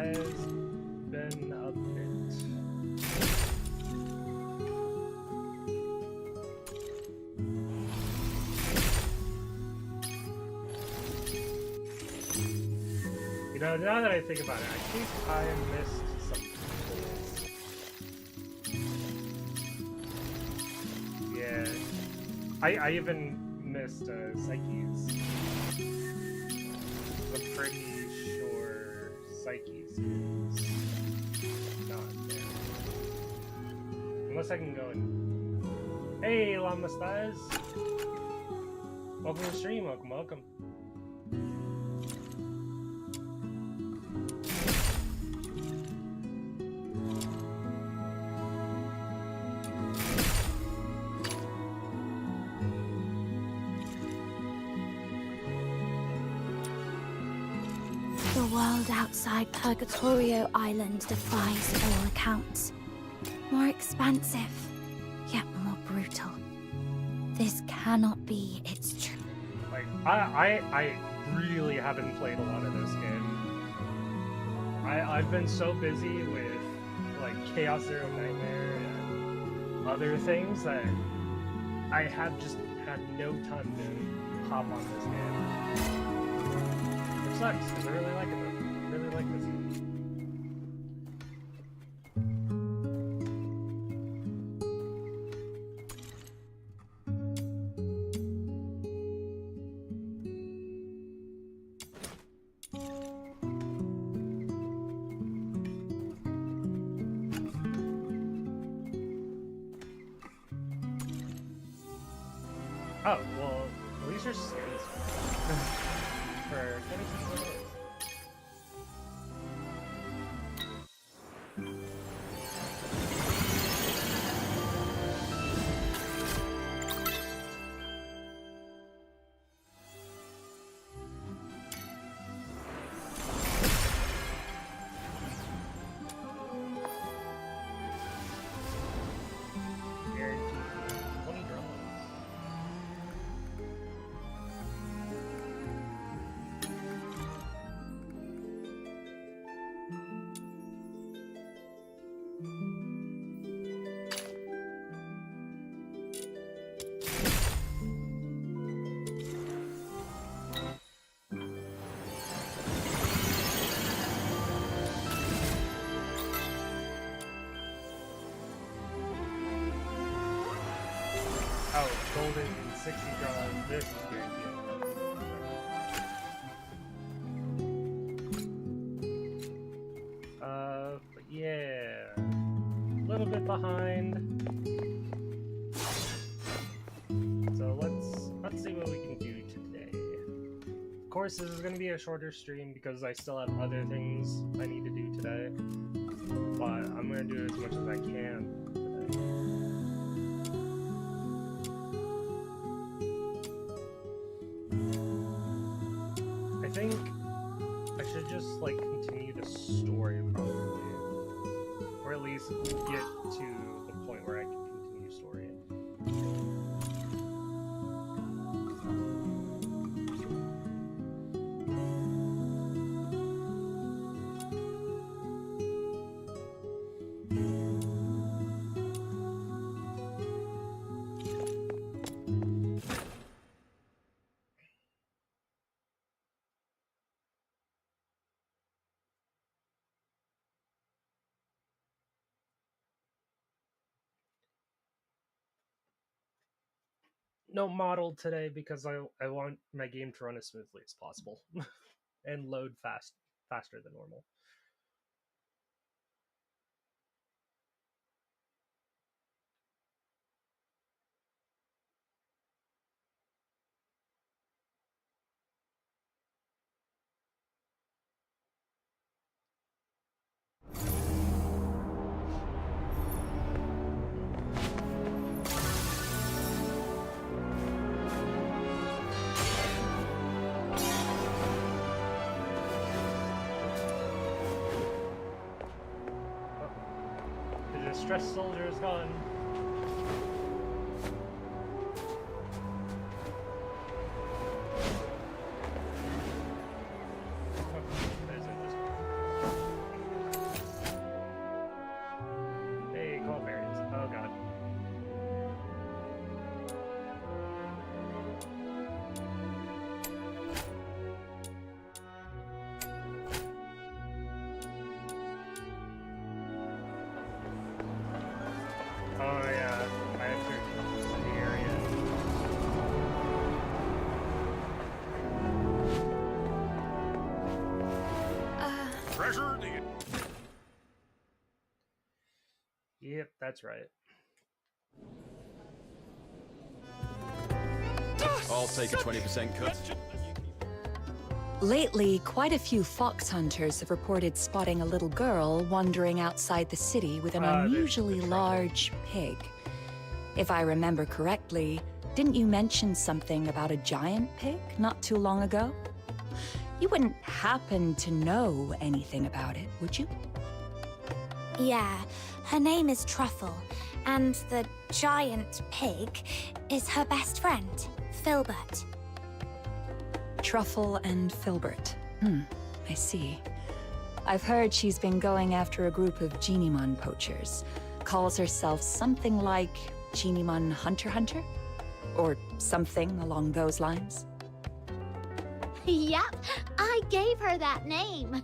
has been a bit. You know, now that I think about it, I think I missed some tools. Yeah. I even missed Psyche's. I'm pretty sure Psyche's is not there. Unless I can go and... Hey, Llama Stars! Welcome to the stream, welcome. The world outside Purgatorio Island defies all accounts. More expansive, yet more brutal. This cannot be its truth. Like, I really haven't played a lot of this game. I've been so busy with, like, Chaos Zero Nightmare and other things that I have just had no time to hop on this game. Which sucks, because I really like it though. I really like this game. Oh, well, at least your skins for 26 minutes. Oh, golden and 60 draws. This is guaranteed. But yeah, a little bit behind. So let's see what we can do today. Of course, this is going to be a shorter stream because I still have other things I need to do today. But I'm going to do as much as I can today. I think I should just, like, continue the story, probably. Or at least get to the point where I can continue story. No model today because I want my game to run as smoothly as possible and load faster than normal. Stress soldier is gone. Oh yeah, I entered the area. Treasure the... Yep, that's right. I'll take a 20% cut. Lately, quite a few fox hunters have reported spotting a little girl wandering outside the city with an unusually large pig. If I remember correctly, didn't you mention something about a giant pig not too long ago? You wouldn't happen to know anything about it, would you? Yeah, her name is Truffle, and the giant pig is her best friend, Filbert. Truffle and Filbert. I see. I've heard she's been going after a group of Genimon poachers. Calls herself something like Genimon Hunter? Or something along those lines. Yep, I gave her that name.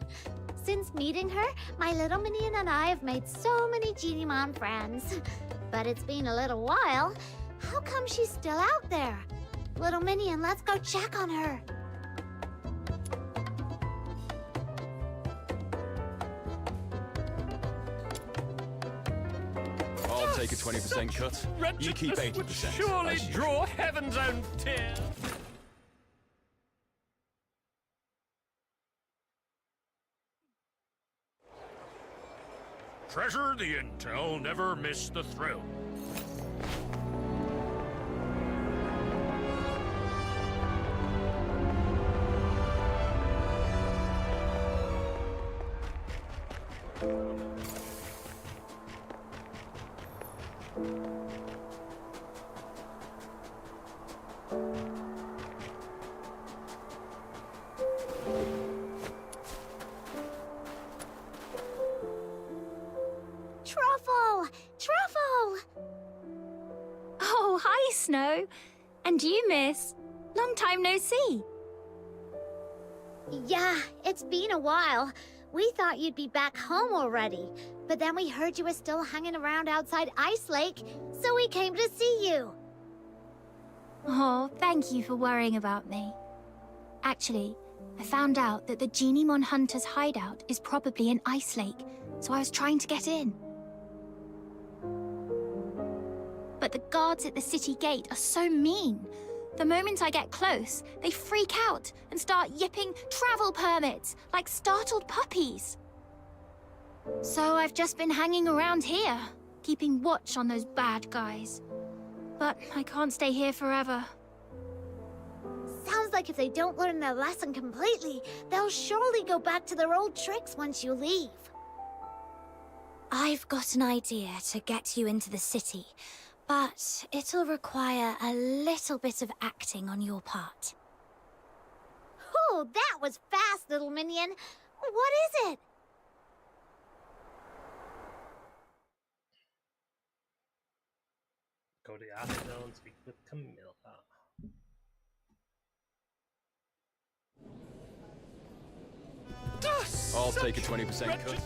Since meeting her, my little minion and I have made so many Genimon friends. But it's been a little while. How come she's still out there? Little minion, let's go check on her. I'll take a 20% cut. You keep 80%. Surely draw heaven's own tear. Treasure the intel, never miss the thrill. Truffle! Truffle! Oh, hi, Snow. And you, miss. Long time no see. Yeah, it's been a while. We thought you'd be back home already, but then we heard you were still hanging around outside Ice Lake, so we came to see you. Oh, thank you for worrying about me. Actually, I found out that the Genimon Hunter's hideout is probably in Ice Lake, so I was trying to get in. But the guards at the city gate are so mean. The moment I get close, they freak out and start yipping travel permits like startled puppies. So I've just been hanging around here, keeping watch on those bad guys. But I can't stay here forever. Sounds like if they don't learn their lesson completely, they'll surely go back to their old tricks once you leave. I've got an idea to get you into the city, but it'll require a little bit of acting on your part. Oh, that was fast, little minion. What is it? Go to Affliated and speak with Camilla. I'll take a 20% cut.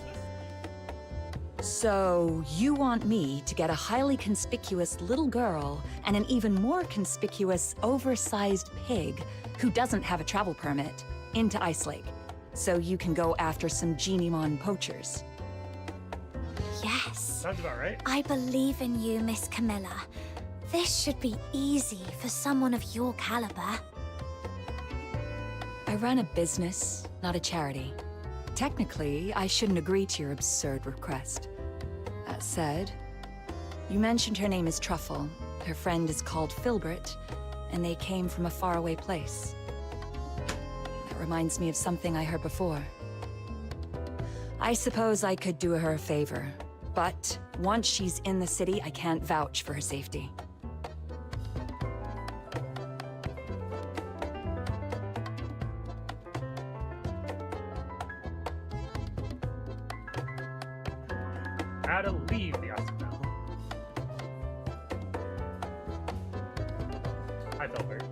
So, you want me to get a highly conspicuous little girl and an even more conspicuous, oversized pig who doesn't have a travel permit into Ice Lake, so you can go after some Genimon poachers? Yes. Sounds about right. I believe in you, Miss Camilla. This should be easy for someone of your caliber. I run a business, not a charity. Technically, I shouldn't agree to your absurd request. That said, you mentioned her name is Truffle, her friend is called Filbert, and they came from a faraway place. That reminds me of something I heard before. I suppose I could do her a favor, but once she's in the city, I can't vouch for her safety. How to leave the hospital. Hi, Filbert.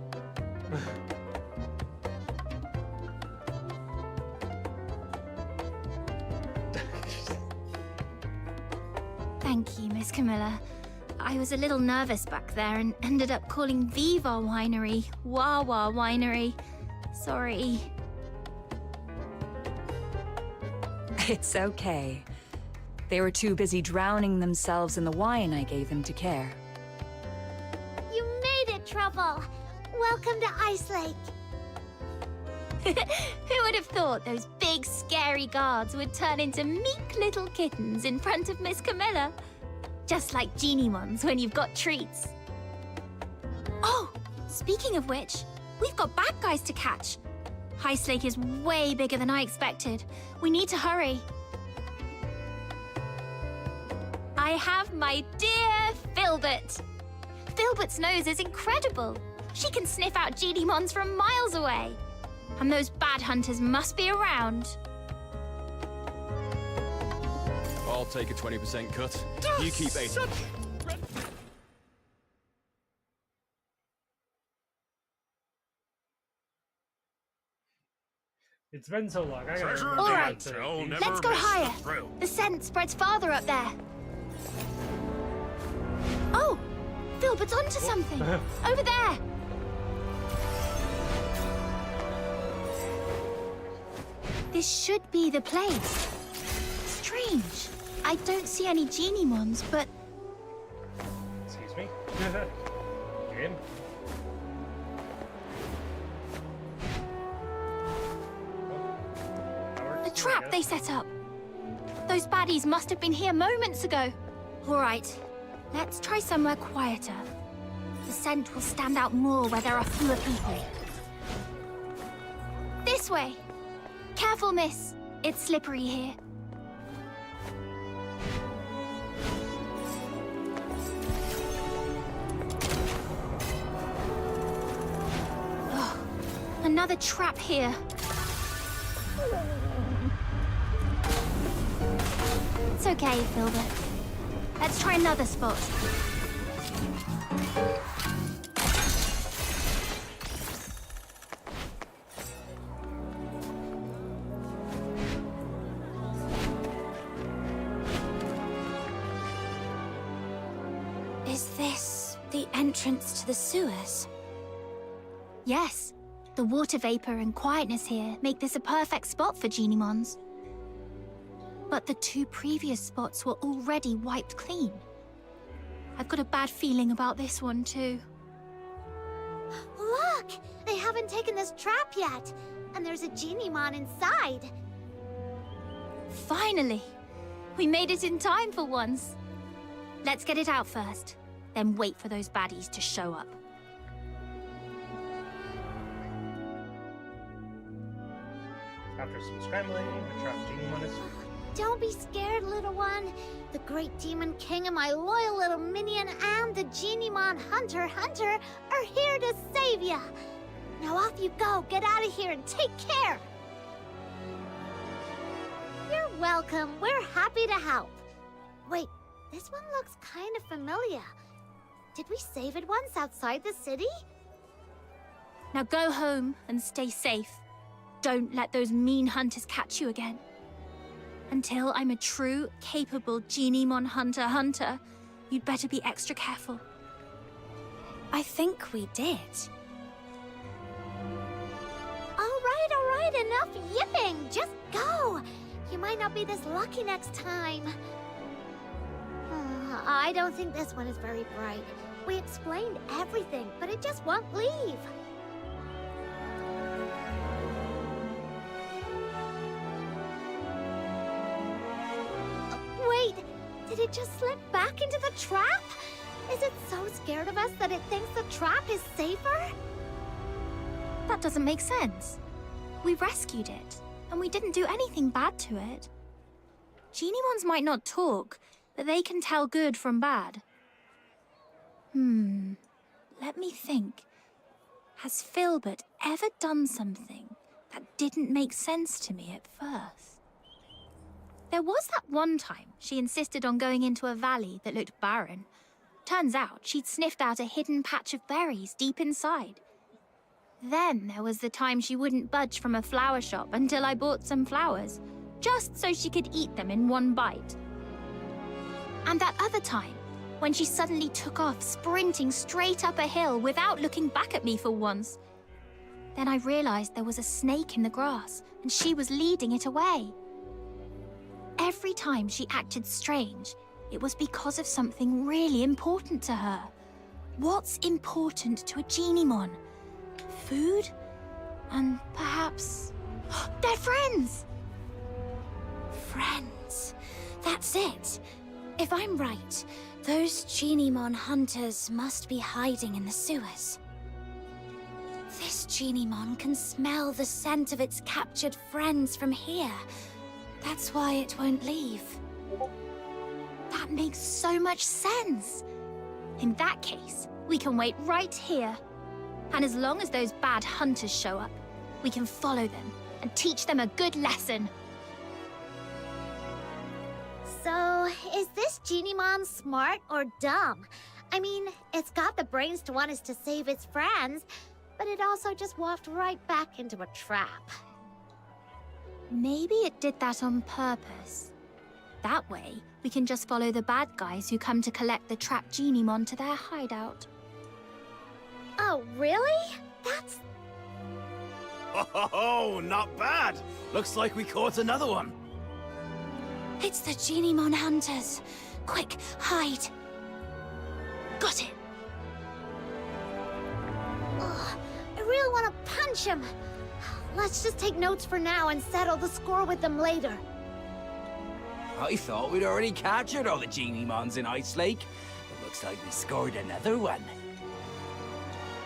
Thank you, Miss Camilla. I was a little nervous back there and ended up calling Viva Winery Wawa Winery. Sorry. It's okay. They were too busy drowning themselves in the wine I gave them to care. You made it, Truffle! Welcome to Ice Lake! Who would have thought those big, scary guards would turn into meek little kittens in front of Miss Camilla? Just like Geniemons when you've got treats. Oh, speaking of which, we've got bad guys to catch. Ice Lake is way bigger than I expected. We need to hurry. I have my dear Filbert. Filbert's nose is incredible. She can sniff out Geniemons from miles away. And those bad hunters must be around. I'll take a 20% cut. You keep 80%. It's been so long. I gotta Treasure remember All how right, to You'll use never let's go miss the higher. thrill. The scent spreads farther up there. Oh, Filbert's onto something. Over there. This should be the place. Strange. I don't see any Geniemons, but Excuse me. Game. the trap they set up. Those baddies must have been here moments ago. All right, let's try somewhere quieter. The scent will stand out more where there are fewer people. This way. Careful, miss. It's slippery here. Oh, another trap here. It's okay, Filbert. Let's try another spot. Is this the entrance to the sewers? Yes. The water vapor and quietness here make this a perfect spot for Geniemons. But the two previous spots were already wiped clean. I've got a bad feeling about this one, too. Look! They haven't taken this trap yet, and there's a Geniemon inside. Finally! We made it in time for once. Let's get it out first, then wait for those baddies to show up. After some scrambling, the trapped Geniemon is free. Don't be scared, little one. The great demon king and my loyal little minion and the Geniemon hunter are here to save ya. Now off you go. Get out of here and take care. You're welcome. We're happy to help. Wait, this one looks kind of familiar. Did we save it once outside the city? Now go home and stay safe. Don't let those mean hunters catch you again. Until I'm a true, capable Geniemon hunter, you'd better be extra careful. I think we did. All right, enough yipping. Just go. You might not be this lucky next time. I don't think this one is very bright. We explained everything, but it just won't leave. Wait, did it just slip back into the trap? Is it so scared of us that it thinks the trap is safer? That doesn't make sense. We rescued it, and we didn't do anything bad to it. Geniemons might not talk, but they can tell good from bad. Let me think. Has Filbert ever done something that didn't make sense to me at first? There was that one time she insisted on going into a valley that looked barren. Turns out she'd sniffed out a hidden patch of berries deep inside. Then there was the time she wouldn't budge from a flower shop until I bought some flowers, just so she could eat them in one bite. And that other time, when she suddenly took off, sprinting straight up a hill without looking back at me for once. Then I realized there was a snake in the grass, and she was leading it away. Every time she acted strange, it was because of something really important to her. What's important to a Genimon? Food? And perhaps... They're friends! Friends. That's it. If I'm right, those Genimon hunters must be hiding in the sewers. This Genimon can smell the scent of its captured friends from here. That's why it won't leave. That makes so much sense. In that case, we can wait right here. And as long as those bad hunters show up, we can follow them and teach them a good lesson. So, is this Genimon smart or dumb? I mean, it's got the brains to want us to save its friends, but it also just walked right back into a trap. Maybe it did that on purpose. That way, we can just follow the bad guys who come to collect the trapped Genimon to their hideout. Oh, really? That's... Oh, not bad. Looks like we caught another one. It's the Genimon hunters. Quick, hide. Got it. Ugh, I really want to punch him. Let's just take notes for now and settle the score with them later. I thought we'd already captured all the Genimons in Ice Lake. It looks like we scored another one.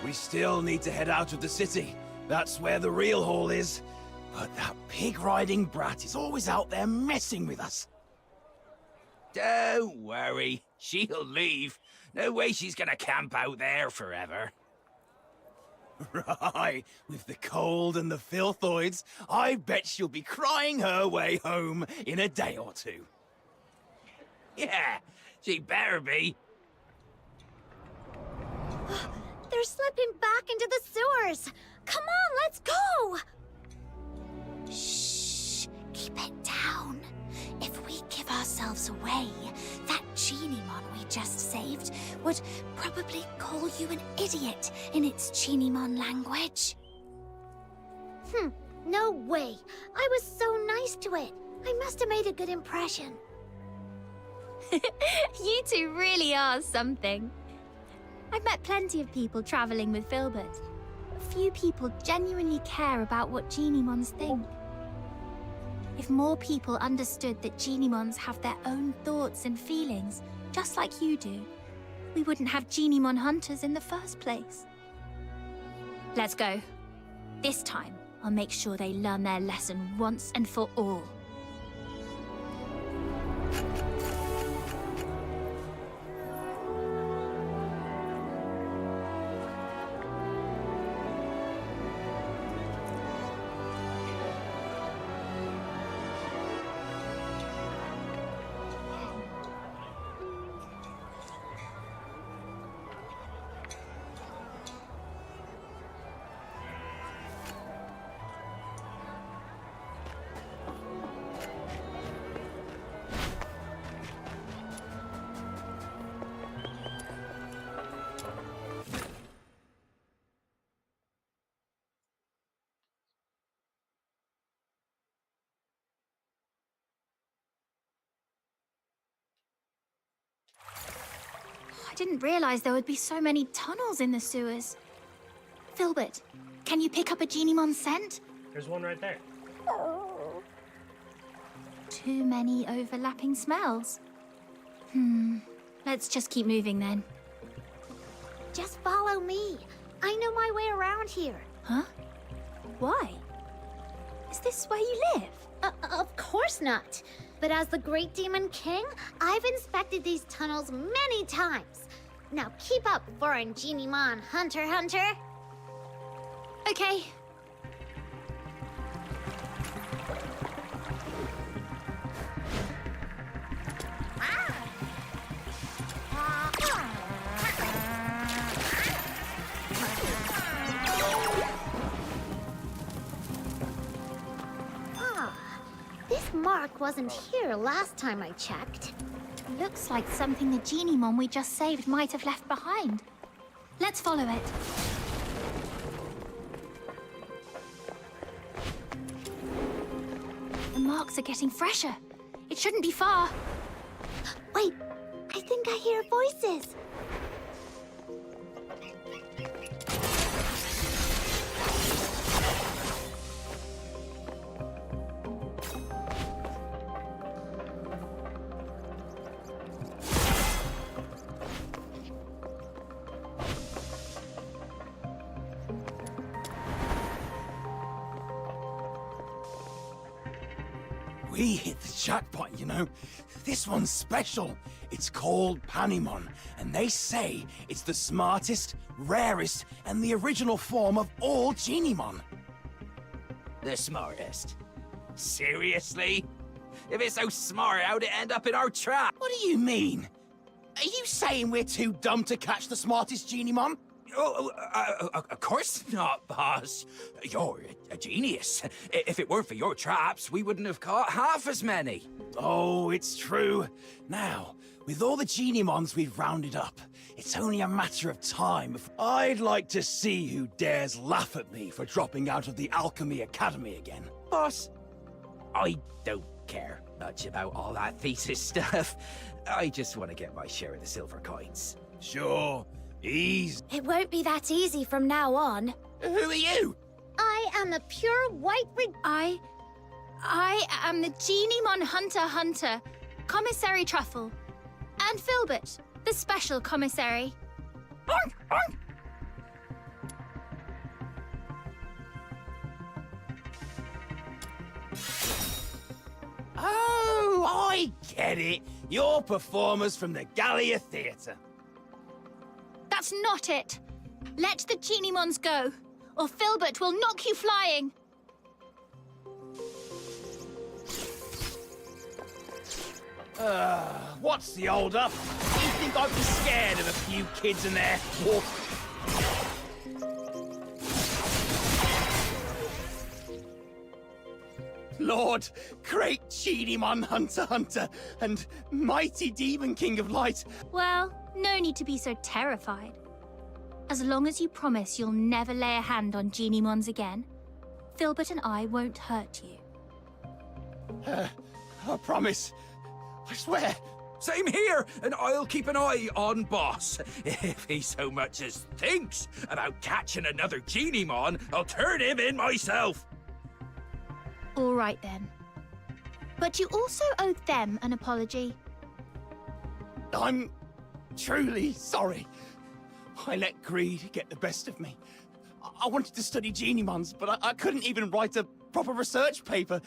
We still need to head out of the city. That's where the real haul is. But that pig-riding brat is always out there messing with us. Don't worry, she'll leave. No way she's gonna camp out there forever. Right, with the cold and the filthoids, I bet she'll be crying her way home in a day or two. Yeah, she better be. They're slipping back into the sewers. Come on, let's go! Shh. Keep it down. If we give ourselves away, that Genimon we just saved would probably call you an idiot in its Genimon language. No way. I was so nice to it. I must have made a good impression. You two really are something. I've met plenty of people traveling with Filbert. Few people genuinely care about what Genimons think. If more people understood that Genimons have their own thoughts and feelings, just like you do, we wouldn't have Genimon hunters in the first place. Let's go. This time, I'll make sure they learn their lesson once and for all. I didn't realize there would be so many tunnels in the sewers. Filbert, can you pick up a Genimon scent? There's one right there. Too many overlapping smells. Let's just keep moving then. Just follow me. I know my way around here. Huh? Why? Is this where you live? Of course not. But as the Great Demon King, I've inspected these tunnels many times. Now keep up, foreign Genimon hunter. Okay. This mark wasn't here last time I checked. Looks like something the genie mon we just saved might have left behind. Let's follow it. The marks are getting fresher. It shouldn't be far. Wait, I think I hear voices. We hit the jackpot, you know. This one's special. It's called Panemon, and they say it's the smartest, rarest, and the original form of all Genimon. The smartest? Seriously? If it's so smart, how'd it end up in our trap? What do you mean? Are you saying we're too dumb to catch the smartest Genimon? Of course not, boss. You're a genius. If it weren't for your traps, we wouldn't have caught half as many. Oh, it's true. Now, with all the Genimons we've rounded up, it's only a matter of time. I'd like to see who dares laugh at me for dropping out of the Alchemy Academy again. Boss, I don't care much about all that thesis stuff. I just want to get my share of the silver coins. Sure, easy. It won't be that easy from now on. Who are you? I am the pure white I am the Genimon Hunter, Commissary Truffle. And Filbert, the special commissary. Oh, I get it. You're performers from the Gallia Theatre. That's not it. Let the Genimons go, or Filbert will knock you flying. What's the hold up? You think I'd be scared of a few kids in there? Or... Lord, great Genimon Hunter, and mighty Demon King of Light. Well, no need to be so terrified. As long as you promise you'll never lay a hand on Genimons again, Filbert and I won't hurt you. I promise. I swear. Same here, and I'll keep an eye on Boss. If he so much as thinks about catching another Genimon, I'll turn him in myself. All right then. But you also owe them an apology. I'm truly sorry. I let greed get the best of me. I wanted to study Genimons, but I couldn't even write a proper research paper.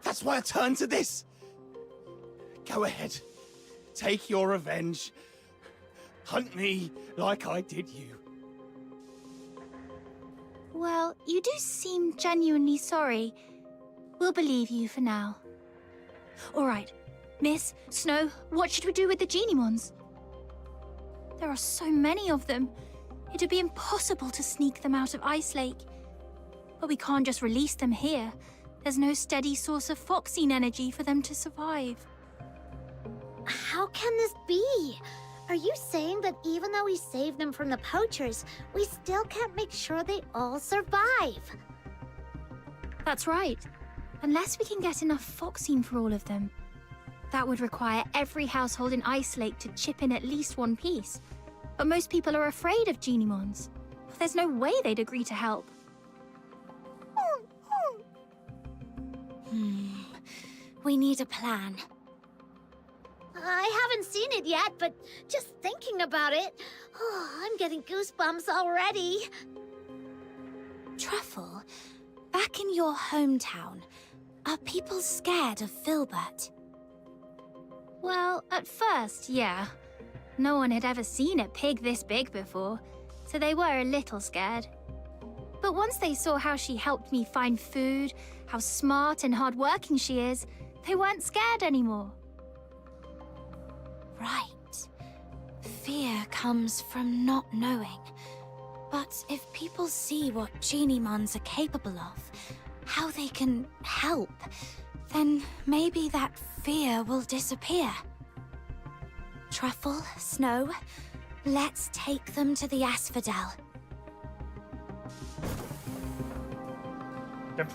That's why I turned to this. Go ahead. Take your revenge. Hunt me like I did you. Well, you do seem genuinely sorry. We'll believe you for now. All right. Miss, Snow, what should we do with the Genimons? There are so many of them. It'd be impossible to sneak them out of Ice Lake. But we can't just release them here. There's no steady source of Foxine energy for them to survive. How can this be? Are you saying that even though we saved them from the poachers, we still can't make sure they all survive? That's right. Unless we can get enough Foxine for all of them. That would require every household in Ice Lake to chip in at least one piece. But most people are afraid of Genimons. There's no way they'd agree to help. We need a plan. I haven't seen it yet, but just thinking about it, I'm getting goosebumps already. Truffle, back in your hometown, are people scared of Filbert? Well, at first, yeah. No one had ever seen a pig this big before, so they were a little scared. But once they saw how she helped me find food, how smart and hardworking she is, they weren't scared anymore. Right. Fear comes from not knowing. But if people see what Genimons are capable of, how they can help, then maybe that fear will disappear. Truffle, Snow, let's take them to the Asphodel. Yep.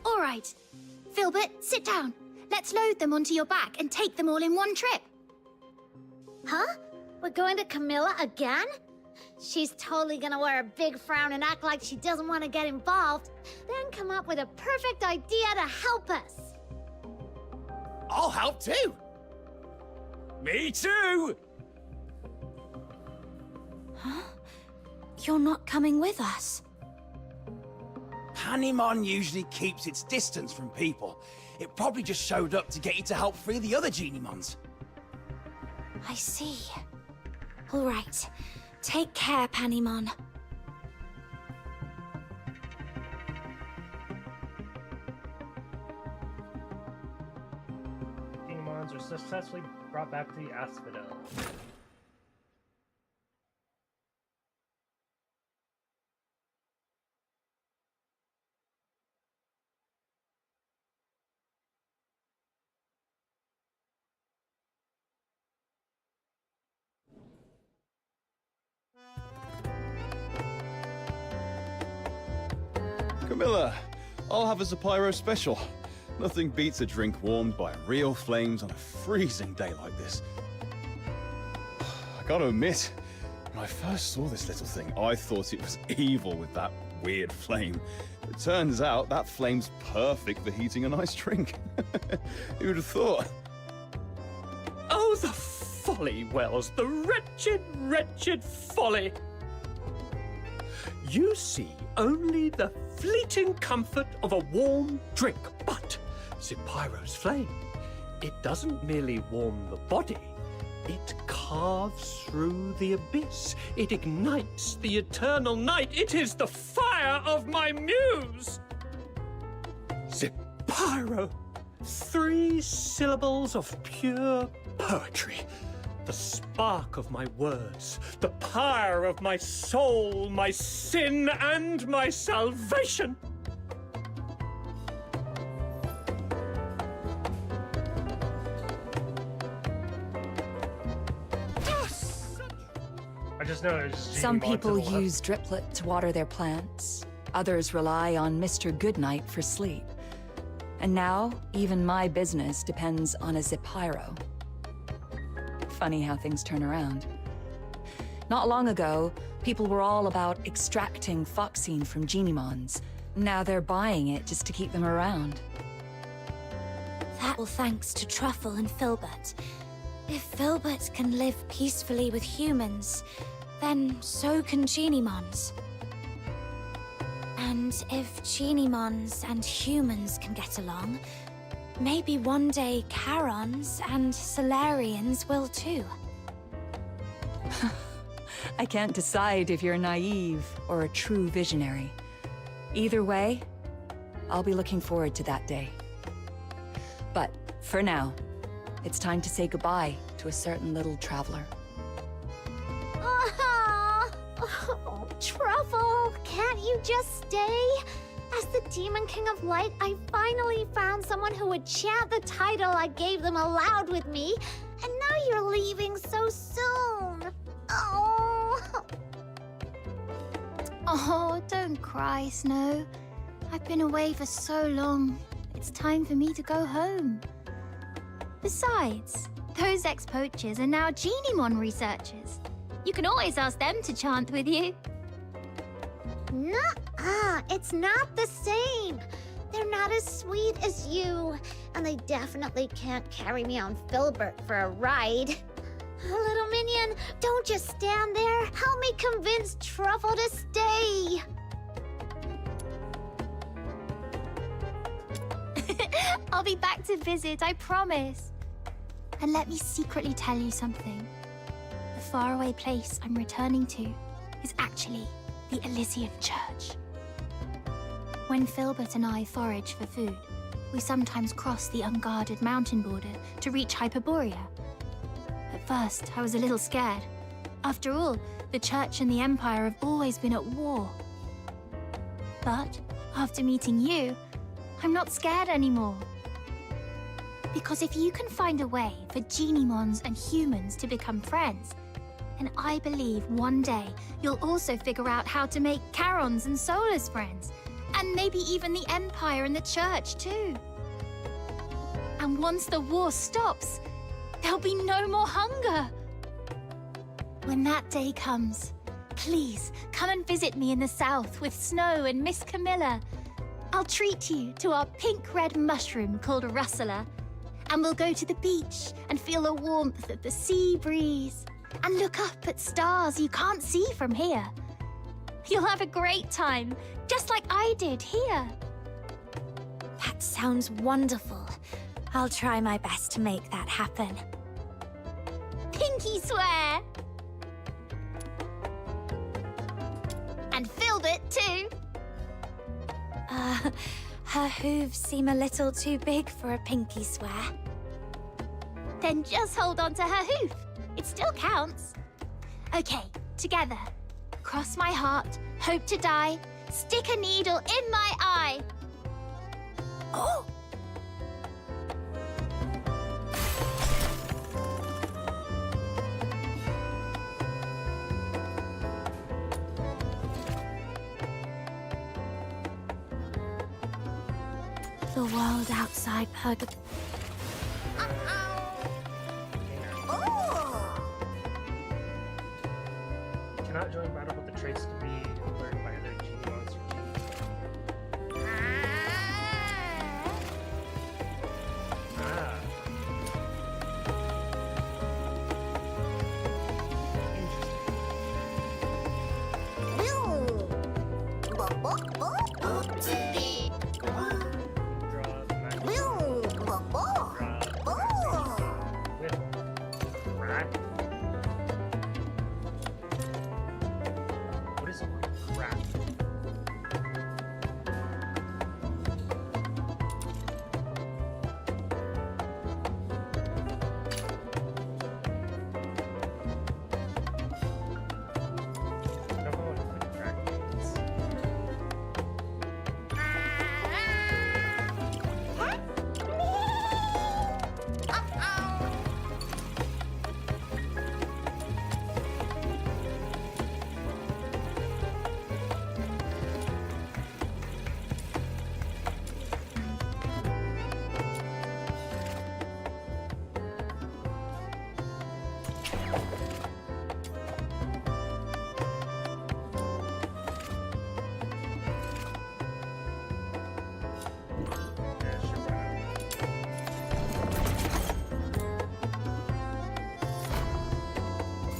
All right. Filbert, sit down. Let's load them onto your back and take them all in one trip. Huh? We're going to Camilla again? She's totally gonna wear a big frown and act like she doesn't want to get involved, then come up with a perfect idea to help us. I'll help too. Me too! You're not coming with us. Panemon usually keeps its distance from people. It probably just showed up to get you to help free the other Geniemons. I see. All right. Take care, Panemon. Geniemons are successfully brought back to the Asphodel. Camilla, I'll have a Zapyro special. Nothing beats a drink warmed by real flames on a freezing day like this. I gotta admit, when I first saw this little thing, I thought it was evil with that weird flame. It turns out that flame's perfect for heating a nice drink. Who'd have thought? Oh, the folly, Wells. The wretched, wretched folly. You see only the fleeting comfort of a warm drink. But Zapyro's flame, it doesn't merely warm the body. It carves through the abyss. It ignites the eternal night. It is the fire of my muse. Zapyro. 3 syllables of pure poetry. The spark of my words, the pyre of my soul, my sin and my salvation. I just noticed Some Genimon to people the left. use Driplet to water their plants. Others rely on Mr. Goodnight for sleep. And now, even my business depends on a Zapyro. Funny how things turn around. Not long ago, people were all about extracting Foxine from Geniemons. Now they're buying it just to keep them around. That all thanks to Truffle and Filbert. If Filbert can live peacefully with humans, then so can Geniemons. And if Geniemons and humans can get along, maybe one day Charons and Solarians will too. I can't decide if you're naive or a true visionary. Either way, I'll be looking forward to that day. But for now, it's time to say goodbye to a certain little traveler. Oh, Truffle, can't you just stay? As the Demon King of Light, I finally found someone who would chant the title I gave them aloud with me, and now you're leaving so soon. Oh. Oh, don't cry, Snow. I've been away for so long. It's time for me to go home. Besides, those ex-poachers are now Geniemon researchers. You can always ask them to chant with you. Nuh-uh, it's not the same. They're not as sweet as you, and they definitely can't carry me on Filbert for a ride. Little minion, don't just stand there. Help me convince Truffle to stay. I'll be back to visit, I promise. And let me secretly tell you something. The faraway place I'm returning to is actually the Elysian Church. When Filbert and I forage for food, we sometimes cross the unguarded mountain border to reach Hyperborea. At first, I was a little scared, After all, the Church and the Empire have always been at war. But after meeting you, I'm not scared anymore. Because if you can find a way for Genimons and humans to become friends, then I believe one day you'll also figure out how to make Charons and Solars friends, and maybe even the Empire and the Church too. And once the war stops, there'll be no more hunger. When that day comes, please come and visit me in the south with Snow and Miss Camilla. I'll treat you to our pink-red mushroom called Rustler, and we'll go to the beach and feel the warmth of the sea breeze and look up at stars you can't see from here. You'll have a great time, just like I did here. That sounds wonderful. I'll try my best to make that happen. Pinky swear! And Filbert too! Her hooves seem a little too big for a pinky swear. Then just hold on to her hoof. It still counts. Okay, together. Cross my heart, hope to die, stick a needle in my eye. Oh! The world outside Purgatory. Cannot join battle, but the traits can be learned by other Genimons or Genimons. Ah. What is crap?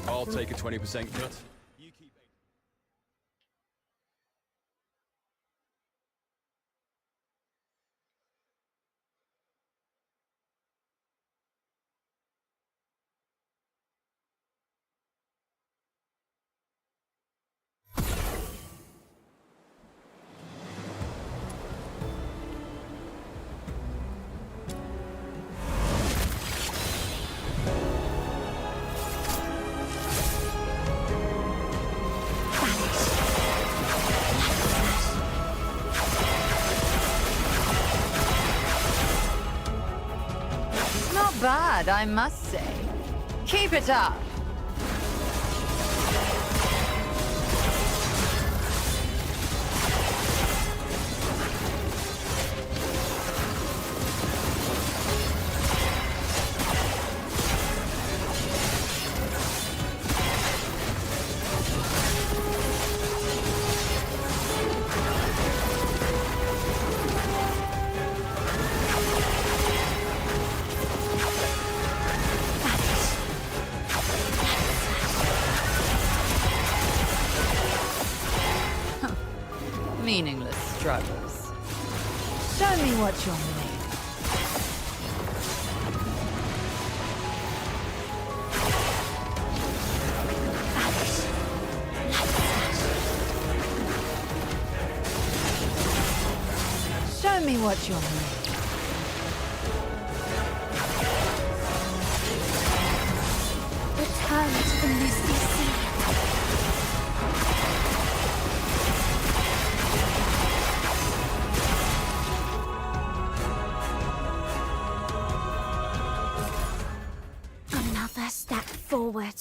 I'll take a 20% cut. You keep Not bad, I must say. Keep it up. Meaningless struggles. Show me what you're made of. Show me what you're made of. Return to the misty sea. forward.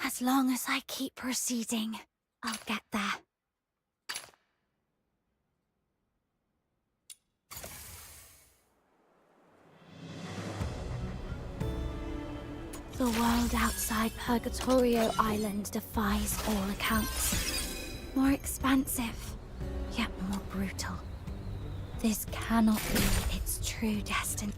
As long as I keep proceeding, I'll get there. The world outside Purgatorio Island defies all accounts. More expansive, yet more brutal. This cannot be its true destiny.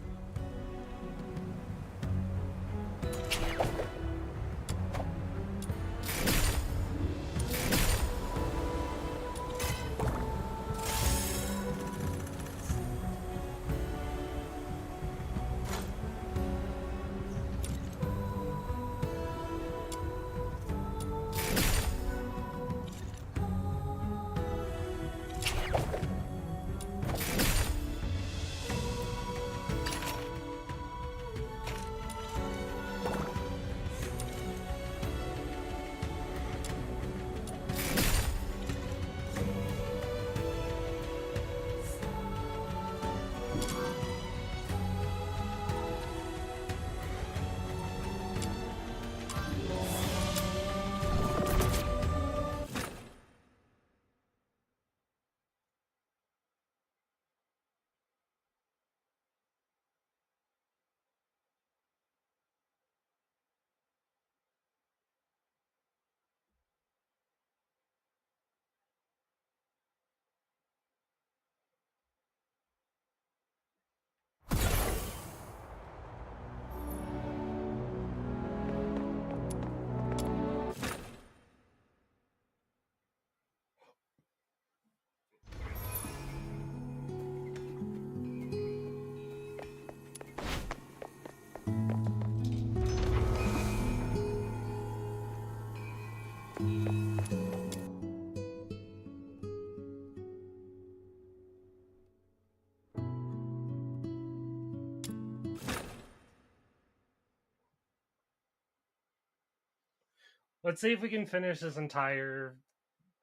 Let's see if we can finish this entire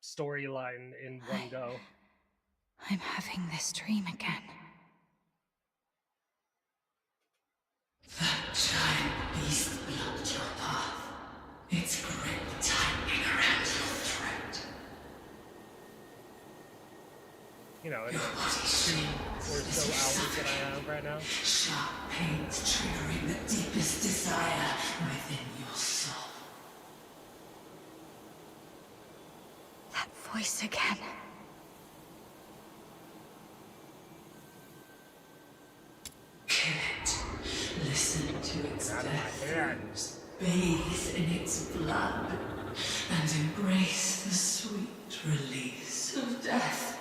storyline in one go. I'm having this dream again. That giant beast blocked your path. Its grip tightening around your throat. You know, in the 2 or so hours that I have right now. Sharp pains triggering the deepest desire within your soul. That voice again. Kill it. Listen to its death. Bathe in its blood. And embrace the sweet release of death.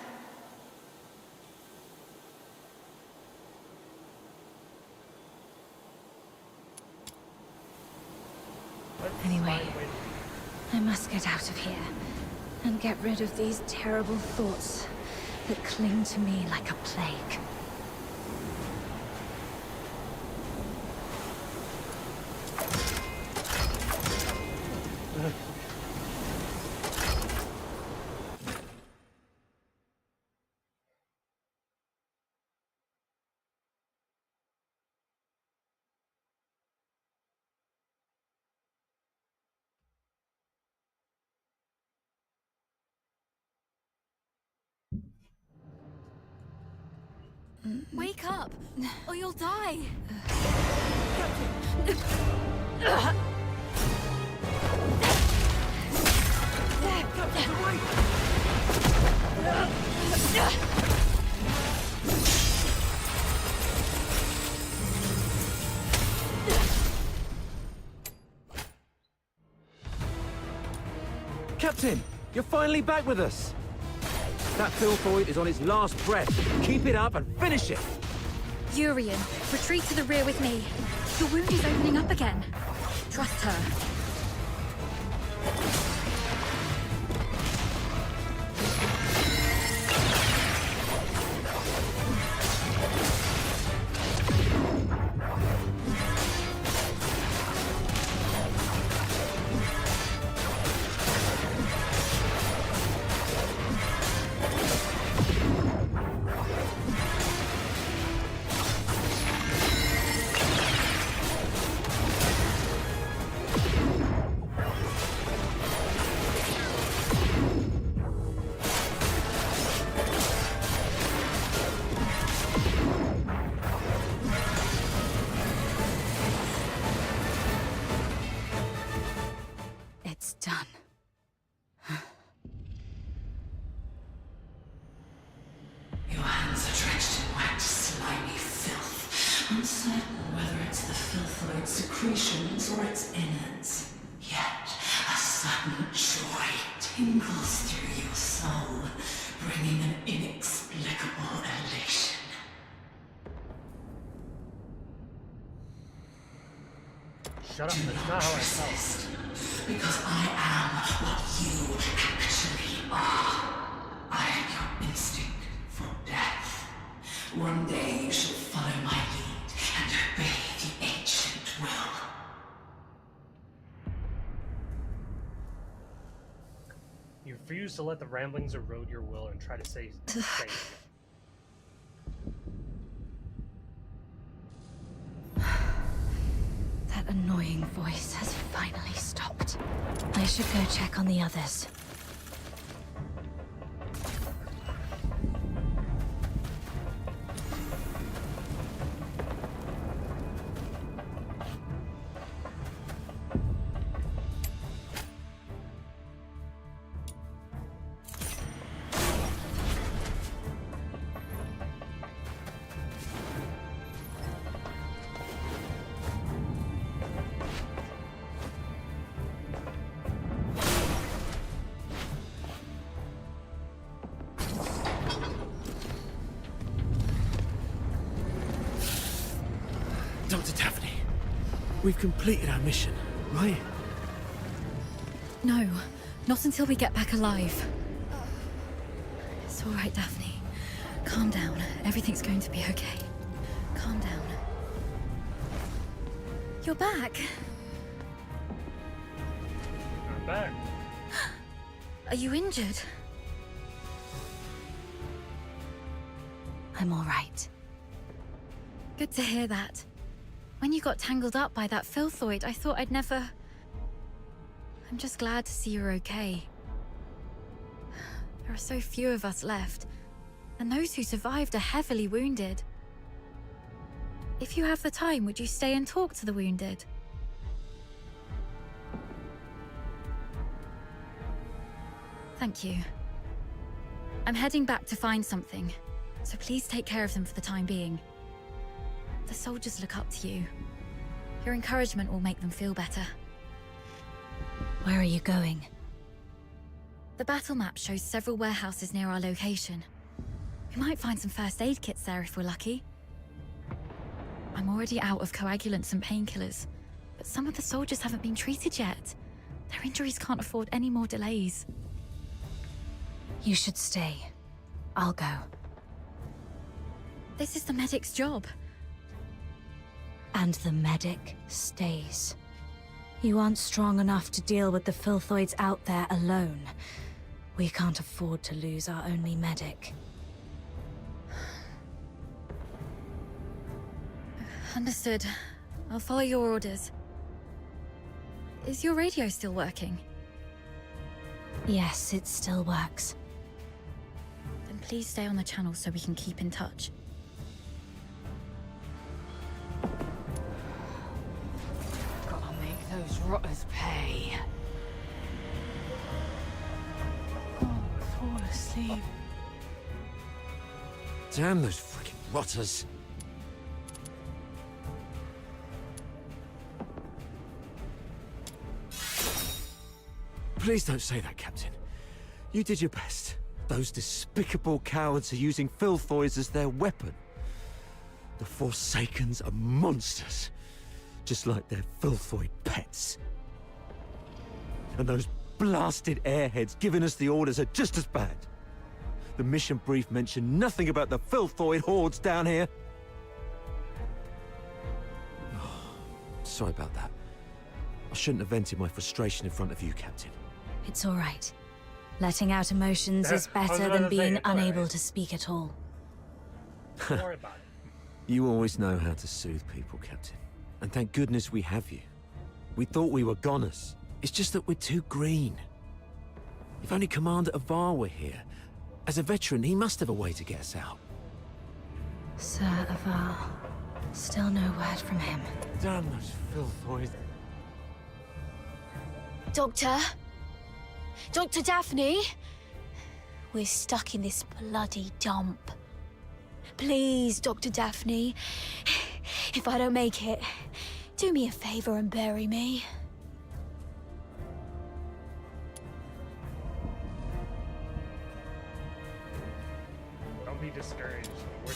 Anyway, I must get out of here and get rid of these terrible thoughts that cling to me like a plague. Wake up, or you'll die. Captain, you're finally back with us. That Filthoid is on its last breath. Keep it up and finish it! Urian, retreat to the rear with me. Your wound is opening up again. Trust her. It's done. Your hands are drenched in wet, slimy filth, uncertain whether it's the filthoid secretions or its innards. Yet, a sudden joy tingles through your soul, bringing an inexplicable elation. Shut up, that's not how I felt. Because I am what you actually are. I am your instinct for death. One day you shall follow my lead and obey the ancient will. You refuse to let the ramblings erode your will and try to stay safe. That annoying voice has finally stopped. I should go check on the others. Dr. Daphne, we've completed our mission, right? No, not until we get back alive. It's all right, Daphne. Calm down. Everything's going to be okay. Calm down. You're back. I'm back. Are you injured? I'm all right. Good to hear that. When you got tangled up by that filthoid, I thought I'd never... I'm just glad to see you're okay. There are so few of us left, and those who survived are heavily wounded. If you have the time, would you stay and talk to the wounded? Thank you. I'm heading back to find something, so please take care of them for the time being. The soldiers look up to you. Your encouragement will make them feel better. Where are you going? The battle map shows several warehouses near our location. We might find some first aid kits there if we're lucky. I'm already out of coagulants and painkillers, but some of the soldiers haven't been treated yet. Their injuries can't afford any more delays. You should stay. I'll go. This is the medic's job. And the medic stays. You aren't strong enough to deal with the filthoids out there alone. We can't afford to lose our only medic. Understood. I'll follow your orders. Is your radio still working? Yes, it still works. Then please stay on the channel so we can keep in touch. Gotta make those rotters pay. Oh, fall asleep. Damn those freaking rotters. Please don't say that, Captain. You did your best. Those despicable cowards are using filthoids as their weapon. The Forsakens are monsters, just like their filthoid pets. And those blasted airheads giving us the orders are just as bad. The mission brief mentioned nothing about the filthoid hordes down here. Sorry about that. I shouldn't have vented my frustration in front of you, Captain. It's all right. Letting out emotions is better than being unable to speak at all. Don't worry about it. You always know how to soothe people, Captain. And thank goodness we have you. We thought we were goners. It's just that we're too green. If only Commander Avar were here. As a veteran, he must have a way to get us out. Sir Avar. Still no word from him. Damn those filthoids. Doctor? Dr. Daphne? We're stuck in this bloody dump. Please, Dr. Daphne. If I don't make it, do me a favor and bury me. Don't be discouraged. We're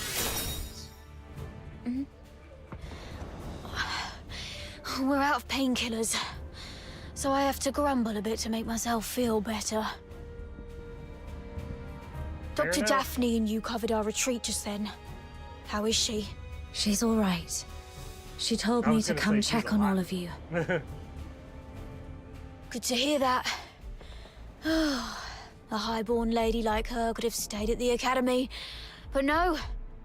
We're out of painkillers, so I have to grumble a bit to make myself feel better. Fair Dr. enough. Daphne and you covered our retreat just then. How is she? She's all right. She told I me was to gonna come say she's check on alive. all of you. Good to hear that. A highborn lady like her could have stayed at the academy, but no,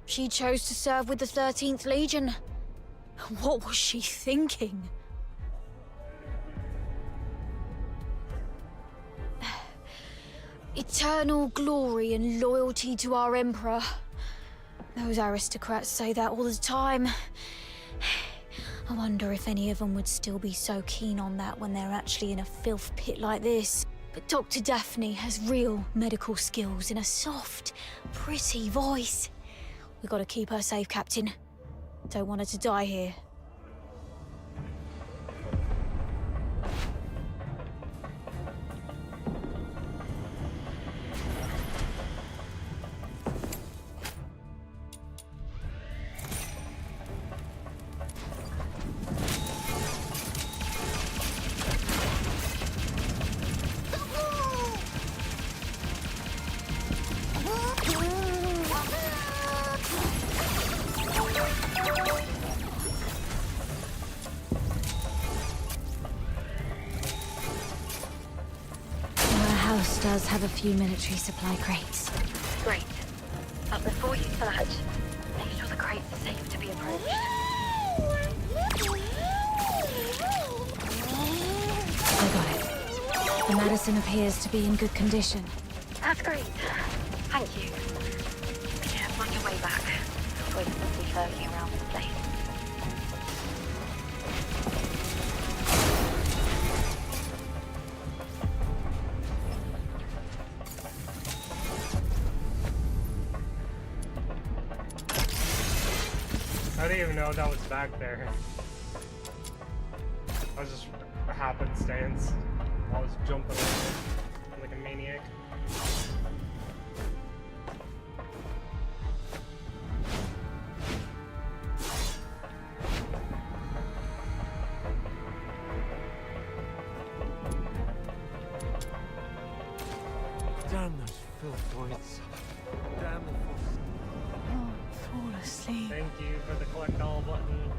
she chose to serve with the 13th Legion. What was she thinking? Eternal glory and loyalty to our Emperor. Those aristocrats say that all the time. I wonder if any of them would still be so keen on that when they're actually in a filth pit like this. But Dr. Daphne has real medical skills and a soft, pretty voice. We've got to keep her safe, Captain. Don't want her to die here. Our house does have a few military supply crates. Great. But before you search, make sure the crates are safe to be approached. I got it. The medicine appears to be in good condition. That's great. Thank you. Be careful on your way back. Poison will be lurking around this place. I didn't even know that was back there. I was just a happenstance. I was jumping around like a maniac. Damn those filthoids. Damn the Fall asleep. Thank you for the collect all button.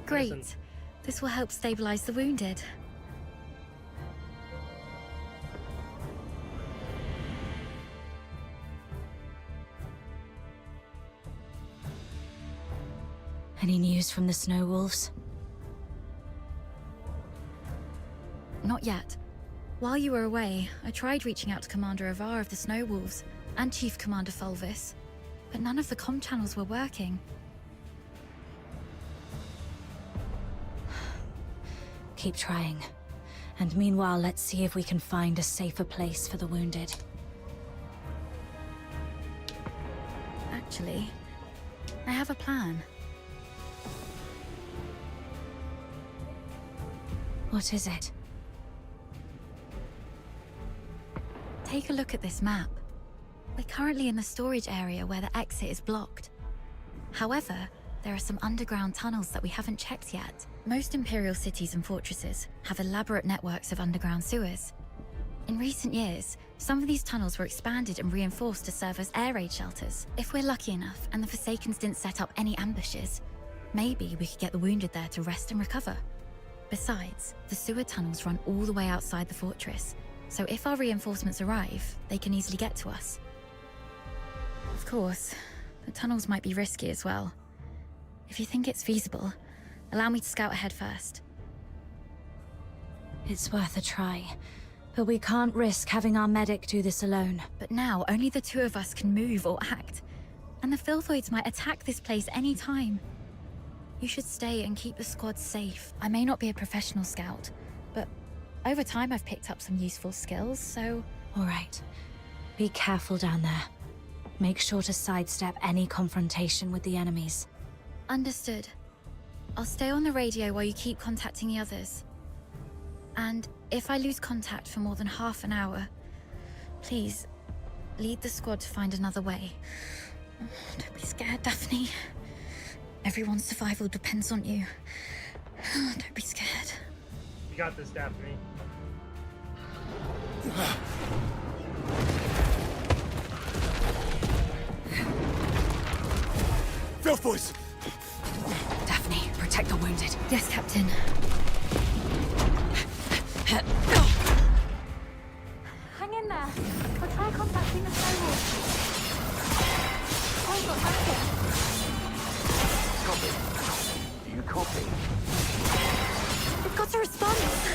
Great. Listen. This will help stabilize the wounded. Any news from the Snow Wolves? Not yet. While you were away, I tried reaching out to Commander Avar of the Snow Wolves and Chief Commander Fulvis, but none of the comm channels were working. Keep trying. And meanwhile, let's see if we can find a safer place for the wounded. Actually, I have a plan. What is it? Take a look at this map. We're currently in the storage area where the exit is blocked. However, there are some underground tunnels that we haven't checked yet. Most Imperial cities and fortresses have elaborate networks of underground sewers. In recent years, some of these tunnels were expanded and reinforced to serve as air raid shelters. If we're lucky enough and the Forsakens didn't set up any ambushes, maybe we could get the wounded there to rest and recover. Besides, the sewer tunnels run all the way outside the fortress, so if our reinforcements arrive, they can easily get to us. Of course, the tunnels might be risky as well. If you think it's feasible, allow me to scout ahead first. It's worth a try, but we can't risk having our medic do this alone. But now, only the two of us can move or act, and the Filthoids might attack this place any time. You should stay and keep the squad safe. I may not be a professional scout, but over time I've picked up some useful skills, so... All right. Be careful down there. Make sure to sidestep any confrontation with the enemies. Understood. I'll stay on the radio while you keep contacting the others. And if I lose contact for more than half an hour, please, lead the squad to find another way. Don't be scared, Daphne. Everyone's survival depends on you. Don't be scared. You got this, Daphne. Filth boys! Daphne, protect the wounded. Yes, Captain. Hang in there. I'll try contacting the snowball. I've got nothing. Copy. Do you copy? We've got a response.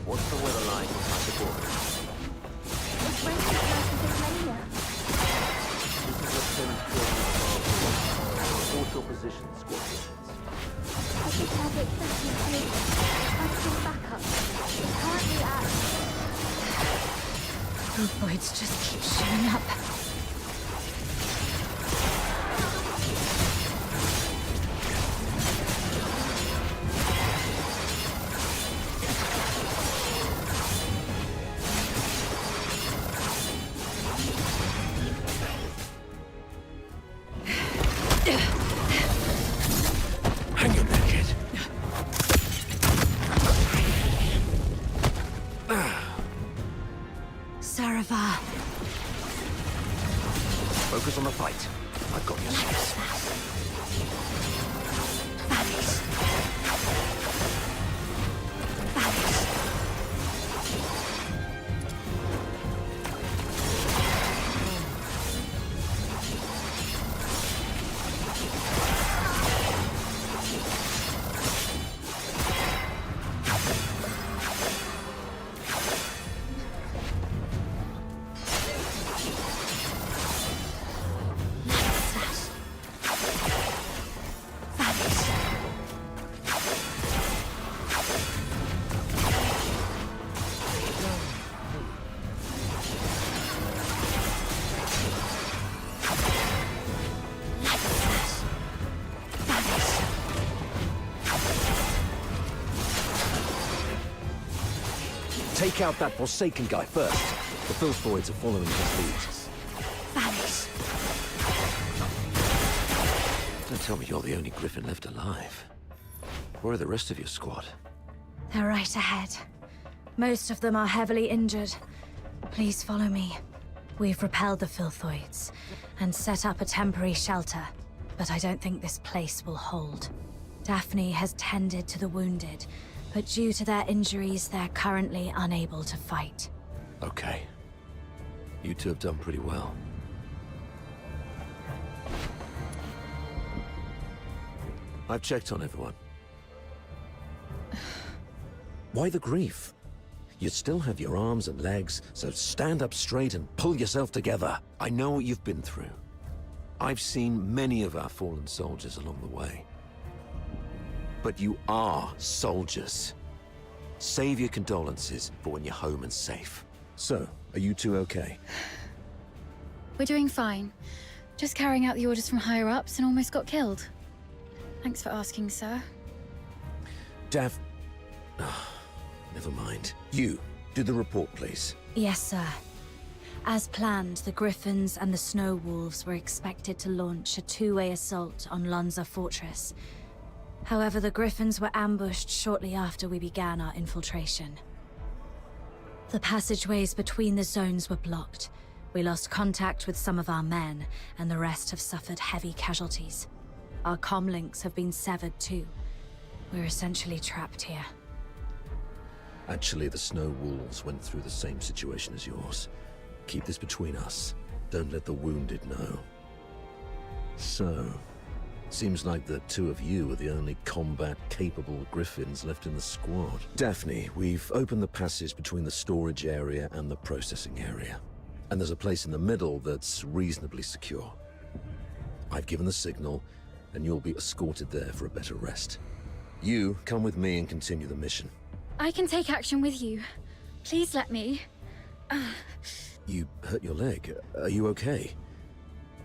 What's the weather like outside the border? It's raining like Tasmania. This is a thin film of what's your position, squadrons? I think I'll get exactly paid. Find some backup. We're currently at... Filthoids just keep showing up. Hang in there, kid. Sarava. Focus on the fight. I've got your six. Vanish. Vanish. Take out that Forsaken guy first. The Filthoids are following his lead. Vanish. Don't tell me you're the only Griffin left alive. Where are the rest of your squad? They're right ahead. Most of them are heavily injured. Please follow me. We've repelled the Filthoids and set up a temporary shelter, but I don't think this place will hold. Daphne has tended to the wounded, but due to their injuries, they're currently unable to fight. Okay. You two have done pretty well. I've checked on everyone. Why the grief? You still have your arms and legs, so stand up straight and pull yourself together. I know what you've been through. I've seen many of our fallen soldiers along the way. But you are soldiers. Save your condolences for when you're home and safe. So, are you two okay? We're doing fine. Just carrying out the orders from higher-ups and almost got killed. Thanks for asking, sir. Never mind. You, do the report, please. Yes, sir. As planned, the Griffins and the Snow Wolves were expected to launch a two-way assault on Lonza Fortress. However, the Griffins were ambushed shortly after we began our infiltration. The passageways between the zones were blocked. We lost contact with some of our men, and the rest have suffered heavy casualties. Our comlinks have been severed too. We're essentially trapped here. Actually, the Snow Wolves went through the same situation as yours. Keep this between us. Don't let the wounded know. So, Seems like the two of you are the only combat-capable Griffins left in the squad. Daphne, we've opened the passage between the storage area and the processing area. And there's a place in the middle that's reasonably secure. I've given the signal, and you'll be escorted there for a better rest. You, come with me and continue the mission. I can take action with you. Please let me. You hurt your leg. Are you okay?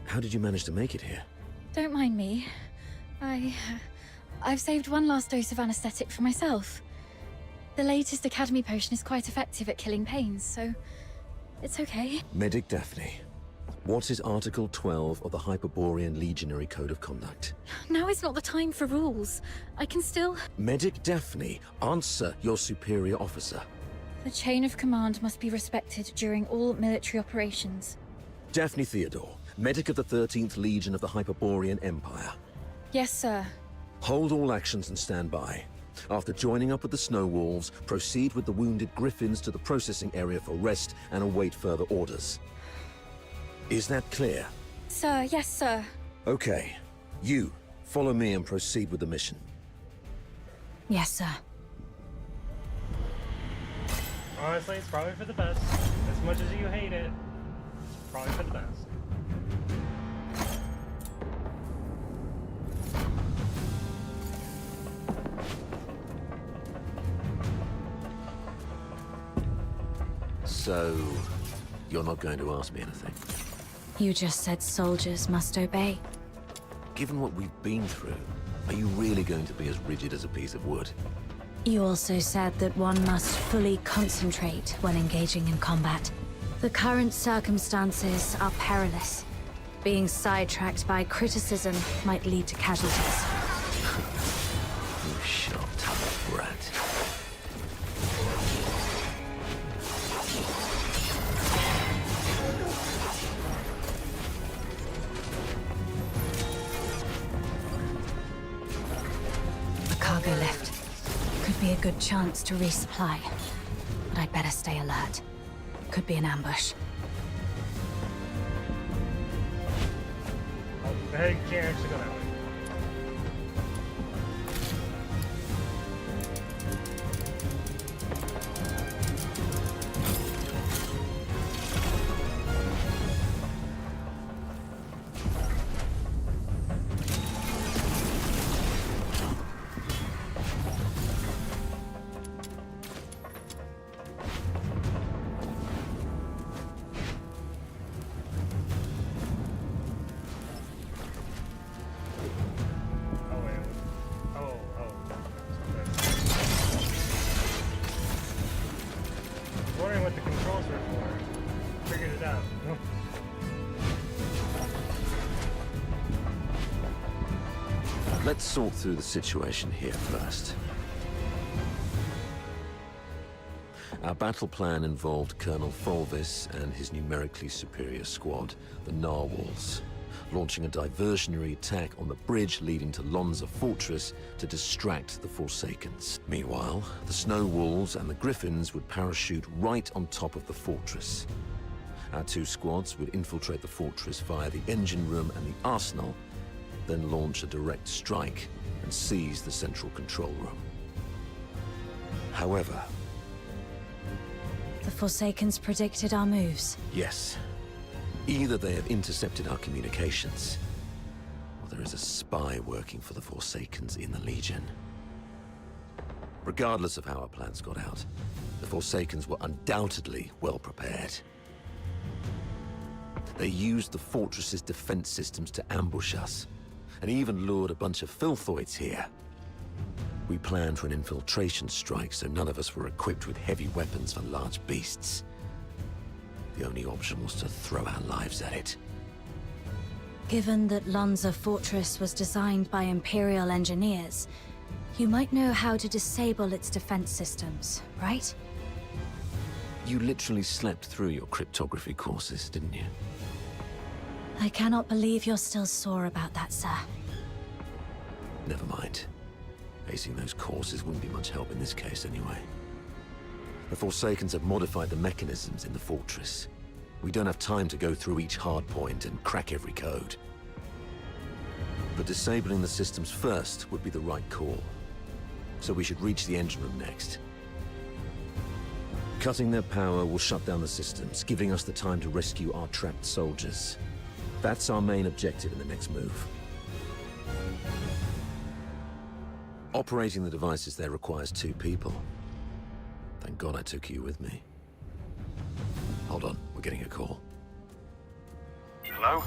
How did you manage to make it here? Don't mind me. I've saved one last dose of anesthetic for myself. The latest Academy potion is quite effective at killing pains, so it's okay. Medic Daphne, what is Article 12 of the Hyperborean Legionary Code of Conduct? Now is not the time for rules. I can still... Medic Daphne, answer your superior officer. The chain of command must be respected during all military operations. Daphne Theodore, medic of the 13th Legion of the Hyperborean Empire. Yes, sir. Hold all actions and stand by. After joining up with the Snow Wolves, proceed with the wounded Griffins to the processing area for rest and await further orders. Is that clear? Sir, yes, sir. Okay. You, follow me and proceed with the mission. Yes, sir. Honestly, it's probably for the best. As much as you hate it, it's probably for the best. So, you're not going to ask me anything? You just said soldiers must obey. Given what we've been through, are you really going to be as rigid as a piece of wood? You also said that one must fully concentrate when engaging in combat. The current circumstances are perilous. Being sidetracked by criticism might lead to casualties. You short-tongued brat. A cargo lift. Could be a good chance to resupply. But I'd better stay alert. Could be an ambush. Hey, can't actually go that way. Wondering what the controls were for. Figured it out. Let's sort through the situation here first. Our battle plan involved Colonel Fulvis and his numerically superior squad, the Narwhals, launching a diversionary attack on the bridge leading to Lonza Fortress to distract the Forsakens. Meanwhile, the Snow Wolves and the Griffins would parachute right on top of the fortress. Our two squads would infiltrate the fortress via the engine room and the arsenal, then launch a direct strike and seize the central control room. However... The Forsakens predicted our moves. Yes. Either they have intercepted our communications, or there is a spy working for the Forsakens in the Legion. Regardless of how our plans got out, the Forsakens were undoubtedly well prepared. They used the fortress's defense systems to ambush us, and even lured a bunch of filthoids here. We planned for an infiltration strike, so none of us were equipped with heavy weapons for large beasts. The only option was to throw our lives at it. Given that Lonza Fortress was designed by Imperial engineers, you might know how to disable its defense systems, right? You literally slept through your cryptography courses, didn't you? I cannot believe you're still sore about that, sir. Never mind. Acing those courses wouldn't be much help in this case anyway. The Forsakens have modified the mechanisms in the fortress. We don't have time to go through each hard point and crack every code. But disabling the systems first would be the right call. So we should reach the engine room next. Cutting their power will shut down the systems, giving us the time to rescue our trapped soldiers. That's our main objective in the next move. Operating the devices there requires 2 people. Thank God I took you with me. Hold on, we're getting a call. Hello?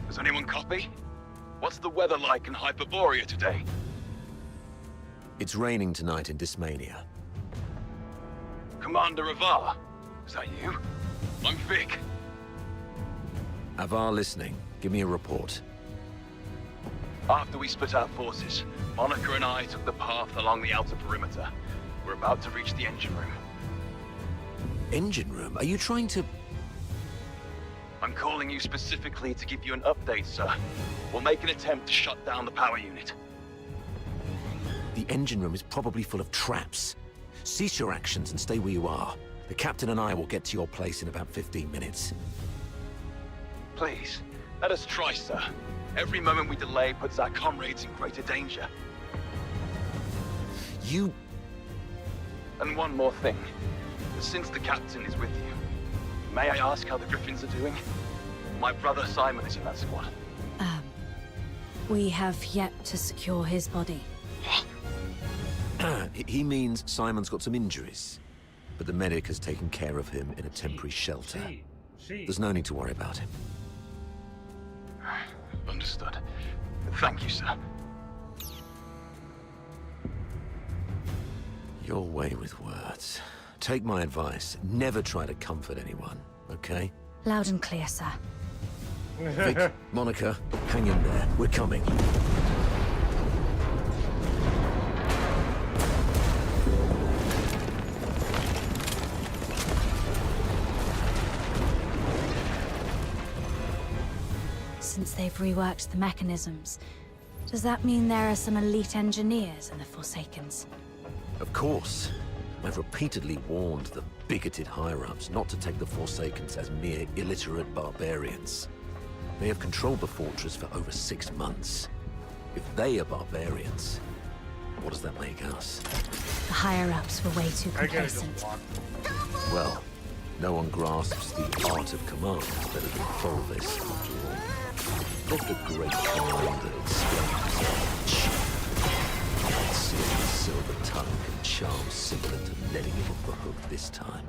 Does anyone copy? What's the weather like in Hyperborea today? It's raining tonight in Dismania. Commander Avar, is that you? I'm Vic. Avar listening. Give me a report. After we split our forces, Monica and I took the path along the outer perimeter. We're about to reach the engine room. Engine room? Are you trying to... I'm calling you specifically to give you an update, sir. We'll make an attempt to shut down the power unit. The engine room is probably full of traps. Cease your actions and stay where you are. The captain and I will get to your place in about 15 minutes. Please, let us try, sir. Every moment we delay puts our comrades in greater danger. You... And one more thing. Since the captain is with you, may I ask how the Griffins are doing? My brother Simon is in that squad. We have yet to secure his body. He means Simon's got some injuries, but the medic has taken care of him in a temporary shelter. There's no need to worry about him. Understood. Thank you, sir. Your way with words. Take my advice. Never try to comfort anyone, okay? Loud and clear, sir. Vic, Monica, hang in there. We're coming. Since they've reworked the mechanisms, does that mean there are some elite engineers in the Forsakens? Of course. I've repeatedly warned the bigoted higher-ups not to take the Forsakens as mere illiterate barbarians. They have controlled the fortress for over 6 months. If they are barbarians, what does that make us? The higher-ups were way too complacent. Well, no one grasps the art of command better than Fulvis, after all. Let the great commander explain himself. Let's see if the silver tongue can charm Sigurd into letting him off the hook this time.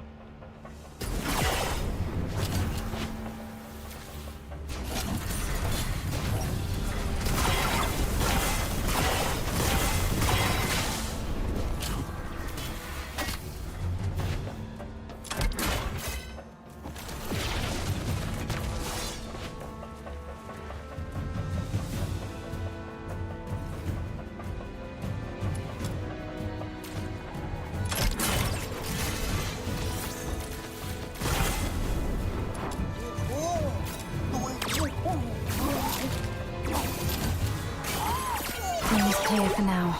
Room's clear for now.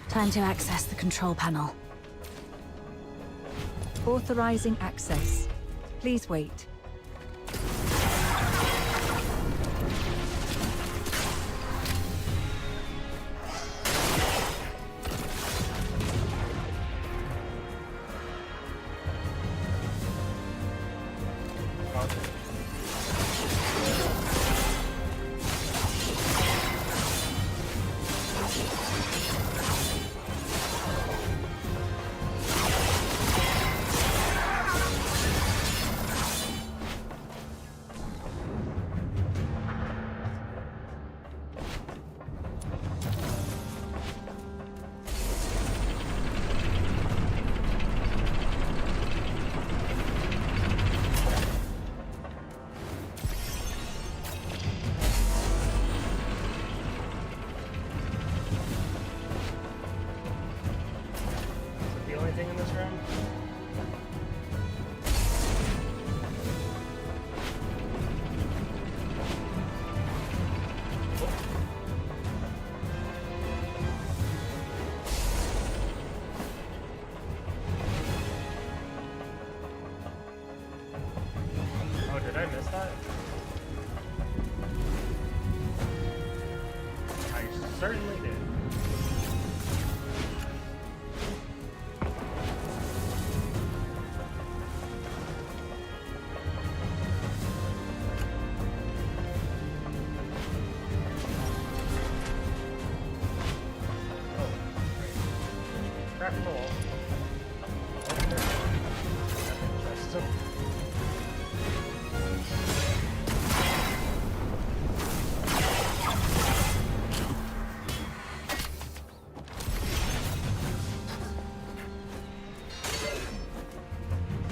Time to access the control panel. Authorizing access. Please wait. certainly did. Crap roll.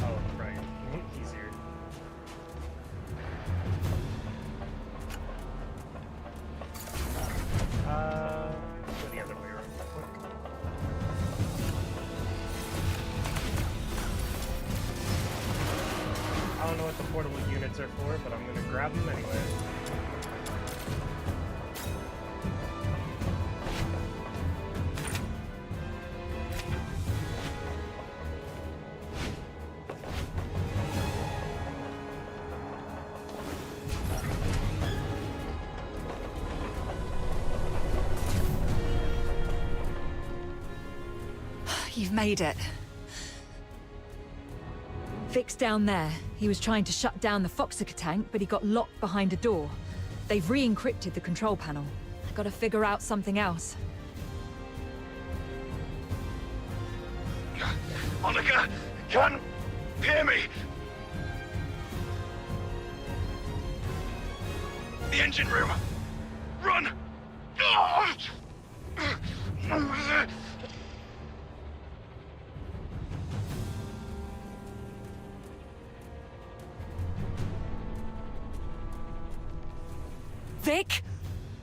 Oh, right. Easier. Go the other way around real quick. I don't know what the portable units are for, but I'm gonna grab them anyway. You've made it. Vic's down there. He was trying to shut down the Foxica tank, but he got locked behind a door. They've re-encrypted the control panel. I gotta figure out something else. Monica, can hear me? The engine room. Run! Ah! Vic?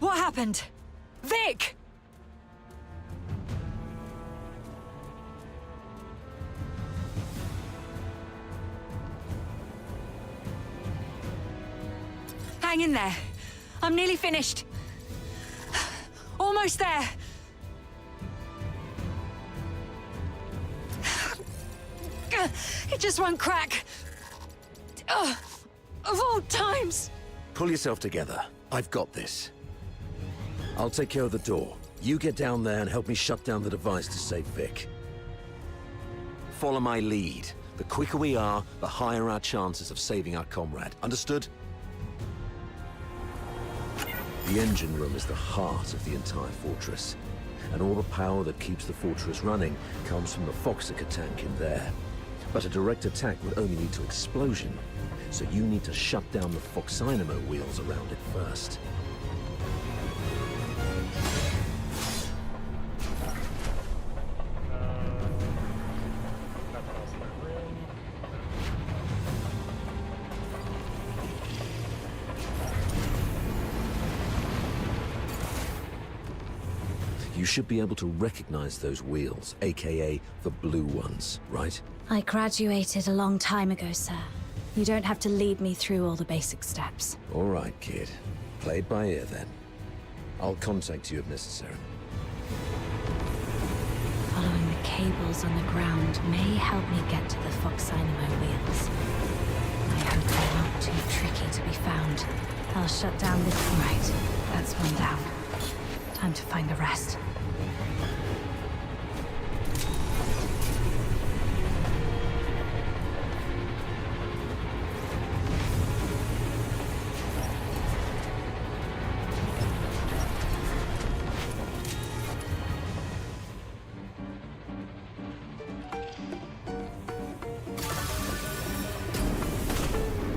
What happened? Vic! Hang in there. I'm nearly finished. Almost there. It just won't crack. Of all times. Pull yourself together. I've got this. I'll take care of the door. You get down there and help me shut down the device to save Vic. Follow my lead. The quicker we are, the higher our chances of saving our comrade. Understood? The engine room is the heart of the entire fortress. And all the power that keeps the fortress running comes from the Foxica tank in there. But a direct attack would only lead to explosion. So you need to shut down the Foxynamo wheels around it first. Nothing else in that room. You should be able to recognize those wheels, aka the blue ones, right? I graduated a long time ago, sir. You don't have to lead me through all the basic steps. All right, kid. Play it by ear, then. I'll contact you if necessary. Following the cables on the ground may help me get to the Foxynamo wheels. I hope they're not too tricky to be found. I'll shut down this... Right, that's one down. Time to find the rest.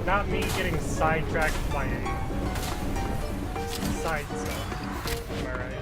Not me getting sidetracked by a side stuff. Am I right?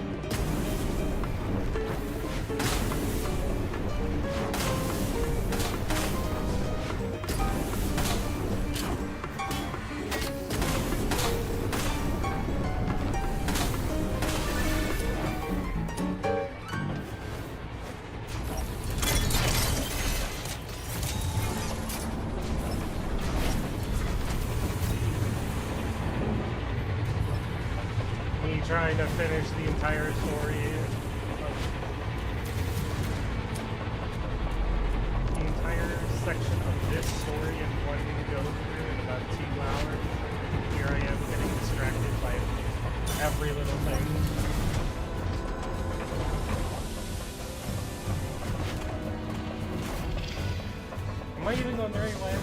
Trying to finish the entire story the entire section of this story and wanting to go through in about 2 hours. Here I am getting distracted by every little thing. even going the right way?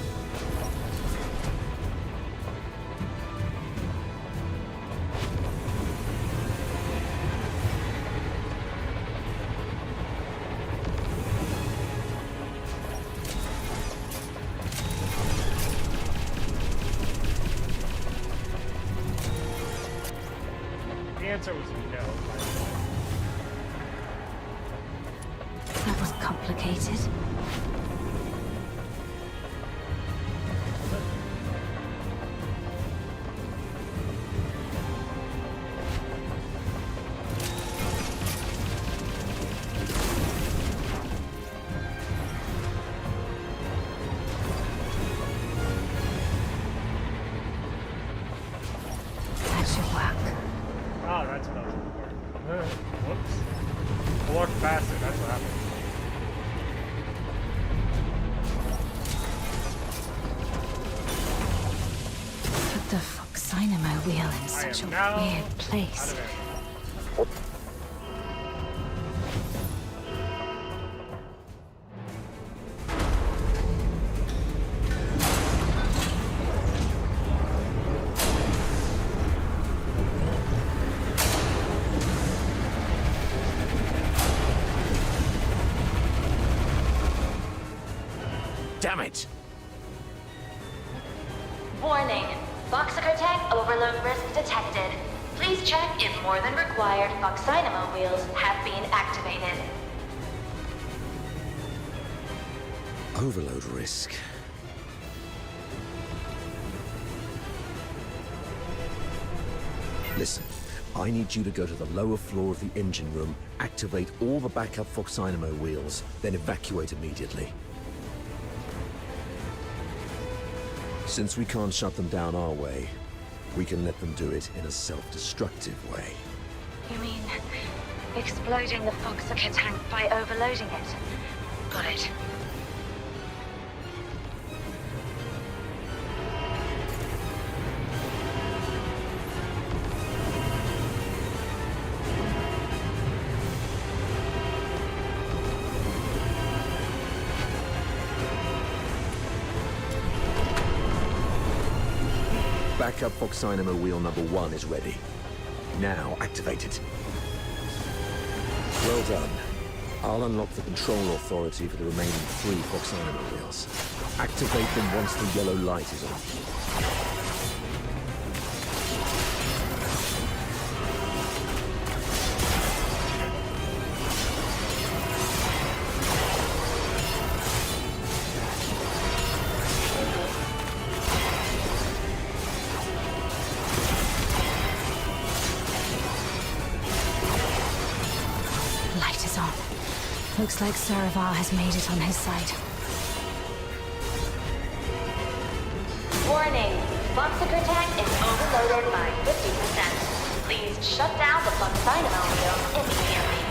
The answer was no. That was complicated. That should work. Oh, that's what I was looking for. Whoops. I walked faster, that's what happened. Put the Foxynamo wheel in such a weird place. Damn it! Warning. Foxaker tank overload risk detected. Please check if more than required Foxynamo wheels have been activated. Overload risk. Listen, I need you to go to the lower floor of the engine room, activate all the backup Foxynamo wheels, then evacuate immediately. Since we can't shut them down our way, we can let them do it in a self-destructive way. You mean exploding the Foxaker tank by overloading it? Got it. Backup Foxynamo wheel number 1 is ready. Now activate it. Well done. I'll unlock the control authority for the remaining 3 Foxynamo wheels. Activate them once the yellow light is on. Light is on. Looks like Saravar has made it on his side. Warning. Foxaker tank is overloaded by 50%. Please shut down the Foxynamo wheel immediately.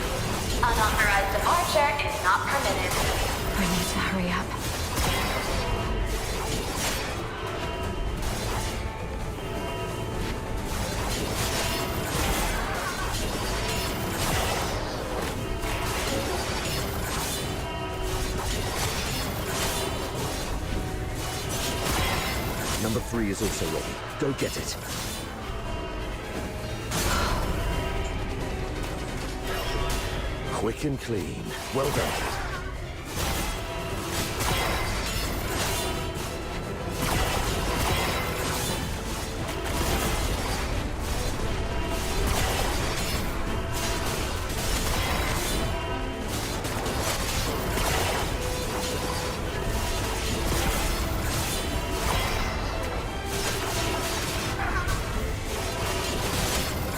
Unauthorized departure is not permitted. I need to hurry up. Number 3 is also ready. Go get it. Quick and clean. Well done.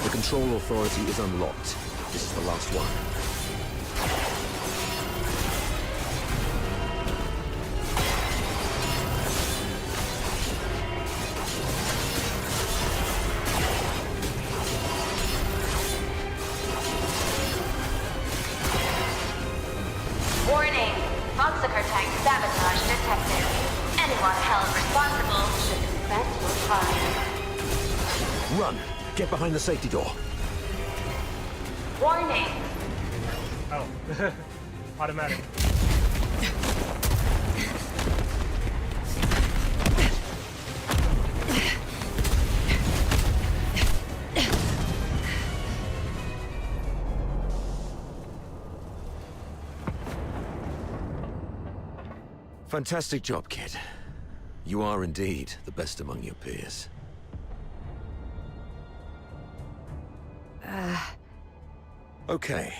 The control authority is unlocked. This is the last one. Warning. Foxaker tank sabotage detected. Anyone held responsible should confess your crime. Run! Get behind the safety door. Warning. Oh. Automatic. Fantastic job, kid. You are indeed the best among your peers. Okay.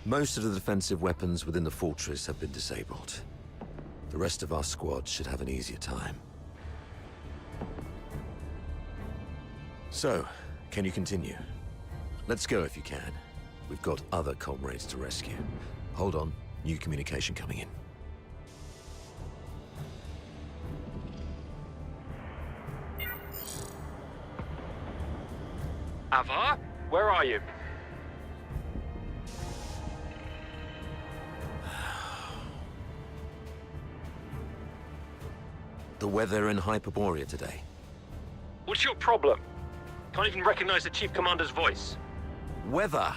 Most of the defensive weapons within the fortress have been disabled. The rest of our squad should have an easier time. So, can you continue? Let's go if you can. We've got other comrades to rescue. Hold on. New communication coming in. Avar, where are you? The weather in Hyperborea today. What's your problem? Can't even recognize the Chief Commander's voice. Weather?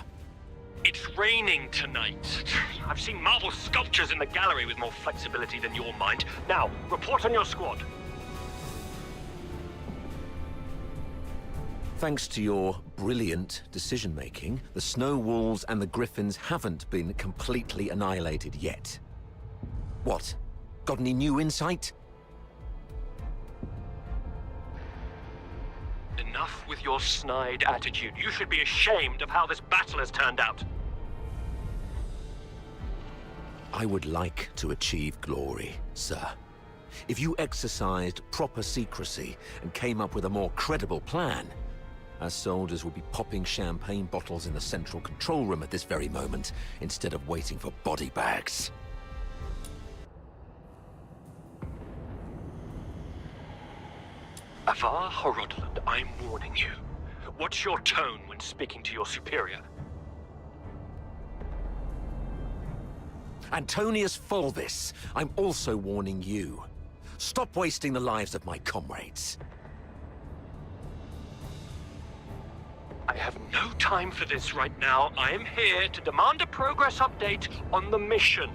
It's raining tonight. I've seen marble sculptures in the gallery with more flexibility than your mind. Now, report on your squad. Thanks to your brilliant decision-making, the Snow Wolves and the Griffins haven't been completely annihilated yet. What? Got any new insight? Enough with your snide attitude. You should be ashamed of how this battle has turned out. I would like to achieve glory, sir. If you exercised proper secrecy and came up with a more credible plan, our soldiers would be popping champagne bottles in the central control room at this very moment, instead of waiting for body bags. Avar Horodland, I'm warning you. What's your tone when speaking to your superior? Antonius Fulvis, I'm also warning you. Stop wasting the lives of my comrades. I have no time for this right now. I am here to demand a progress update on the mission.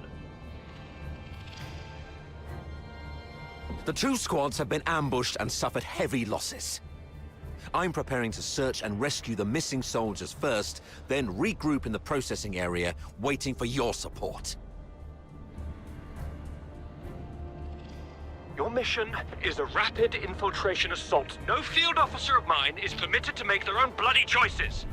The two squads have been ambushed and suffered heavy losses. I'm preparing to search and rescue the missing soldiers first, then regroup in the processing area, waiting for your support. Your mission is a rapid infiltration assault. No field officer of mine is permitted to make their own bloody choices.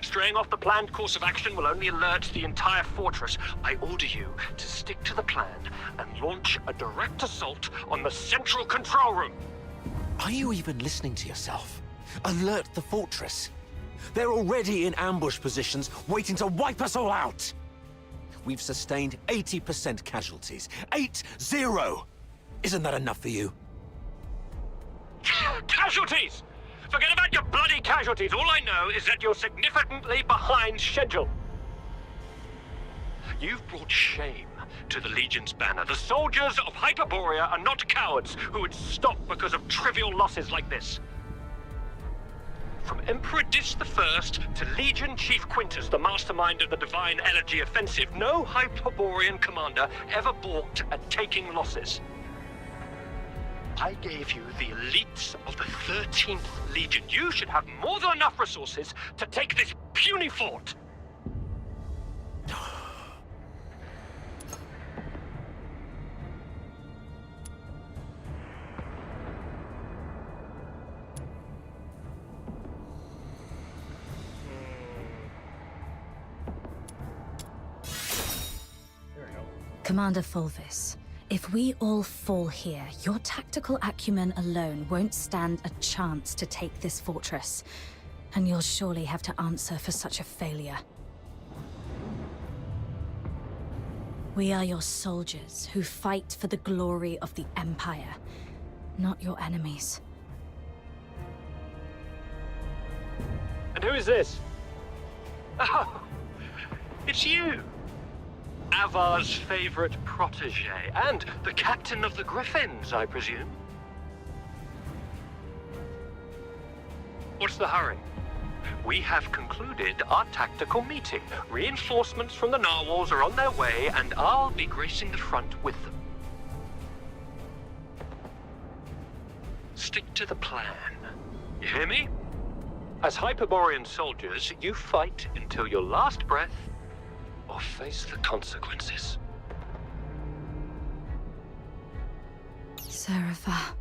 Straying off the planned course of action will only alert the entire fortress. I order you to stick to the plan and launch a direct assault on the central control room. Are you even listening to yourself? Alert the fortress. They're already in ambush positions, waiting to wipe us all out. We've sustained 80% casualties. 8-0! Isn't that enough for you? Casualties! Forget about your bloody casualties. All I know is that you're significantly behind schedule. You've brought shame to the Legion's banner. The soldiers of Hyperborea are not cowards who would stop because of trivial losses like this. From Emperor Dis I to Legion Chief Quintus, the mastermind of the Divine Elegy Offensive, no Hyperborean commander ever balked at taking losses. I gave you the elites of the 13th Legion. You should have more than enough resources to take this puny fort. Commander Fulvis, if we all fall here, your tactical acumen alone won't stand a chance to take this fortress. And you'll surely have to answer for such a failure. We are your soldiers who fight for the glory of the Empire, not your enemies. And who is this? Oh, it's you! Avar's favorite protege, and the captain of the Griffins, I presume. What's the hurry? We have concluded our tactical meeting. Reinforcements from the narwhals are on their way, and I'll be gracing the front with them. Stick to the plan. You hear me? As Hyperborean soldiers, you fight until your last breath, or face the consequences. Serapha.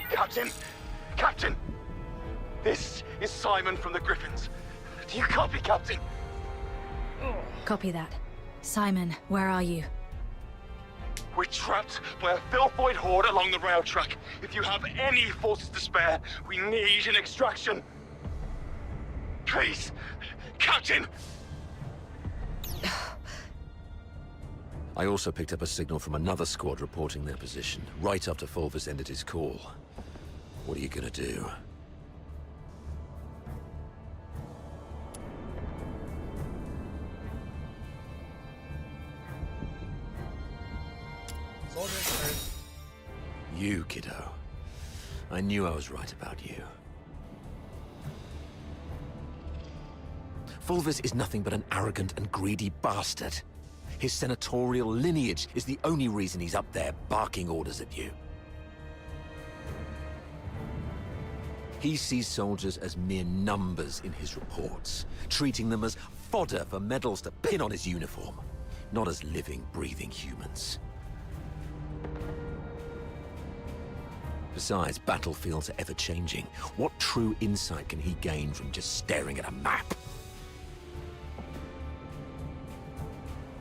Captain! Captain! This is Simon from the Griffins. Do you copy, Captain? Copy that. Simon, where are you? We're trapped by a filthoid horde along the rail track. If you have any forces to spare, we need an extraction. Please, Captain! I also picked up a signal from another squad reporting their position, right after Fulvis ended his call. What are you gonna do? Soldiers first. You, kiddo. I knew I was right about you. Fulvis is nothing but an arrogant and greedy bastard. His senatorial lineage is the only reason he's up there barking orders at you. He sees soldiers as mere numbers in his reports, treating them as fodder for medals to pin on his uniform, not as living, breathing humans. Besides, battlefields are ever-changing. What true insight can he gain from just staring at a map?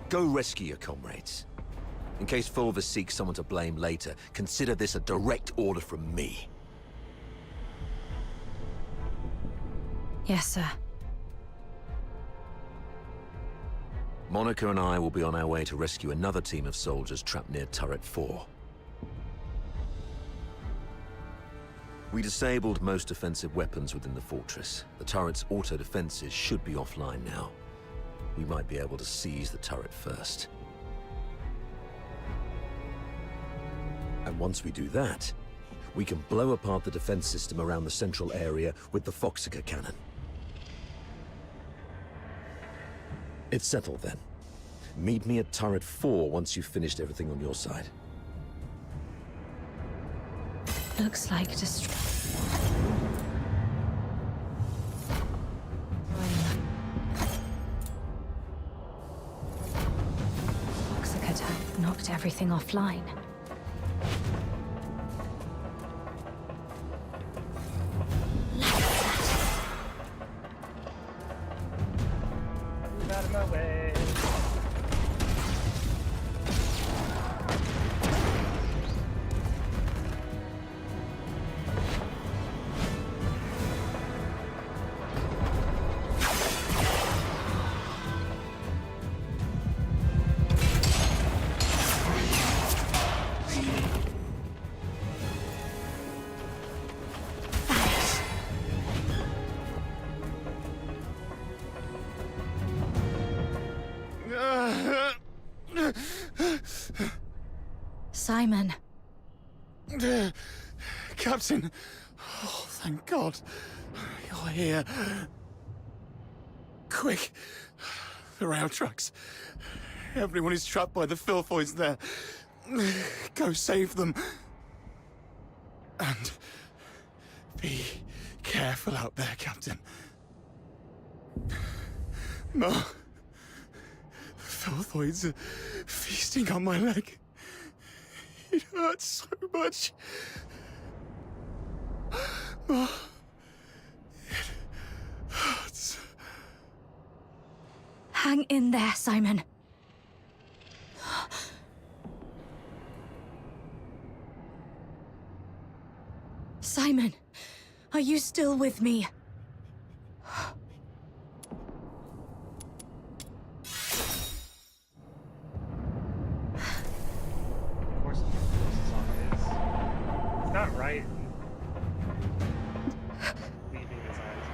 Go rescue your comrades. In case Fulvis seeks someone to blame later, consider this a direct order from me. Yes, sir. Monica and I will be on our way to rescue another team of soldiers trapped near Turret 4. We disabled most offensive weapons within the fortress. The turret's auto-defenses should be offline now. We might be able to seize the turret first. And once we do that, we can blow apart the defense system around the central area with the Foxica cannon. It's settled then. Meet me at Turret 4 once you've finished everything on your side. Looks like Foxica attack knocked everything offline. Move out of my way. Simon. Captain! Oh, thank God. You're here. Quick! The rail tracks. Everyone is trapped by the filthoids there. Go save them. And be careful out there, Captain. No. The filthoids are feasting on my leg. It hurts so much. Oh, it hurts. Hang in there, Simon. Simon, are you still with me? It's not right. Leaving his eyes.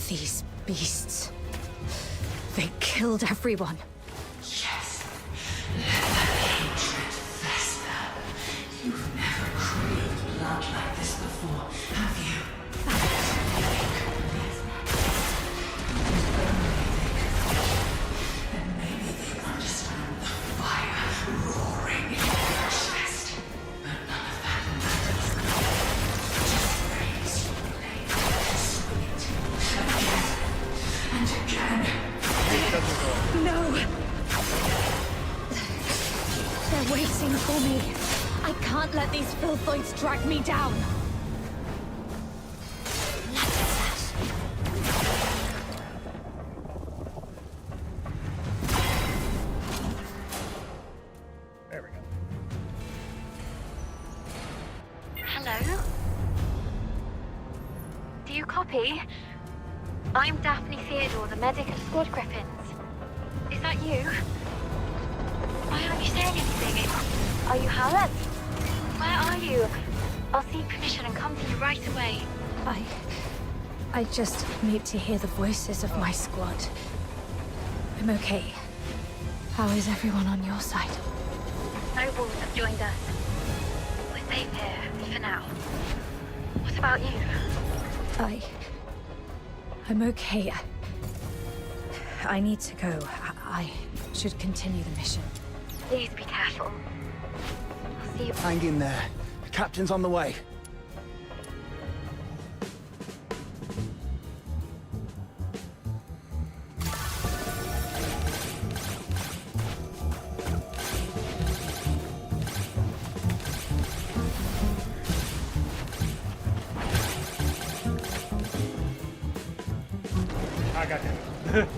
These beasts. They killed everyone. Yes. Let that hatred fester. You've never craved blood like this before, have you? And maybe they understand the fire roaring in your chest. But none of that matters. Just raise your blade and swing it again and again. No! They're waiting for me. I can't let these filthoids drag me down. There we go. Hello? Do you copy? I'm Daphne Theodore, the medic at Squad Griffins. Is that you? Why aren't you saying anything? Are you Howlett? Where are you? I'll seek permission and come to you right away. I just need to hear the voices of my squad. I'm okay. How is everyone on your side? No wolves have joined us. We're safe here, for now. What about you? I'm okay. I need to go. I should continue the mission. Please be careful. I'll see you. Hang in there. The captain's on the way. I got him.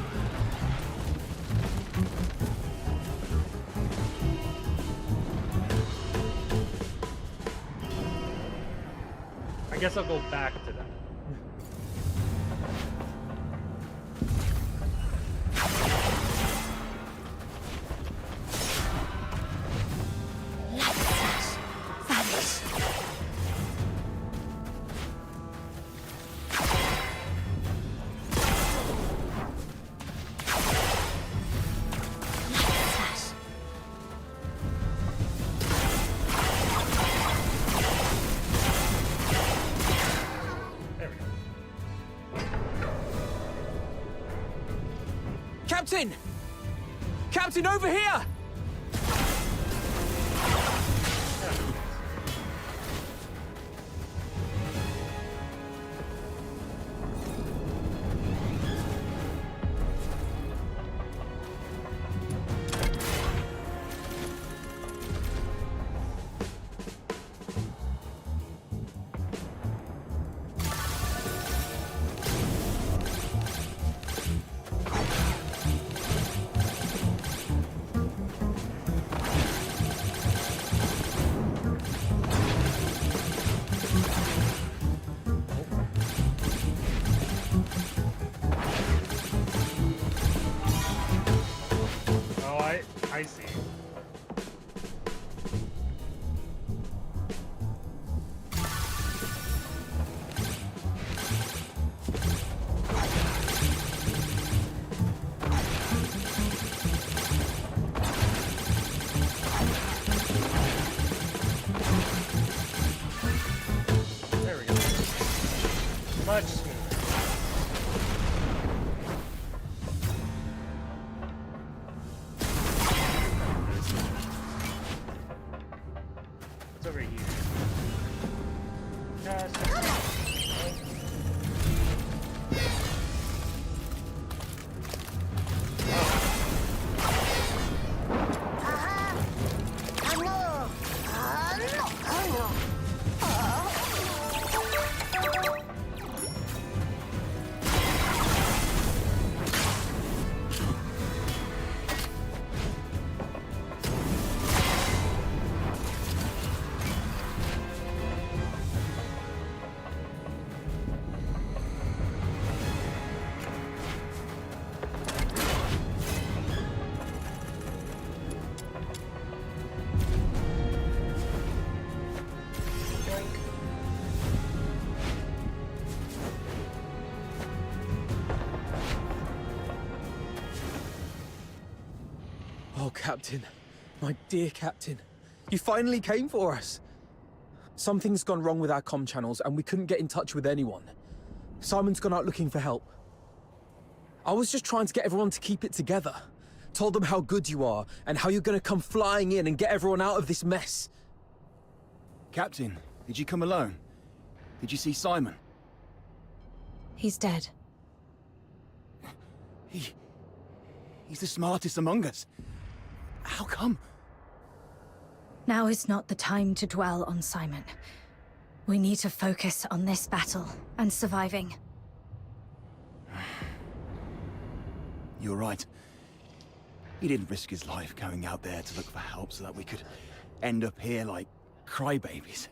I guess I'll go back to that. Captain! Captain, over here! I see. There we go. Much smoother. It's over here. Captain. My dear Captain. You finally came for us. Something's gone wrong with our comm channels and we couldn't get in touch with anyone. Simon's gone out looking for help. I was just trying to get everyone to keep it together. Told them how good you are and how you're gonna come flying in and get everyone out of this mess. Captain, did you come alone? Did you see Simon? He's dead. He's the smartest among us. How come? Now is not the time to dwell on Simon. We need to focus on this battle and surviving. You're right. He didn't risk his life going out there to look for help so that we could end up here like crybabies.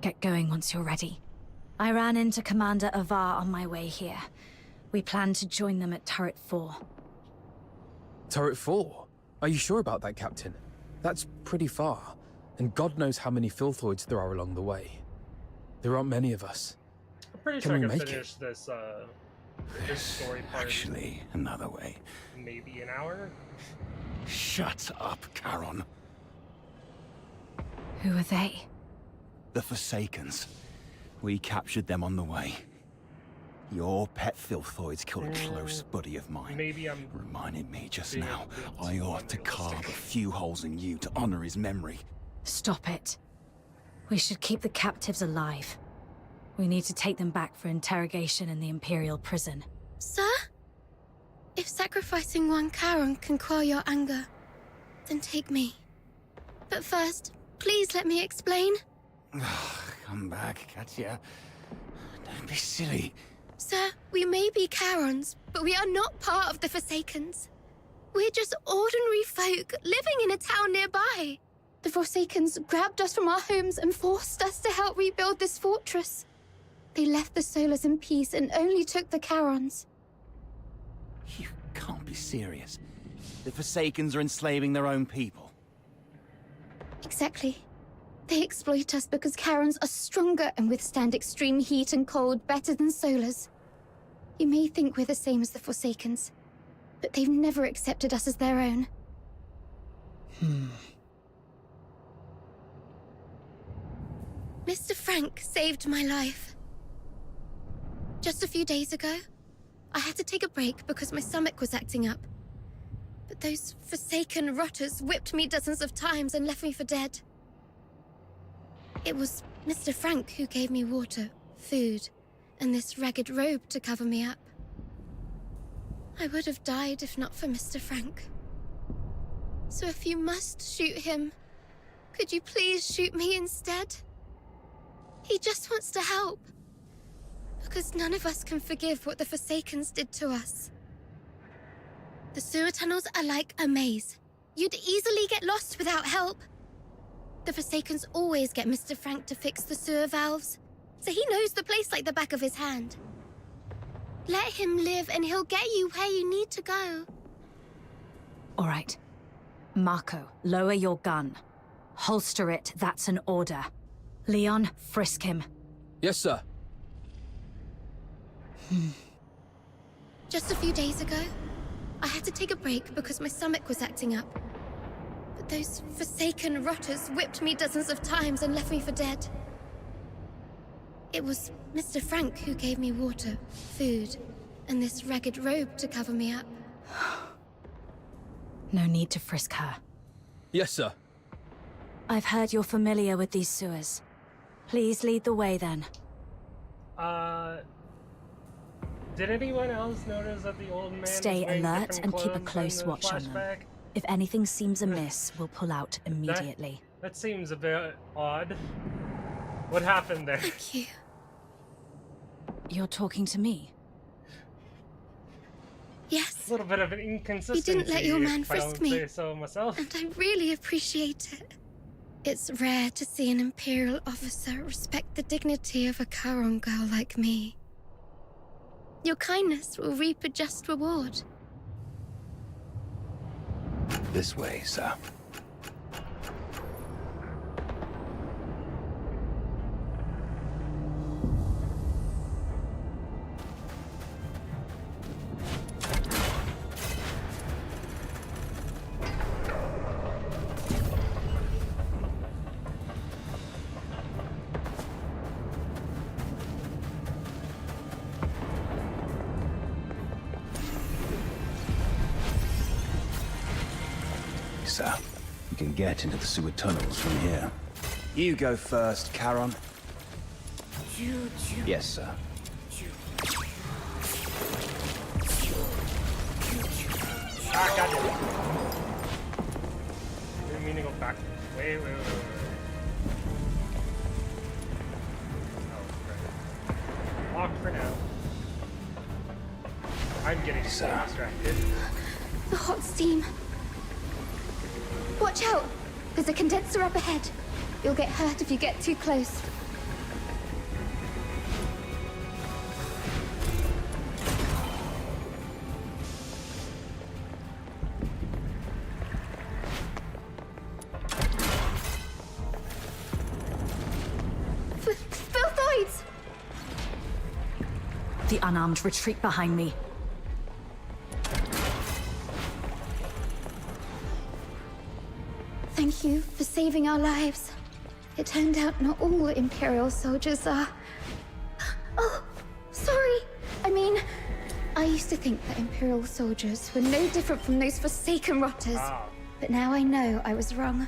Get going once you're ready. I ran into Commander Avar on my way here. We plan to join them at Turret 4. Turret 4? Are you sure about that, Captain? That's pretty far, and God knows how many filthoids there are along the way. There aren't many of us. I'm pretty Can sure I we can make finish this story part. Actually, another way. Maybe an hour? Shut up, Charon. Who are they? The Forsakens. We captured them on the way. Your pet filthoids killed a close buddy of mine. Maybe I'm... Reminded me just now, I ought to carve a few holes in you to honor his memory. Stop it. We should keep the captives alive. We need to take them back for interrogation in the Imperial prison. Sir? If sacrificing one Charon can quell your anger, then take me. But first, please let me explain. Come back, Katya. Don't be silly. Sir, we may be Charons, but we are not part of the Forsakens. We're just ordinary folk living in a town nearby. The Forsakens grabbed us from our homes and forced us to help rebuild this fortress. They left the Solars in peace and only took the Charons. You can't be serious. The Forsakens are enslaving their own people. Exactly. They exploit us because Charons are stronger and withstand extreme heat and cold better than Solars. You may think we're the same as the Forsakens, but they've never accepted us as their own. Mr. Frank saved my life. Just a few days ago, I had to take a break because my stomach was acting up. But those Forsaken rotters whipped me dozens of times and left me for dead. It was Mr. Frank who gave me water, food, and this ragged robe to cover me up. I would have died if not for Mr. Frank. So if you must shoot him, could you please shoot me instead? He just wants to help. Because none of us can forgive what the Forsakens did to us. The sewer tunnels are like a maze. You'd easily get lost without help. The Forsakens always get Mr. Frank to fix the sewer valves, so he knows the place like the back of his hand. Let him live and he'll get you where you need to go. All right. Marco, lower your gun. Holster it, that's an order. Leon, frisk him. Yes, sir. Just a few days ago, I had to take a break because my stomach was acting up. But those Forsaken rotters whipped me dozens of times and left me for dead. It was Mr. Frank who gave me water, food, and this ragged robe to cover me up. No need to frisk her. Yes, sir. I've heard you're familiar with these sewers. Please lead the way, then. Did anyone else notice that the old man Stay was wearing alert different and keep a clothes close in the watch on them. flashback? If anything seems amiss, we'll pull out immediately. That seems a bit odd. What happened there? Thank you. You're talking to me? Yes. A little bit of an inconsistency. He didn't let your man if I don't frisk me. say so myself. And I really appreciate it. It's rare to see an Imperial officer respect the dignity of a Charon girl like me. Your kindness will reap a just reward. This way, sir. sir. You can get into the sewer tunnels from here. You go first, Charon. Yes, sir. Ah, goddamn. Didn't mean to go back. Wait. Oh, right. Locked for now. I'm getting so distracted. The hot steam. Watch out! There's a condenser up ahead. You'll get hurt if you get too close. Filthoids! The unarmed retreat behind me. Thank you for saving our lives. It turned out not all Imperial soldiers are... Oh, sorry. I mean, I used to think that Imperial soldiers were no different from those forsaken rotters. But now I know I was wrong.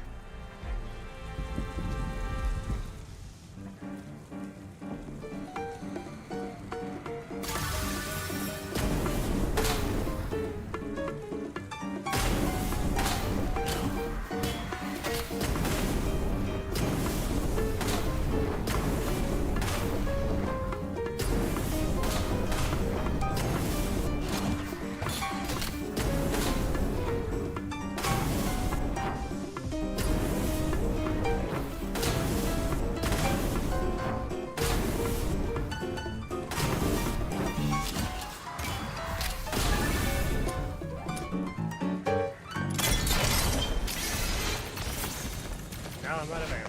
Now I'm out of ammo.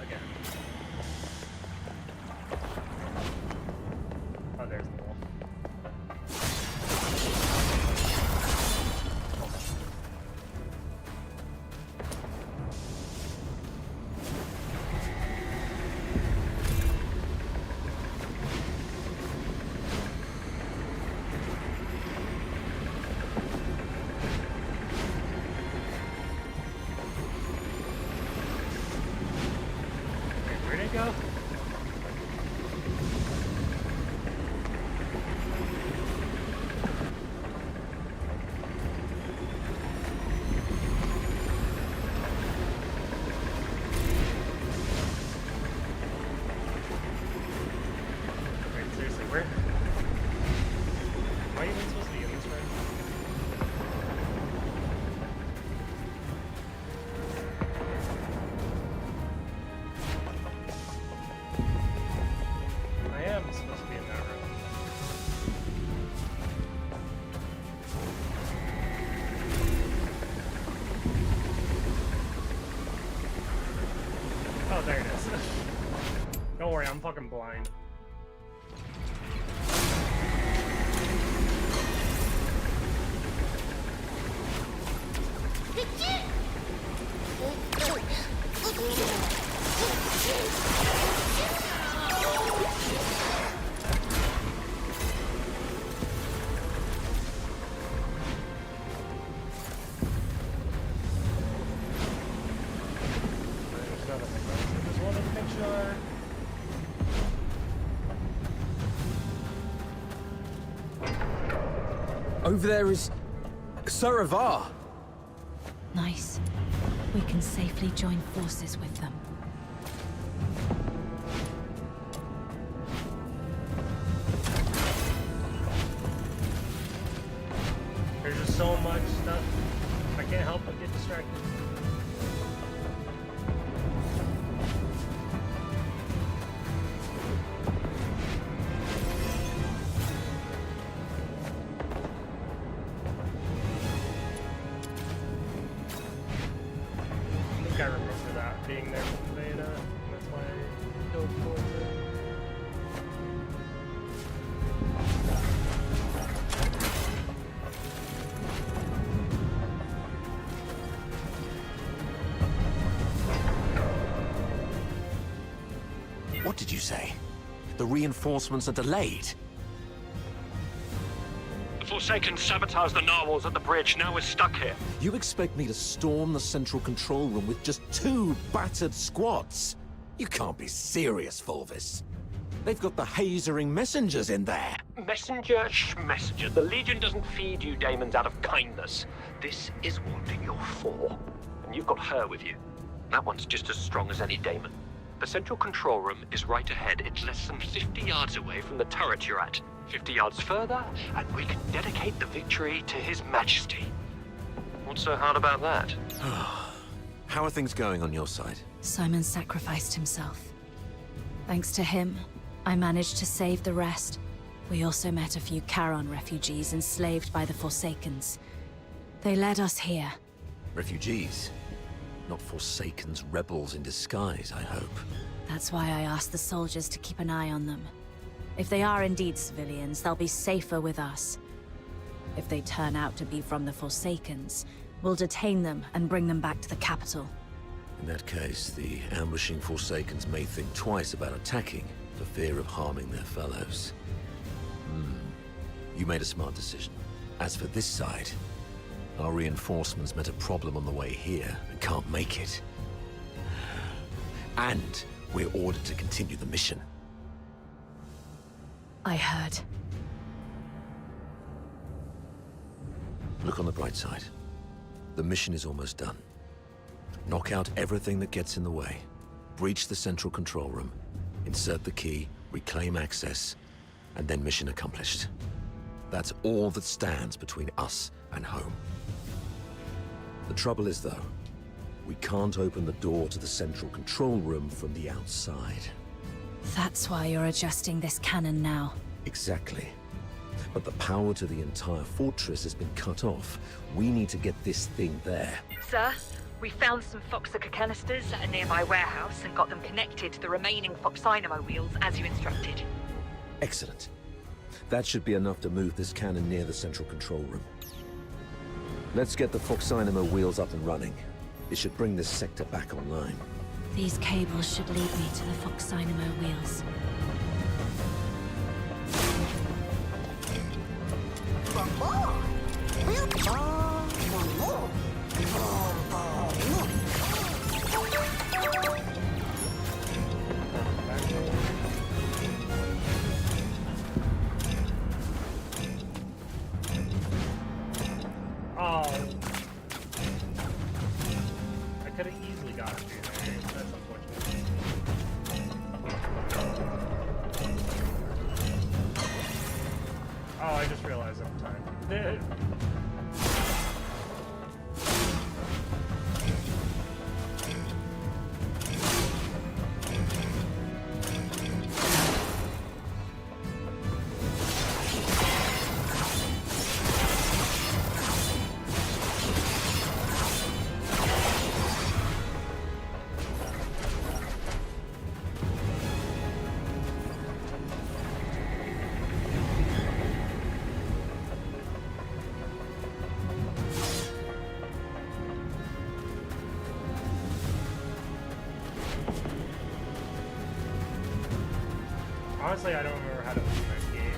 Again. Oh, there's the wall. Where'd it go? Wait, seriously, where? Am I even supposed to be in this room? I am supposed to be in that room. Oh, there it is. Don't worry, I'm fucking blind. Just wanted to make sure. Over there is... Saravar. Nice. We can safely join forces with them. There's just so much stuff. I can't help but get distracted. I think I remember that being there from the beta. That's why I dove towards it. What did you say? The reinforcements are delayed? Forsaken sabotaged the narwhals at the bridge. Now we're stuck here. You expect me to storm the central control room with just 2 battered squads? You can't be serious, Fulvis. They've got the hazering messengers in there. Messenger, messenger. The Legion doesn't feed you daemons out of kindness. This is what you're for. And you've got her with you. That one's just as strong as any daemon. The central control room is right ahead. It's less than 50 yards away from the turret you're at. 50 yards further, and we can dedicate the victory to His Majesty. What's so hard about that? How are things going on your side? Simon sacrificed himself. Thanks to him, I managed to save the rest. We also met a few Charon refugees enslaved by the Forsakens. They led us here. Refugees? Not Forsakens, rebels in disguise, I hope. That's why I asked the soldiers to keep an eye on them. If they are indeed civilians, they'll be safer with us. If they turn out to be from the Forsakens, we'll detain them and bring them back to the capital. In that case, the ambushing Forsakens may think twice about attacking for fear of harming their fellows. You made a smart decision. As for this side, our reinforcements met a problem on the way here and can't make it. And we're ordered to continue the mission. I heard. Look on the bright side. The mission is almost done. Knock out everything that gets in the way. Breach the central control room. Insert the key, reclaim access, and then mission accomplished. That's all that stands between us and home. The trouble is, though, we can't open the door to the central control room from the outside. That's why you're adjusting this cannon now. Exactly. But the power to the entire fortress has been cut off. We need to get this thing there. Sir, we found some Foxica canisters at a nearby warehouse and got them connected to the remaining Foxynamo wheels as you instructed. Excellent. That should be enough to move this cannon near the central control room. Let's get the Foxynamo wheels up and running. It should bring this sector back online. These cables should lead me to the Foxynamo wheels. Oh. I could have easily got it through there. That's unfortunate. Oh, I just realized I'm timed. Honestly, I don't remember how to play this game.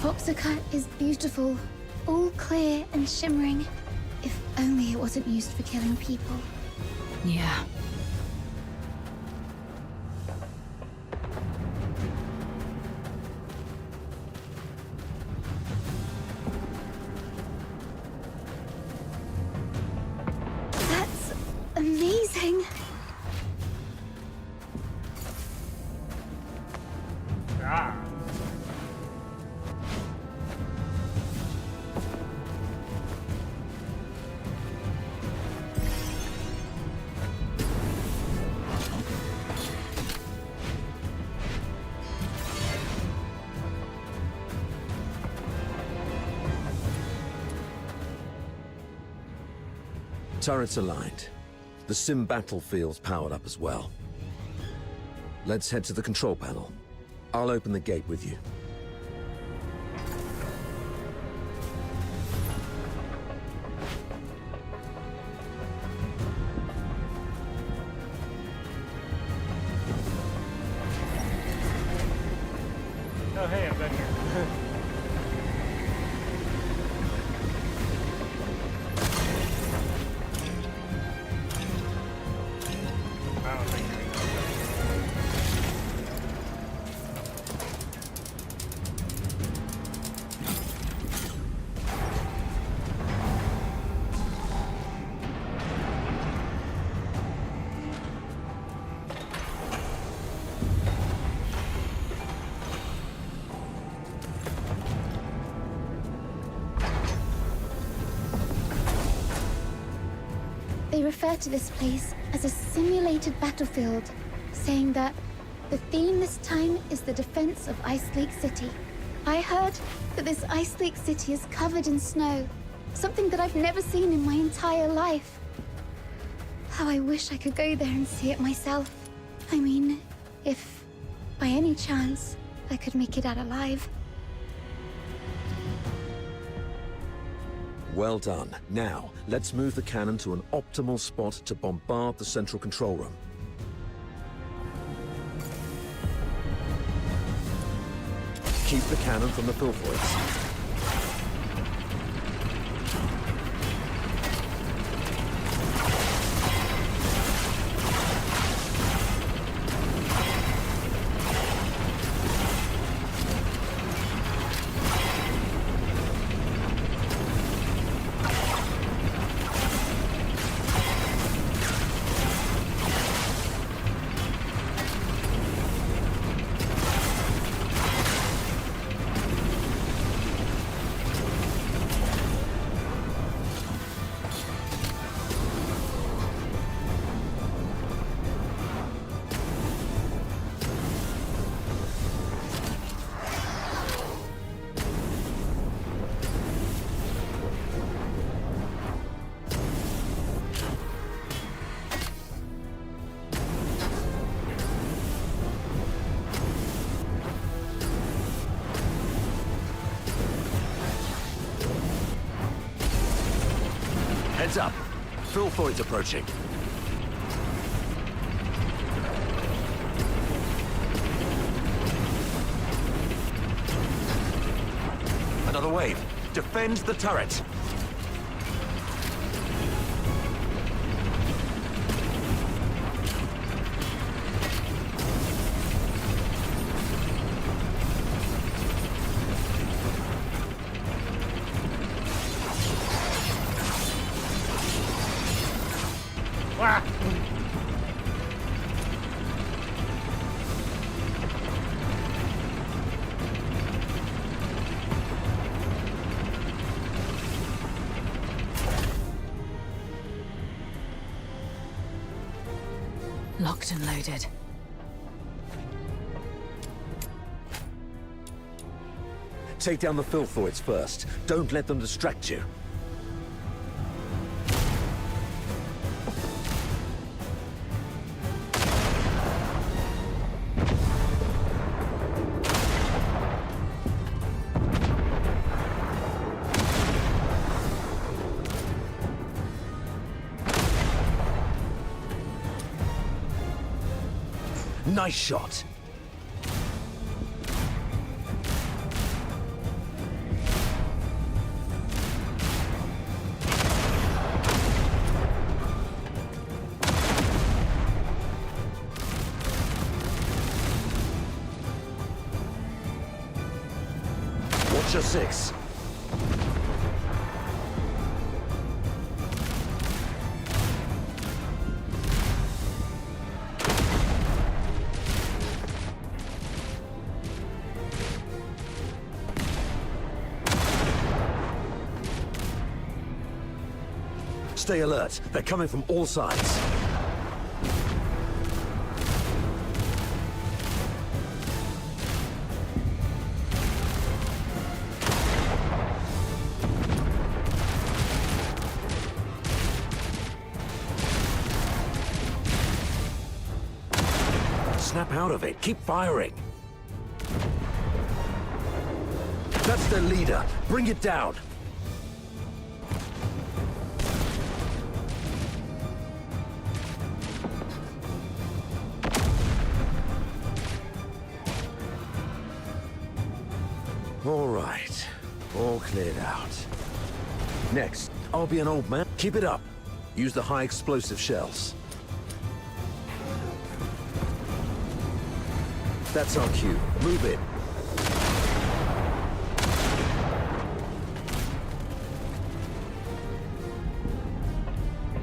Toxica is beautiful, all clear and shimmering. If only it wasn't used for killing people. Yeah. That's amazing. Ah. Turrets aligned. The sim battlefield's powered up as well. Let's head to the control panel. I'll open the gate with you. Oh, hey, Avenger. I don't think I They refer to this place as a simulated battlefield, saying that the theme this time is the defense of Ice Lake City. I heard that this Ice Lake City is covered in snow, something that I've never seen in my entire life. How I wish I could go there and see it myself. I mean, if by any chance I could make it out alive. Well done. Now, let's move the cannon to an optimal spot to bombard the central control room. Keep the cannon from the filthoids. Heads up. Filthoid's approaching. Another wave. Defend the turret. Wah! Locked and loaded. Take down the filthoids first. Don't let them distract you. Nice shot. Watch your six. Stay alert. They're coming from all sides. Snap out of it. Keep firing. That's the leader. Bring it down. All right. All cleared out. Next, I'll be an old man. Keep it up. Use the high explosive shells. That's our cue. Move it.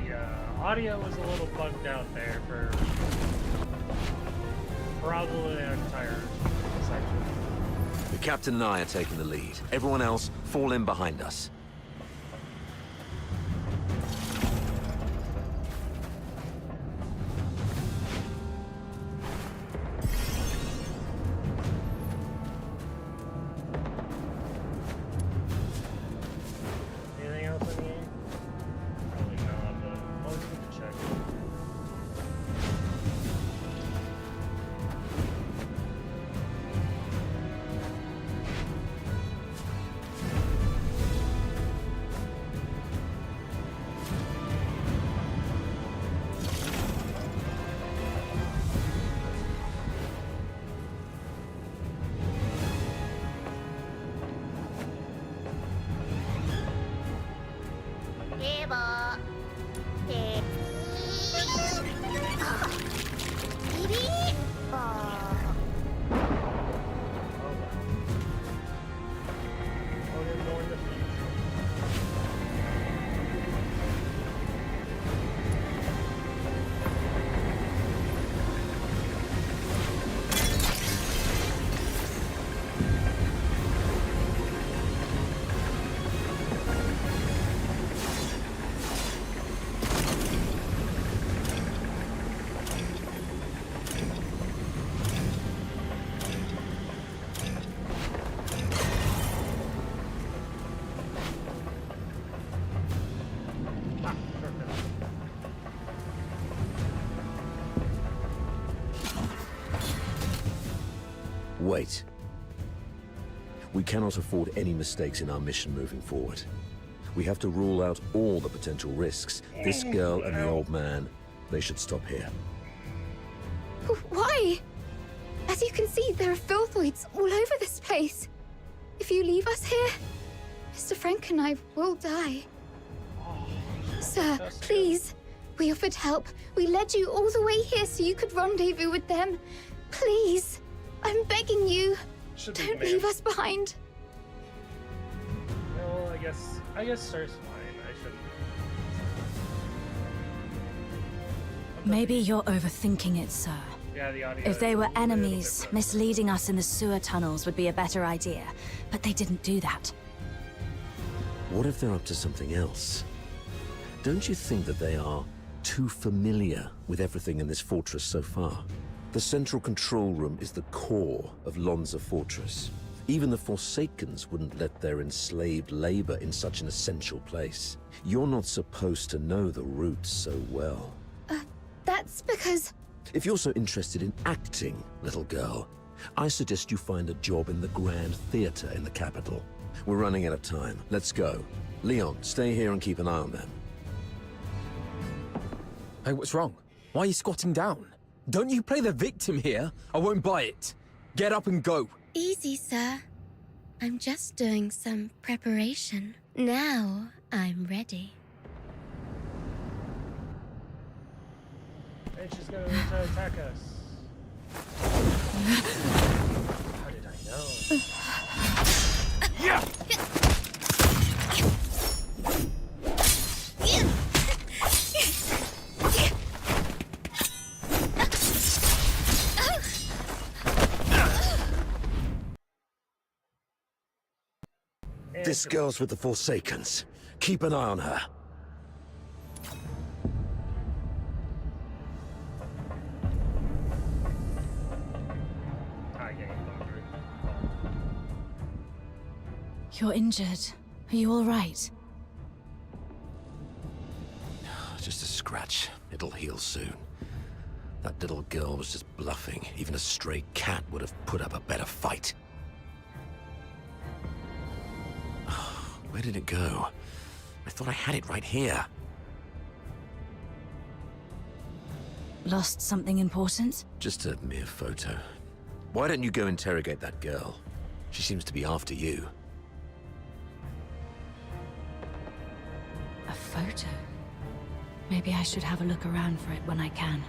The audio was a little bugged out there for probably an entire section. The captain and I are taking the lead. Everyone else, fall in behind us. Anything else in here? Probably not, but always good to check. Wait. We cannot afford any mistakes in our mission moving forward. We have to rule out all the potential risks. This girl and the old man, they should stop here. Why? As you can see, there are filthoids all over this place. If you leave us here, Mr. Frank and I will die. Sir, please. We offered help. We led you all the way here so you could rendezvous with them. Please. I'm begging you. Don't leave us behind. No, I guess Sir's fine. I shouldn't. Maybe you're overthinking it, sir. Yeah, the audio. If they were enemies, misleading us in the sewer tunnels would be a better idea. But they didn't do that. What if they're up to something else? Don't you think that they are too familiar with everything in this fortress so far? The central control room is the core of Lonza Fortress. Even the Forsakens wouldn't let their enslaved labor in such an essential place. You're not supposed to know the routes so well. That's because... If you're so interested in acting, little girl, I suggest you find a job in the Grand Theater in the capital. We're running out of time. Let's go. Leon, stay here and keep an eye on them. Hey, what's wrong? Why are you squatting down? Don't you play the victim here. I won't buy it. Get up and go. Easy, sir. I'm just doing some preparation. Now I'm ready. And she's going to attack us. How did I know? Yeah! This girl's with the Forsakens. Keep an eye on her. You're injured. Are you all right? Just a scratch. It'll heal soon. That little girl was just bluffing. Even a stray cat would have put up a better fight. Where did it go? I thought I had it right here. Lost something important? Just a mere photo. Why don't you go interrogate that girl? She seems to be after you. A photo? Maybe I should have a look around for it when I can.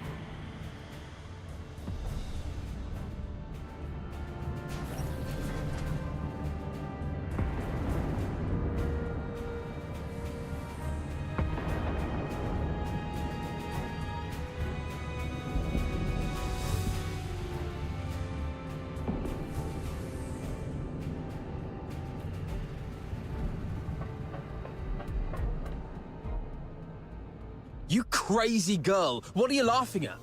You crazy girl! What are you laughing at?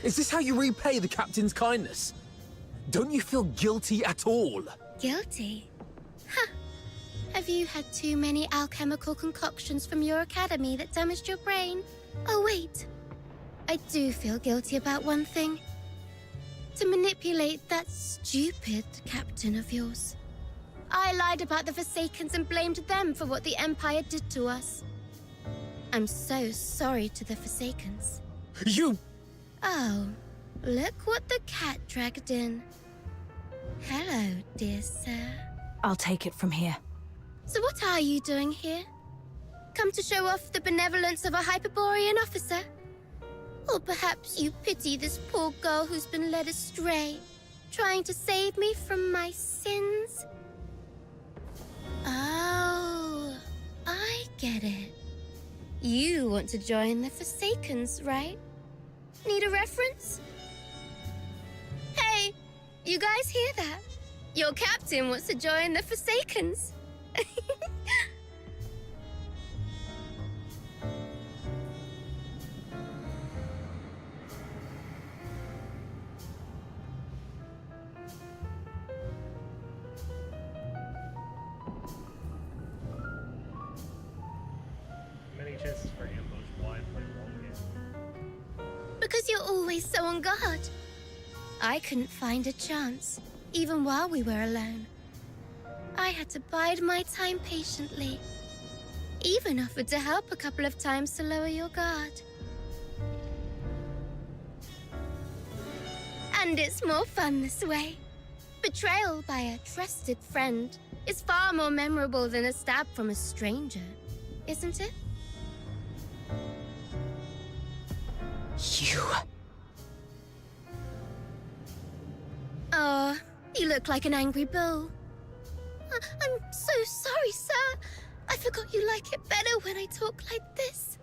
Is this how you repay the captain's kindness? Don't you feel guilty at all? Guilty? Huh. Have you had too many alchemical concoctions from your academy that damaged your brain? Oh, wait. I do feel guilty about one thing. To manipulate that stupid captain of yours. I lied about the Forsakens and blamed them for what the Empire did to us. I'm so sorry to the Forsakens. You... Oh, look what the cat dragged in. Hello, dear sir. I'll take it from here. So what are you doing here? Come to show off the benevolence of a Hyperborean officer? Or perhaps you pity this poor girl who's been led astray, trying to save me from my sins? Oh, I get it. You want to join the Forsakens, right? Need a reference? Hey, you guys hear that? Your captain wants to join the Forsakens. Many chances for ambush. Why play role game? Because you're always so on guard. I couldn't find a chance, even while we were alone. I had to bide my time patiently. Even offered to help a couple of times to lower your guard. And it's more fun this way. Betrayal by a trusted friend is far more memorable than a stab from a stranger, isn't it? You... Oh, you look like an angry bull. I'm so sorry, sir. I forgot you like it better when I talk like this.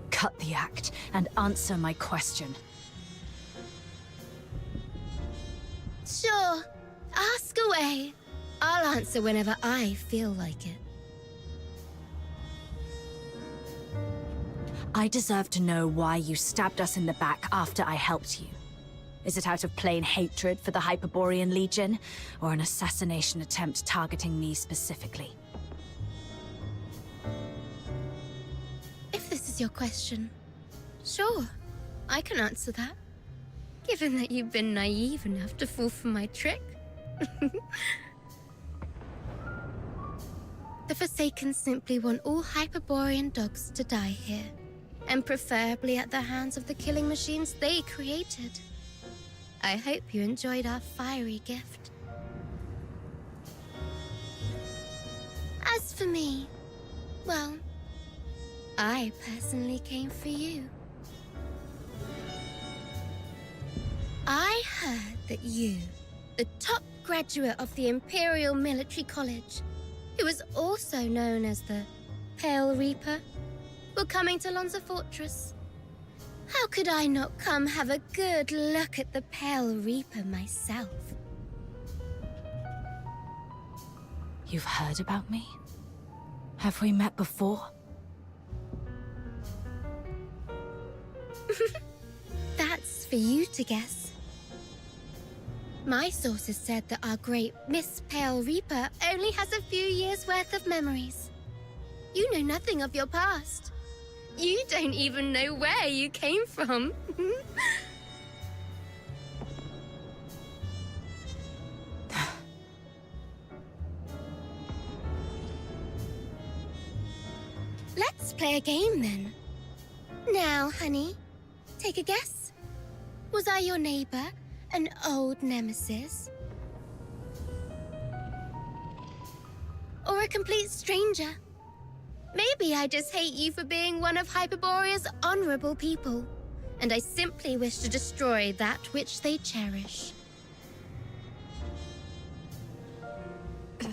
Cut the act and answer my question. Sure, ask away. I'll answer whenever I feel like it. I deserve to know why you stabbed us in the back after I helped you. Is it out of plain hatred for the Hyperborean Legion, or an assassination attempt targeting me specifically? If this is your question, sure, I can answer that. Given that you've been naive enough to fall for my trick. The Forsaken simply want all Hyperborean dogs to die here, and preferably at the hands of the killing machines they created. I hope you enjoyed our fiery gift. As for me, well, I personally came for you. I heard that you the top graduate of the Imperial Military College, who was also known as the Pale Reaper, were coming to Lonza Fortress. How could I not come have a good look at the Pale Reaper myself? You've heard about me? Have we met before? That's for you to guess. My sources said that our great Miss Pale Reaper only has a few years' worth of memories. You know nothing of your past. You don't even know where you came from. Let's play a game then. Now, honey, take a guess. Was I your neighbor, an old nemesis? Or a complete stranger? Maybe I just hate you for being one of Hyperborea's honorable people, and I simply wish to destroy that which they cherish. Your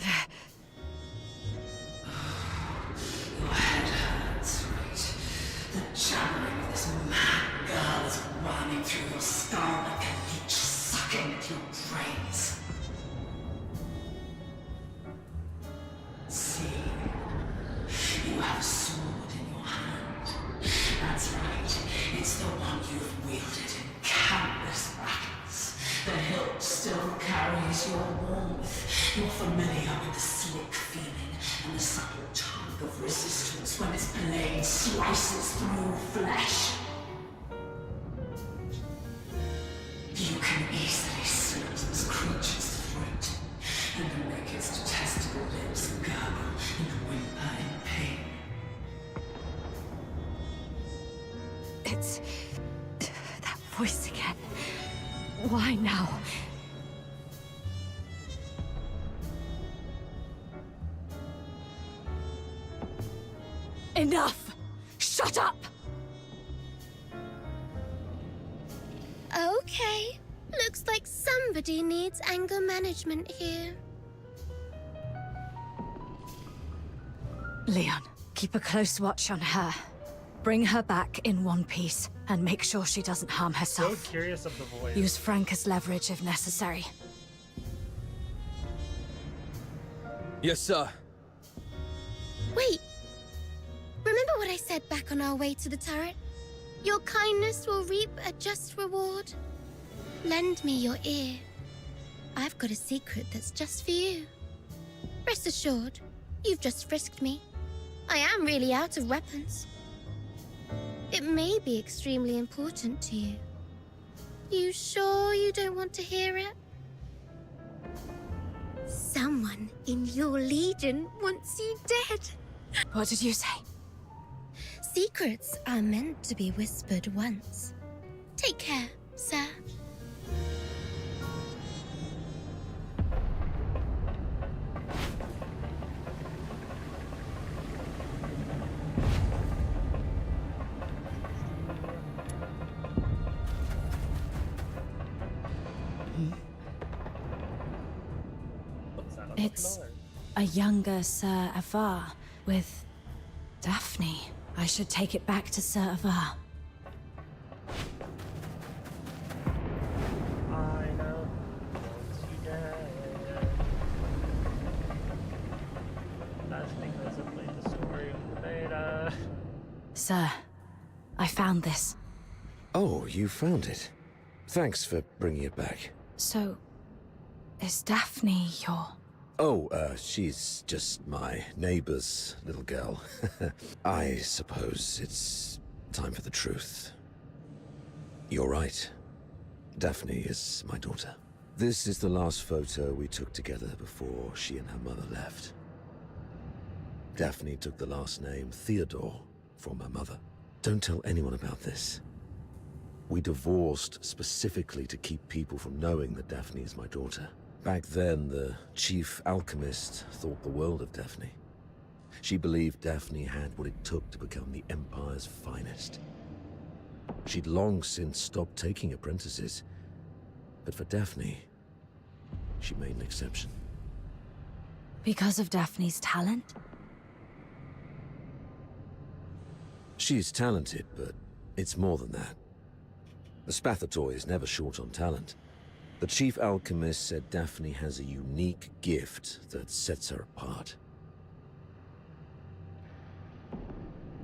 head hurts, right? The jammering of this mad girl is running through your skull like a leech sucking at your brains. See, you have a sword in your hand. That's right, it's the one you've wielded in countless battles. The hilt still carries your warmth. You're familiar with the slick feeling and the subtle tug of resistance when its blade slices through flesh. You can easily slit this creature's throat and make its detestable lips gurgle and whimper in pain. It's... that voice again. Why now? Enough! Shut up! Okay, looks like somebody needs anger management here. Leon, keep a close watch on her. Bring her back in one piece, and make sure she doesn't harm herself. So curious of the voice. Use Frank as leverage if necessary. Yes, sir. Wait! Remember what I said back on our way to the turret? Your kindness will reap a just reward. Lend me your ear. I've got a secret that's just for you. Rest assured, you've just frisked me. I am really out of weapons. It may be extremely important to you. You sure you don't want to hear it? Someone in your legion wants you dead. What did you say? Secrets are meant to be whispered once. Take care, sir. It's a younger Sir Avar with Daphne. I should take it back to Sir Avar. I know. Once you dead. That's because I played the story of the beta. Sir, I found this. Oh, you found it. Thanks for bringing it back. So, is Daphne your... Oh, she's just my neighbor's little girl. I suppose it's time for the truth. You're right. Daphne is my daughter. This is the last photo we took together before she and her mother left. Daphne took the last name Theodore from her mother. Don't tell anyone about this. We divorced specifically to keep people from knowing that Daphne is my daughter. Back then, the chief alchemist thought the world of Daphne. She believed Daphne had what it took to become the Empire's finest. She'd long since stopped taking apprentices. But for Daphne, she made an exception. Because of Daphne's talent? She's talented, but it's more than that. The Spathatoi is never short on talent. The chief alchemist said Daphne has a unique gift that sets her apart.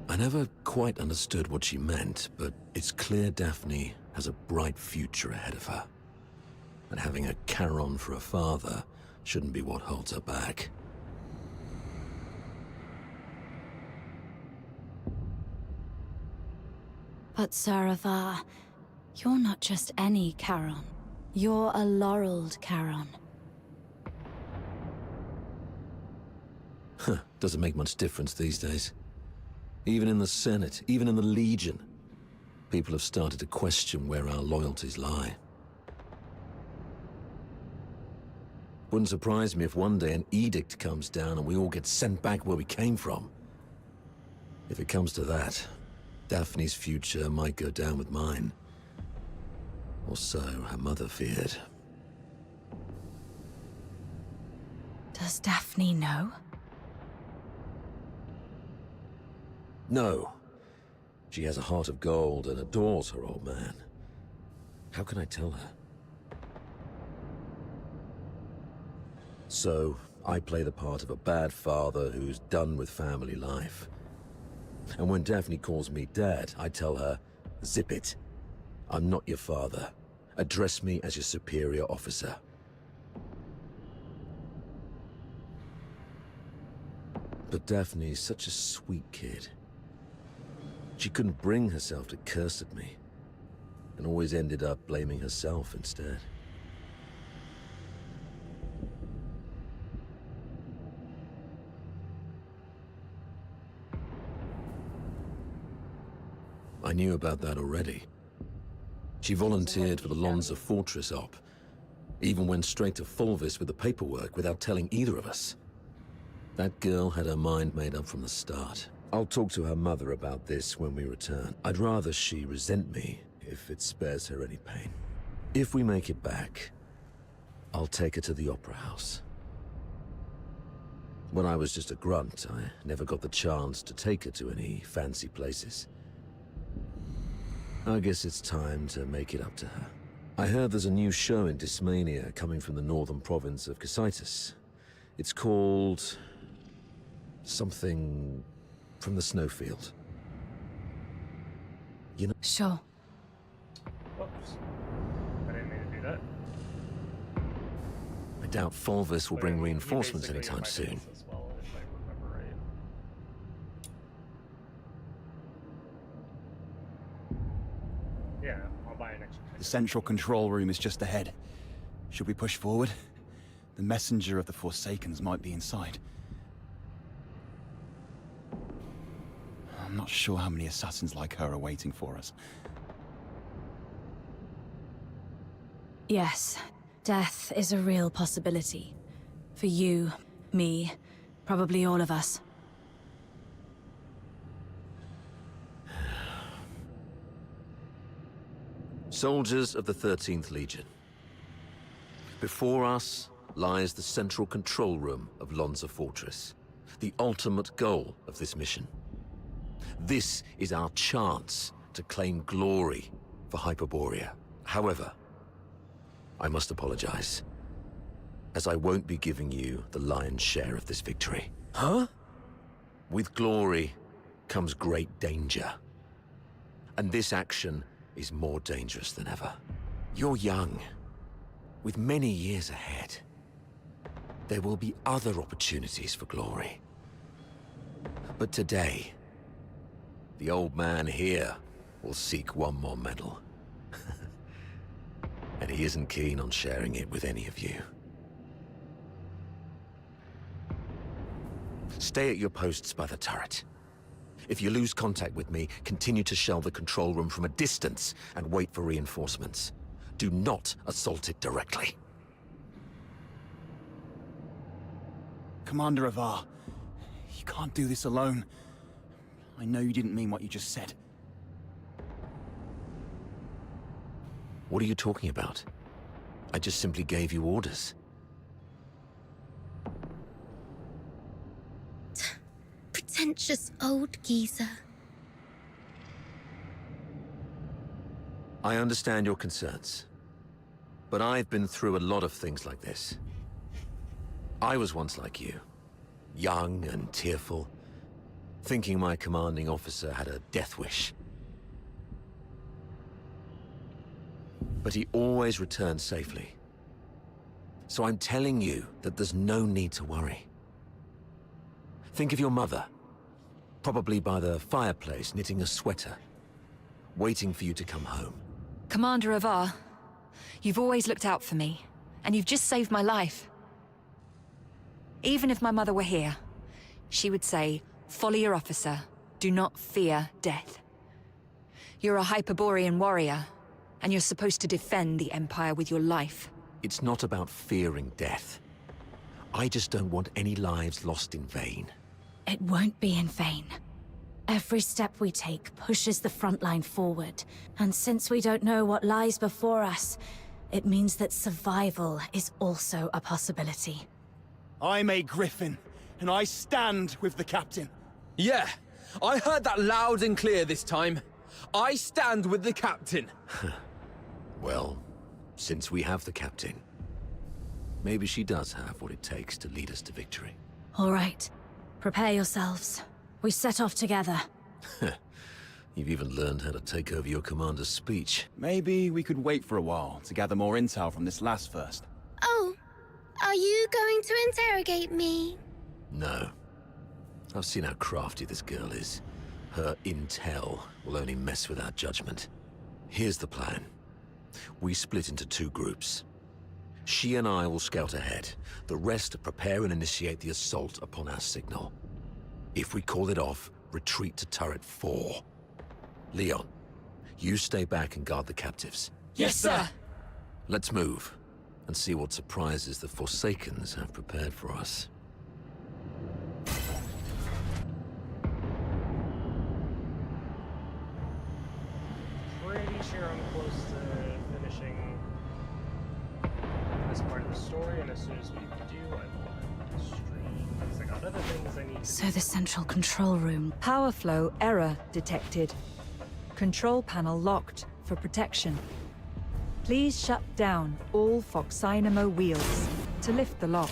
I never quite understood what she meant, but it's clear Daphne has a bright future ahead of her. And having a Charon for a father shouldn't be what holds her back. But Saravar, you're not just any Charon. You're a laureled Charon. Huh, doesn't make much difference these days. Even in the Senate, even in the Legion, people have started to question where our loyalties lie. Wouldn't surprise me if one day an edict comes down and we all get sent back where we came from. If it comes to that, Daphne's future might go down with mine. Or so her mother feared. Does Daphne know? No. She has a heart of gold and adores her old man. How can I tell her? So, I play the part of a bad father who's done with family life. And when Daphne calls me Dad, I tell her, zip it. I'm not your father. Address me as your superior officer. But Daphne's such a sweet kid. She couldn't bring herself to curse at me, and always ended up blaming herself instead. I knew about that already. She volunteered for the Lonza Fortress op, even went straight to Fulvis with the paperwork without telling either of us. That girl had her mind made up from the start. I'll talk to her mother about this when we return. I'd rather she resent me if it spares her any pain. If we make it back, I'll take her to the Opera House. When I was just a grunt, I never got the chance to take her to any fancy places. I guess it's time to make it up to her. I heard there's a new show in Dysmania coming from the northern province of Cocytus. It's called... something... from the snowfield. You know... Sure. Whoops. I didn't mean to do that. I doubt Fulvis will bring reinforcements anytime soon. As well, if I remember right. Yeah, I'll buy an extra. The central control room is just ahead. Should we push forward? The messenger of the Forsakens might be inside. I'm not sure how many assassins like her are waiting for us. Yes, death is a real possibility. For you, me, probably all of us. Soldiers of the 13th Legion. Before us lies the central control room of Lonza Fortress, the ultimate goal of this mission. This is our chance to claim glory for Hyperborea. However, I must apologize, as I won't be giving you the lion's share of this victory. Huh? With glory comes great danger. And this action is more dangerous than ever. You're young, with many years ahead. There will be other opportunities for glory. But today, the old man here will seek one more medal. And he isn't keen on sharing it with any of you. Stay at your posts by the turret. If you lose contact with me, continue to shell the control room from a distance and wait for reinforcements. Do not assault it directly. Commander Avar, you can't do this alone. I know you didn't mean what you just said. What are you talking about? I just simply gave you orders. pretentious old geezer. I understand your concerns, but I've been through a lot of things like this. I was once like you, young and tearful, thinking my commanding officer had a death wish. But he always returned safely. So I'm telling you that there's no need to worry. Think of your mother, probably by the fireplace knitting a sweater, waiting for you to come home. Commander Avar, you've always looked out for me, and you've just saved my life. Even if my mother were here, she would say, "Follow your officer. Do not fear death." You're a Hyperborean warrior, and you're supposed to defend the Empire with your life. It's not about fearing death. I just don't want any lives lost in vain. It won't be in vain. Every step we take pushes the front line forward, and since we don't know what lies before us, it means that survival is also a possibility. I'm a Griffin, and I stand with the captain. Yeah, I heard that loud and clear this time. I stand with the captain. Well, since we have the captain, maybe she does have what it takes to lead us to victory. All right, prepare yourselves. We set off together. You've even learned how to take over your commander's speech. Maybe we could wait for a while to gather more intel from this last first. Oh, are you going to interrogate me? No. I've seen how crafty this girl is. Her intel will only mess with our judgment. Here's the plan. We split into 2 groups. She and I will scout ahead. The rest prepare and initiate the assault upon our signal. If we call it off, retreat to turret 4. Leon, you stay back and guard the captives. Yes, sir! Let's move, and see what surprises the Forsakens have prepared for us. Pretty sure I'm close to finishing this part of the story, and as soon as we do, I will stream, because I got other things I need to So the central control room. Power flow error detected. Control panel locked for protection. Please shut down all Foxynamo wheels to lift the lock.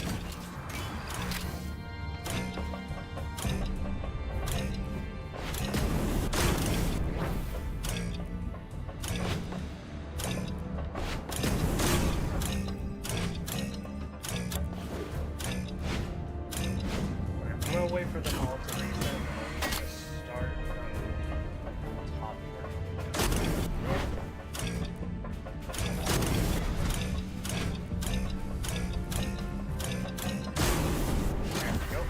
I'm gonna wait for them all to reset, and I'm gonna start from top There we go.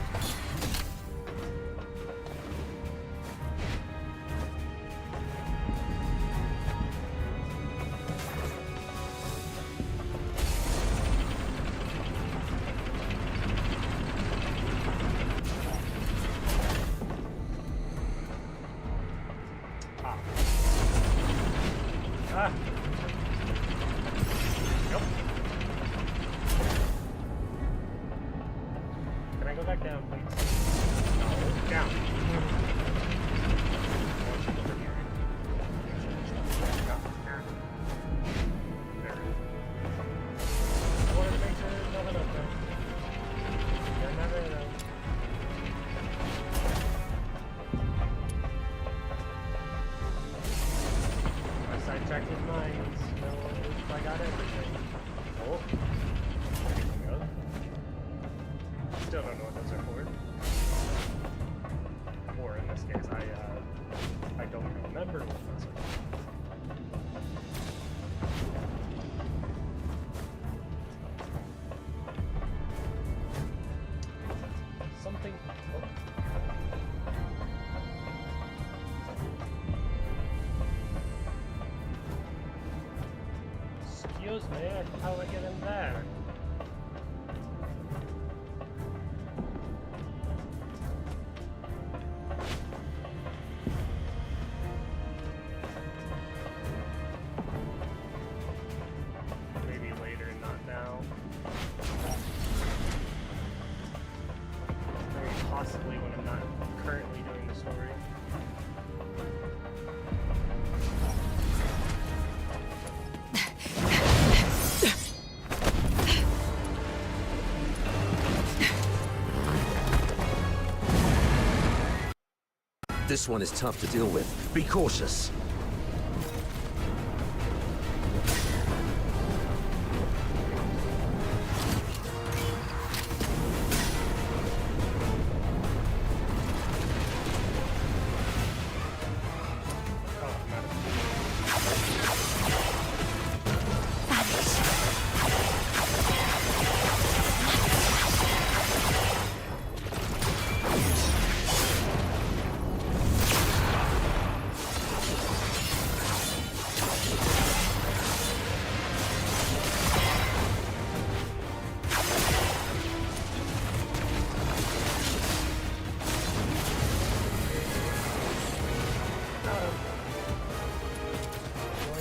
Ah. Nope. Can I go back down, please? No, down. There. I wanted to make sure there's nothing up there. You never know. I sidetracked with mines. No, I got everything. Oh. There we go. Still don't know what those are for. Or in this case, I don't remember what those are for. Something. Oh. Excuse me, how do I get in there? Maybe later, not now. Very possibly when I'm not currently doing This one is tough to deal with. Be cautious.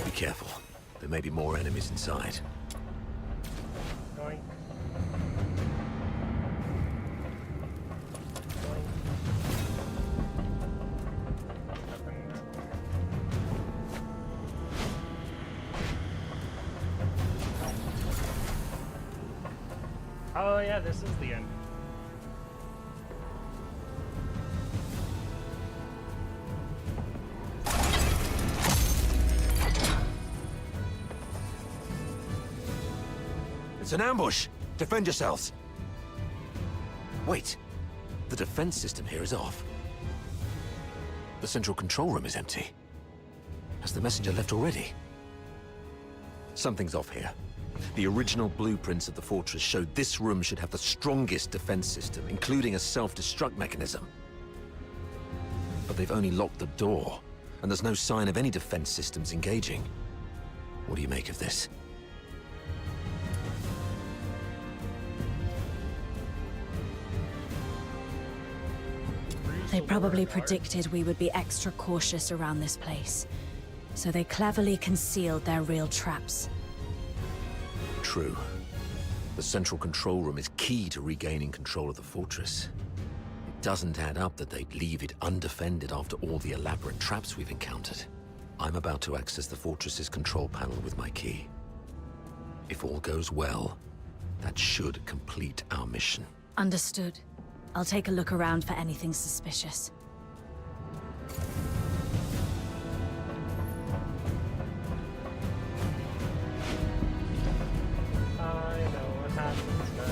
Be careful. There may be more enemies inside. Going. Oh yeah, this is the end. It's an ambush! Defend yourselves! Wait. The defense system here is off. The central control room is empty. Has the messenger left already? Something's off here. The original blueprints of the fortress showed this room should have the strongest defense system, including a self-destruct mechanism. But they've only locked the door, and there's no sign of any defense systems engaging. What do you make of this? They probably predicted we would be extra cautious around this place, so they cleverly concealed their real traps. True. The central control room is key to regaining control of the fortress. It doesn't add up that they'd leave it undefended after all the elaborate traps we've encountered. I'm about to access the fortress's control panel with my key. If all goes well, that should complete our mission. Understood. I'll take a look around for anything suspicious. I know what happens now.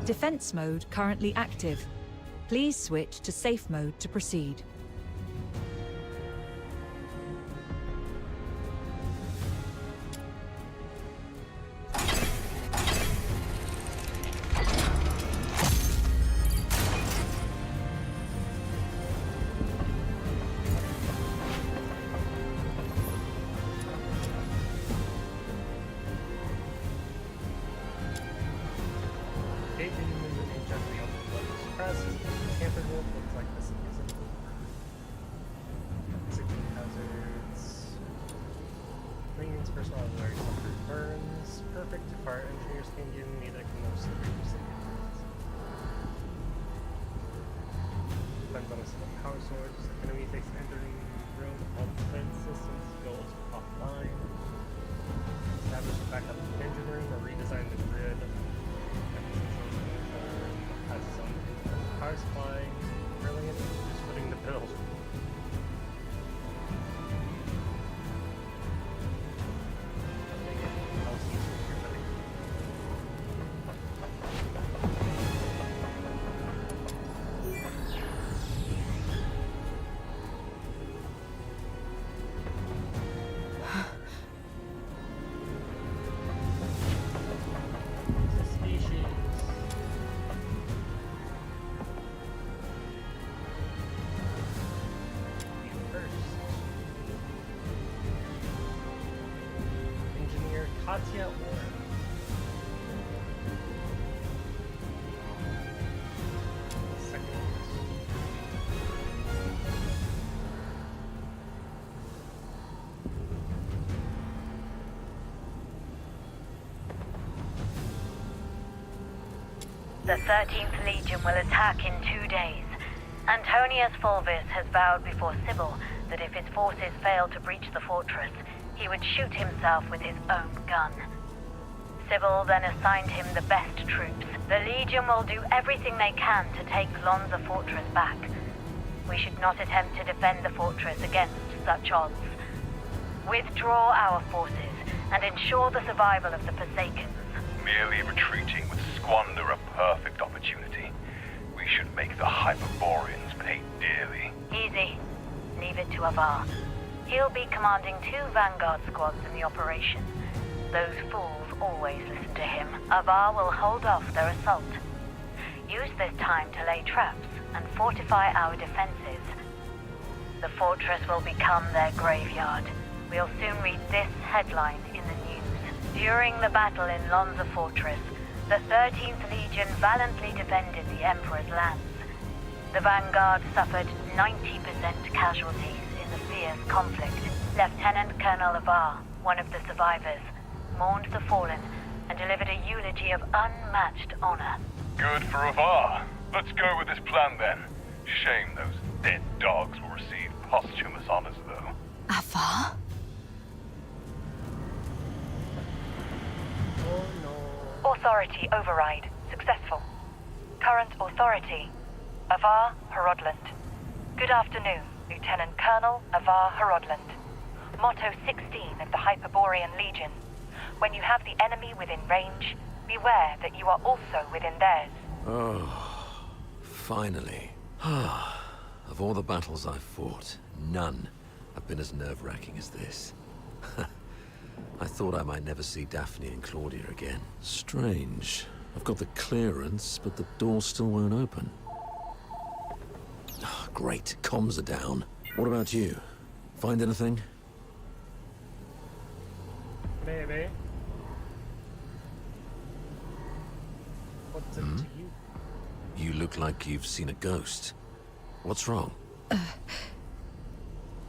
Defense mode currently active. Please switch to safe mode to proceed. The 13th Legion will attack in 2 days. Antonius Fulvis has vowed before Sybil that if his forces failed to breach the fortress, he would shoot himself with his own gun. Sybil then assigned him the best troops. The Legion will do everything they can to take Lonza Fortress back. We should not attempt to defend the fortress against such odds. Withdraw our forces and ensure the survival of the Forsakens. Merely retreating would squander a perfect opportunity. We should make the Hyperboreans pay dearly. Easy. Leave it to Avar. He'll be commanding 2 Vanguard squads in the operation. Those fools always listen to him. Avar will hold off their assault. Use this time to lay traps and fortify our defenses. The fortress will become their graveyard. We'll soon read this headline in the news. During the battle in Lonza Fortress, the 13th Legion valiantly defended the Emperor's lands. The Vanguard suffered 90% casualties in the fierce conflict. Lieutenant Colonel Avar, one of the survivors, mourned the fallen and delivered a eulogy of unmatched honor. Good for Avar. Let's go with this plan then. Shame those dead dogs will receive posthumous honors, though. Avar? Oh no. Authority override successful. Current authority, Avar Horodland. Good afternoon, Lieutenant Colonel Avar Horodland. Motto 16 of the Hyperborean Legion. When you have the enemy within range, beware that you are also within theirs. Oh, finally. Of all the battles I've fought, none have been as nerve-wracking as this. I thought I might never see Daphne and Claudia again. Strange. I've got the clearance, but the door still won't open. Great, comms are down. What about you? Find anything? Maybe. What's it to you? You look like you've seen a ghost. What's wrong?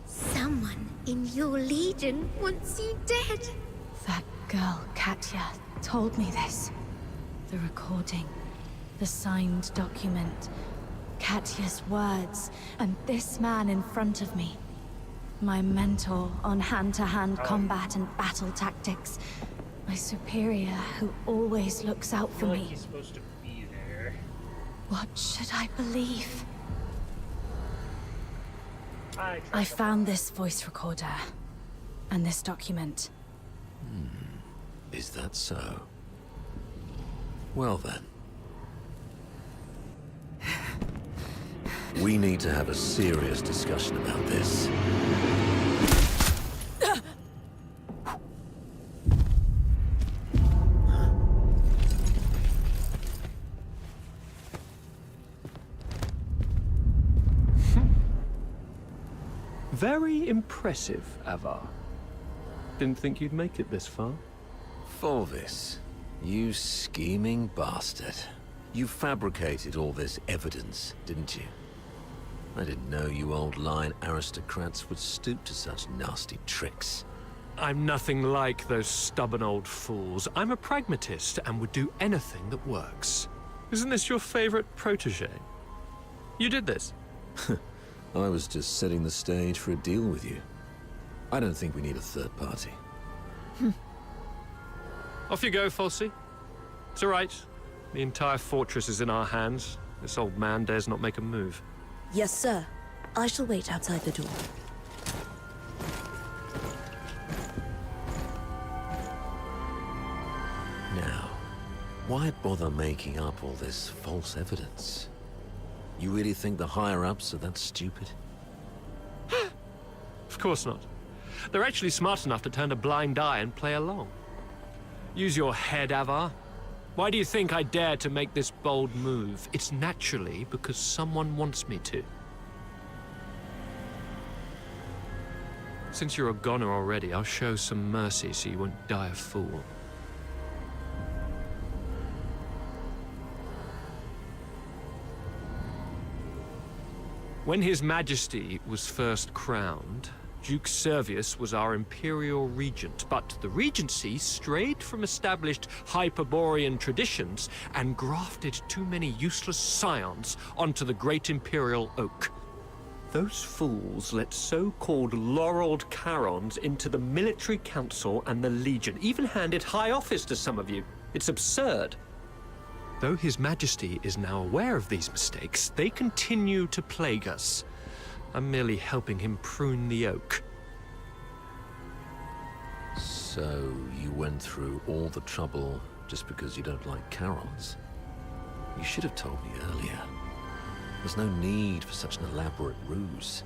Someone in your legion wants you dead. That girl, Katya, told me this. The recording. The signed document. Katya's words. And this man in front of me. My mentor on hand-to-hand combat and battle tactics. My superior who always looks out for me. He's supposed to be there. What should I believe? I found this voice recorder. And this document. Is that so? Well then. We need to have a serious discussion about this. Very impressive, Avar. Didn't think you'd make it this far. Fulvis, you scheming bastard. You fabricated all this evidence, didn't you? I didn't know you old line aristocrats would stoop to such nasty tricks. I'm nothing like those stubborn old fools. I'm a pragmatist and would do anything that works. Isn't this your favorite protege? You did this. I was just setting the stage for a deal with you. I don't think we need a third party. Off you go, Falsey. It's all right. The entire fortress is in our hands. This old man dares not make a move. Yes, sir. I shall wait outside the door. Now, why bother making up all this false evidence? You really think the higher-ups are that stupid? Of course not. They're actually smart enough to turn a blind eye and play along. Use your head, Avar. Why do you think I dare to make this bold move? It's naturally because someone wants me to. Since you're a goner already, I'll show some mercy so you won't die a fool. When His Majesty was first crowned, Duke Servius was our imperial regent, but the regency strayed from established Hyperborean traditions and grafted too many useless scions onto the great imperial oak. Those fools let so-called laureled Charons into the military council and the Legion, even handed high office to some of you. It's absurd. Though His Majesty is now aware of these mistakes, they continue to plague us. I'm merely helping him prune the oak. So, you went through all the trouble just because you don't like Charons? You should have told me earlier. There's no need for such an elaborate ruse.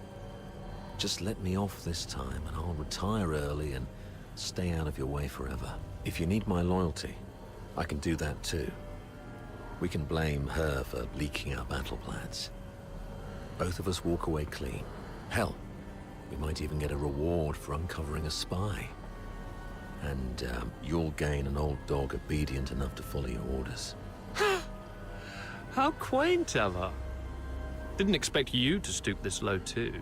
Just let me off this time and I'll retire early and stay out of your way forever. If you need my loyalty, I can do that too. We can blame her for leaking our battle plans. Both of us walk away clean. Hell, we might even get a reward for uncovering a spy. And you'll gain an old dog obedient enough to follow your orders. How quaint, Eva. Didn't expect you to stoop this low too.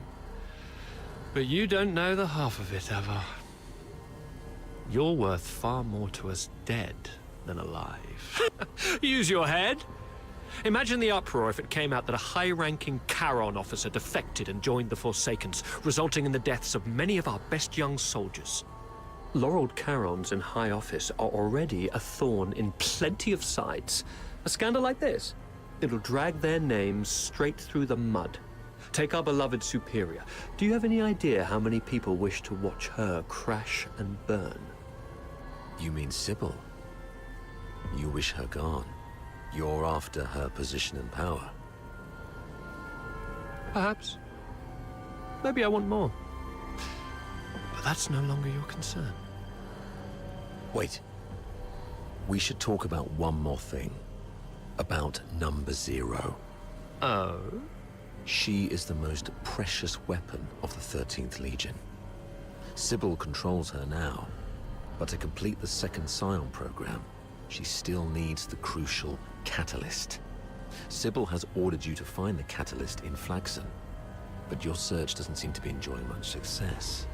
But you don't know the half of it, Eva. You're worth far more to us dead than alive. Use your head. Imagine the uproar if it came out that a high-ranking Charon officer defected and joined the Forsakens, resulting in the deaths of many of our best young soldiers. Laureled Charons in high office are already a thorn in plenty of sides. A scandal like this, it'll drag their names straight through the mud. Take our beloved Superior. Do you have any idea how many people wish to watch her crash and burn? You mean Sybil? You wish her gone. You're after her position and power. Perhaps. Maybe I want more. But that's no longer your concern. Wait. We should talk about one more thing. About Number 0. Oh? She is the most precious weapon of the 13th Legion. Sybil controls her now, but to complete the second Scion program, she still needs the crucial catalyst. Sybil has ordered you to find the catalyst in Flaxen, but your search doesn't seem to be enjoying much success.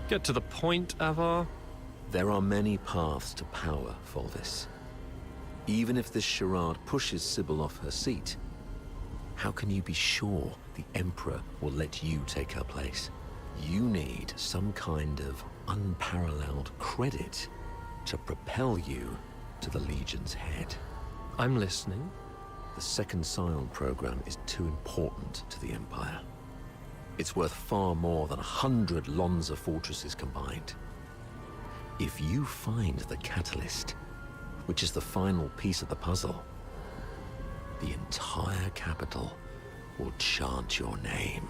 Get to the point, Avar. There are many paths to power, Fulvis. Even if this charade pushes Sybil off her seat, how can you be sure the Emperor will let you take her place? You need some kind of unparalleled credit to propel you to the Legion's head. I'm listening. The second Scion program is too important to the Empire. It's worth far more than 100 Lonza fortresses combined. If you find the catalyst, which is the final piece of the puzzle, the entire capital will chant your name.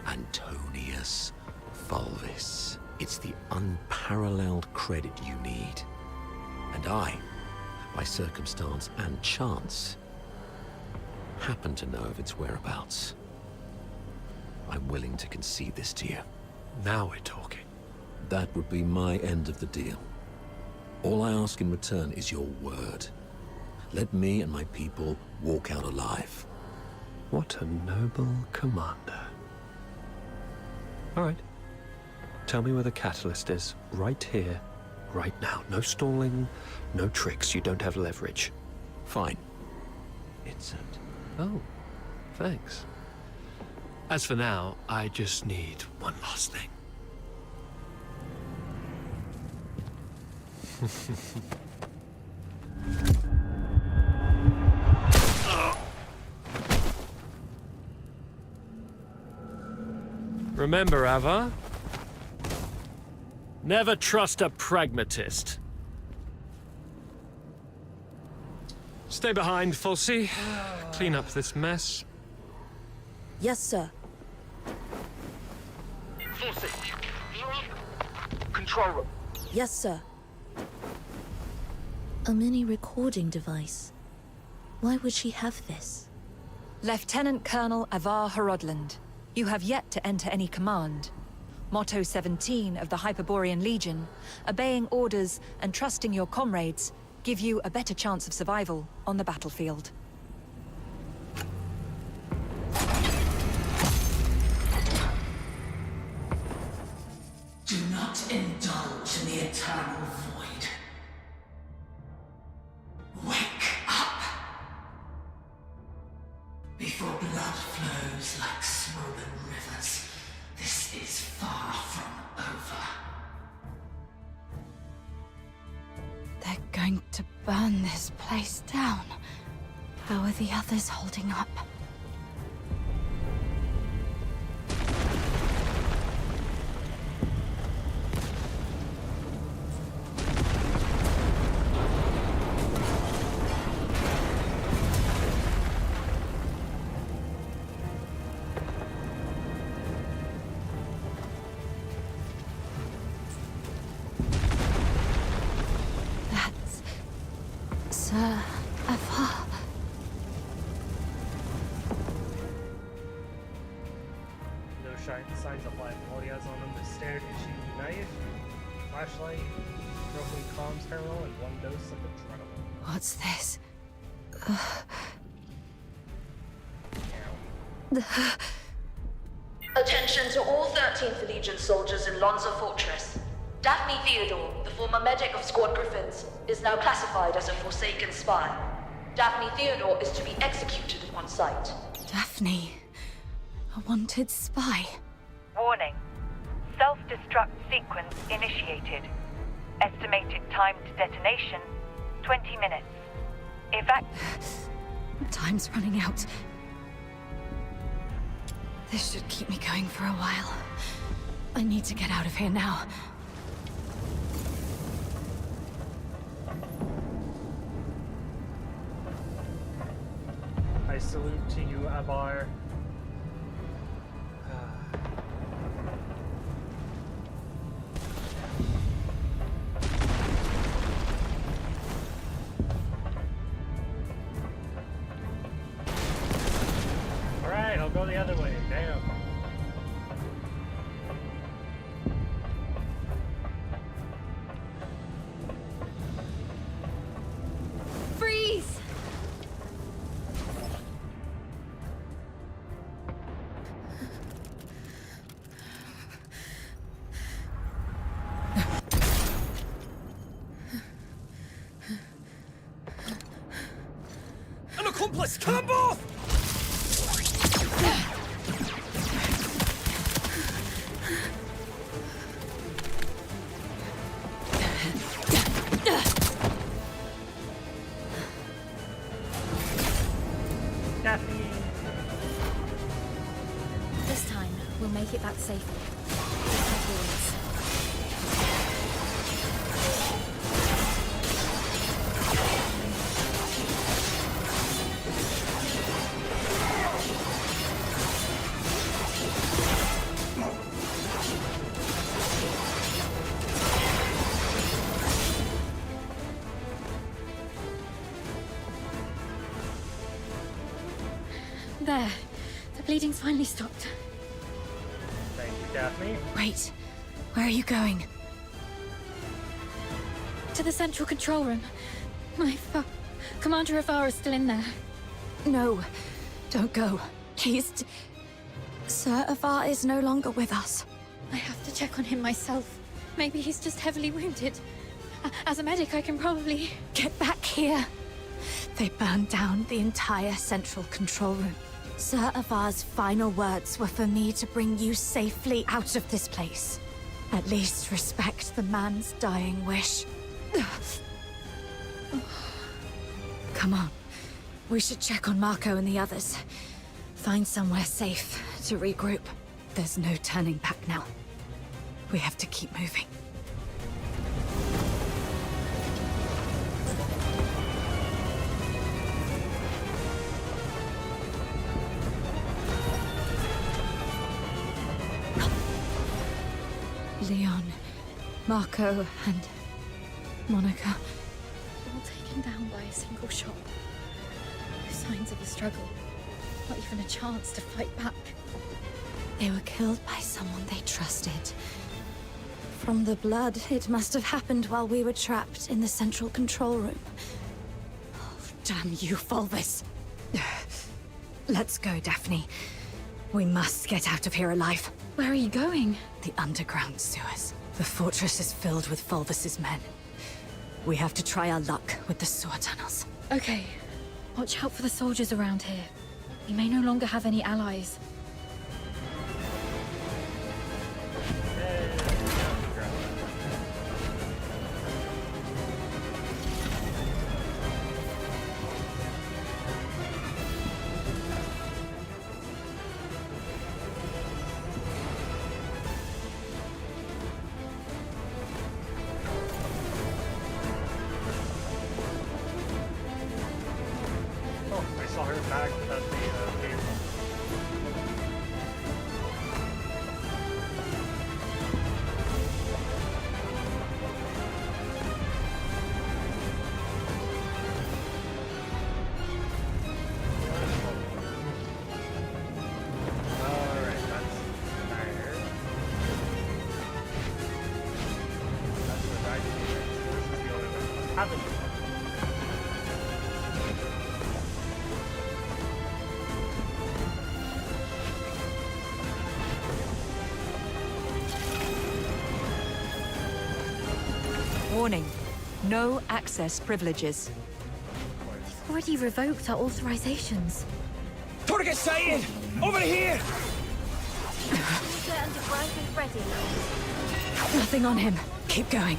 Antonius Fulvis. It's the unparalleled credit you need. And I, by circumstance and chance, happen to know of its whereabouts. I'm willing to concede this to you. Now we're talking. That would be my end of the deal. All I ask in return is your word. Let me and my people walk out alive. What a noble commander. All right. Tell me where the catalyst is. Right here, right now. No stalling, no tricks. You don't have leverage. Fine. It's at... Oh, thanks. As for now, I just need one last thing. Remember, Ava? Never trust a pragmatist. Stay behind, Fulci. Clean up this mess. Yes, sir. Fulci, control room. Yes, sir. A mini recording device. Why would she have this? Lieutenant Colonel Avar Horodland, you have yet to enter any command. Motto 17 of the Hyperborean Legion, obeying orders and trusting your comrades, give you a better chance of survival on the battlefield. Do not indulge in the eternal void. Wake up! Before blood flows like swollen rivers, this is far from over. They're going to burn this place down. How are the others holding up? Signs of life. All he has on him is standard issue knife, flashlight, broken comms terminal, and 1 dose of adrenaline. What's this? Attention to all 13th Legion soldiers in Lonza Fortress. Daphne Theodore, the former medic of Squad Griffins, is now classified as a Forsaken spy. Daphne Theodore is to be executed on sight. Daphne, a wanted spy. Warning. Self-destruct sequence initiated. Estimated time to detonation, 20 minutes. Time's running out. This should keep me going for a while. I need to get out of here now. I salute to you, Abar. Alright, I'll go the other way. Damn. Freeze! An accomplice! Kill them both! This time, we'll make it back safely. Just like always. There. The bleeding's finally stopped. Thank you, Daphne. Wait. Where are you going? To the central control room. Commander Avara's still in there. No. Don't go. Please. Sir Avar is no longer with us. I have to check on him myself. Maybe he's just heavily wounded. As a medic, I can probably... Get back here. They burned down the entire central control room. Sir Avar's final words were for me to bring you safely out of this place. At least respect the man's dying wish. Come on. We should check on Marco and the others. Find somewhere safe to regroup. There's no turning back now. We have to keep moving. Leon, Marco, and Monica. All taken down by a single shot. No signs of a struggle. Not even a chance to fight back. They were killed by someone they trusted. From the blood, it must have happened while we were trapped in the central control room. Oh, damn you, Fulvis. Let's go, Daphne. We must get out of here alive. Where are you going? The underground sewers. The fortress is filled with Fulvis's men. We have to try our luck with the sewer tunnels. Okay. Watch out for the soldiers around here. We may no longer have any allies. I saw her back at the table. Alright, that's there. That's what I did. This is the only one I haven't. Warning. No access privileges. We've already revoked our authorizations. Target sighted! Over here! And devices ready. Nothing on him. Keep going.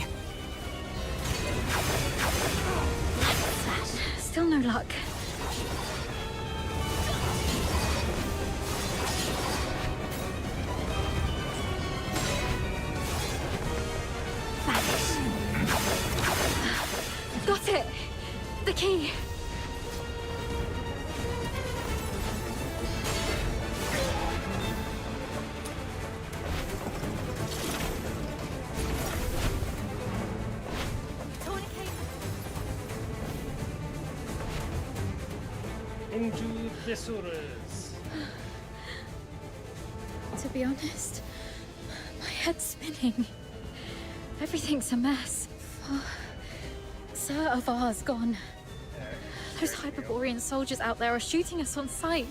Still no luck. Got it! The key! Into thesaurus. To be honest, my head's spinning. Everything's a mess. Sir Avar's gone. Those Hyperborean soldiers out there are shooting us on sight.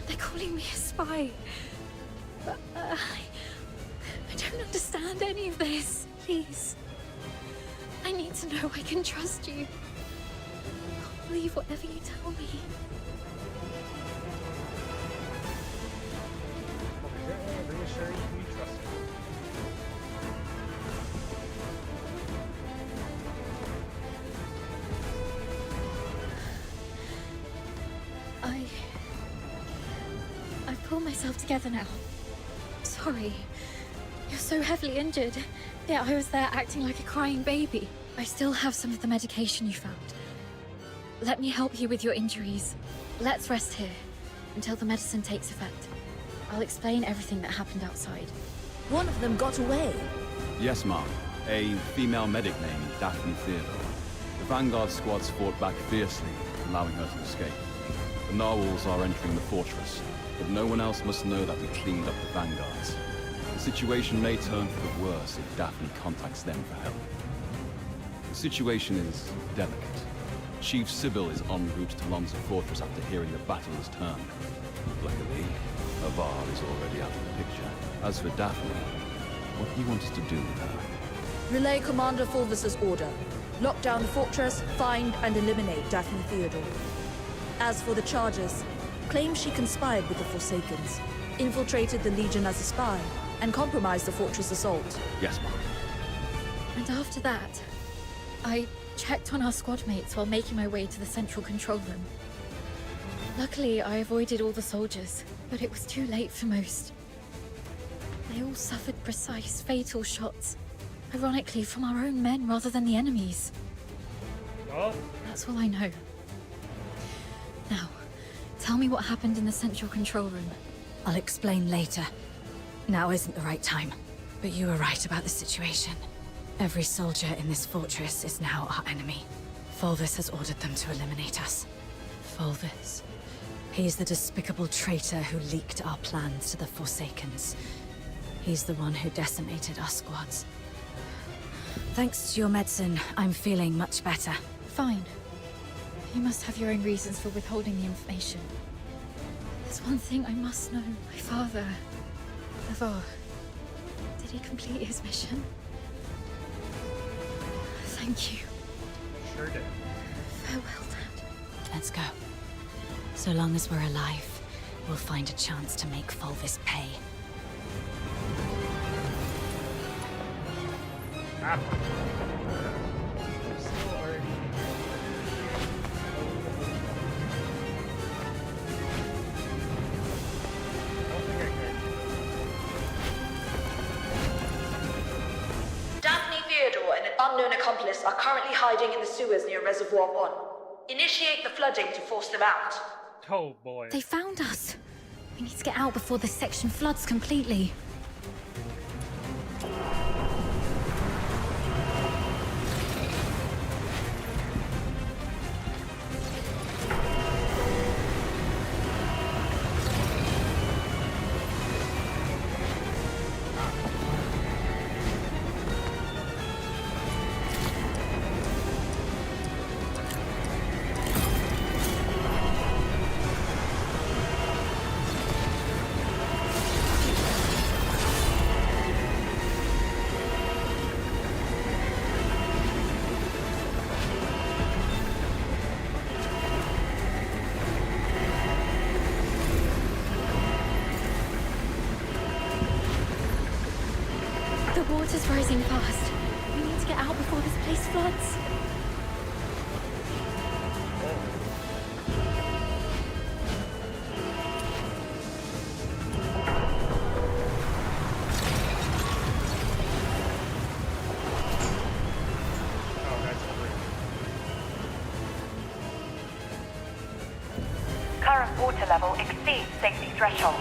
They're calling me a spy. But I don't understand any of this. Please. I need to know I can trust you. I'll believe whatever you tell me. Reassuring you trust me. I've pulled myself together now. Sorry. You're so heavily injured. Yeah, I was there acting like a crying baby. I still have some of the medication you found. Let me help you with your injuries. Let's rest here until the medicine takes effect. I'll explain everything that happened outside. One of them got away. Yes, ma'am. A female medic named Daphne Theodore. The Vanguard squads fought back fiercely, allowing her to escape. The narwhals are entering the fortress, but no one else must know that we cleaned up the Vanguards. The situation may turn for the worse if Daphne contacts them for help. The situation is delicate. Chief Sybil is en route to Lonza Fortress after hearing the battle has turned. Luckily, Avar is already out of the picture. As for Daphne, what do you want us to do with her? Relay Commander Fulvis's order. Lock down the fortress, find and eliminate Daphne Theodore. As for the charges, claim she conspired with the Forsakens, infiltrated the Legion as a spy, and compromised the fortress assault. Yes, ma'am. And after that, I checked on our squad mates while making my way to the central control room. Luckily, I avoided all the soldiers, but it was too late for most. They all suffered precise, fatal shots. Ironically, from our own men rather than the enemy's. Oh. That's all I know. Now, tell me what happened in the central control room. I'll explain later. Now isn't the right time. But you were right about the situation. Every soldier in this fortress is now our enemy. Fulvis has ordered them to eliminate us. Fulvis. He's the despicable traitor who leaked our plans to the Forsakens. He's the one who decimated our squads. Thanks to your medicine, I'm feeling much better. Fine. You must have your own reasons for withholding the information. There's one thing I must know. My father, Avar, did he complete his mission? Thank you. Sure did. Farewell, Dad. Let's go. So long as we're alive, we'll find a chance to make Fulvis pay. Ah. I'm still already... Daphne Theodore and an unknown accomplice are currently hiding in the sewers near Reservoir 1. Initiate the flooding to force them out. Oh boy. They found us. We need to get out before this section floods completely. The water's rising fast. We need to get out before this place floods. Current water level exceeds safety threshold.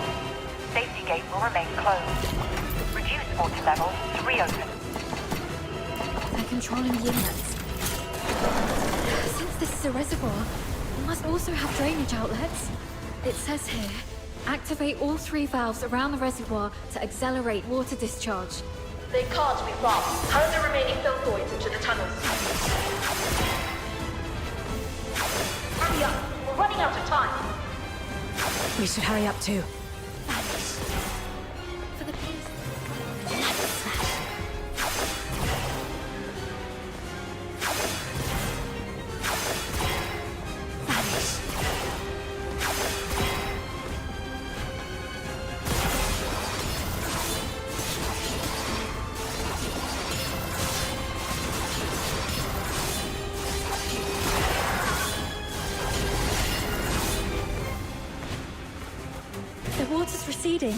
Safety gate will remain closed. Reduce water level to reopen. They're controlling the inlets. Since this is a reservoir, we must also have drainage outlets. It says here, activate all 3 valves around the reservoir to accelerate water discharge. They can't be far. Hurl the remaining filthoids into the tunnels. Hurry up! We're running out of time. We should hurry up too. For the peace. The water's receding.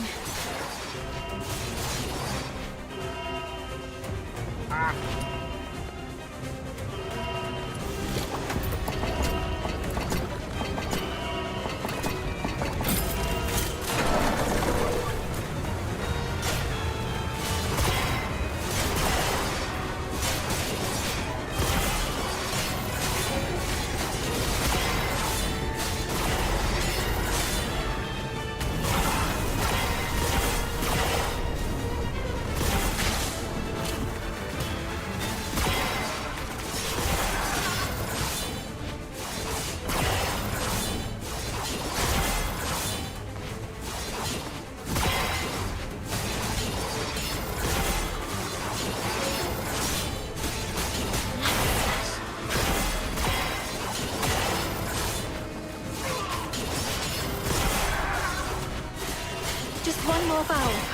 Just one more valve.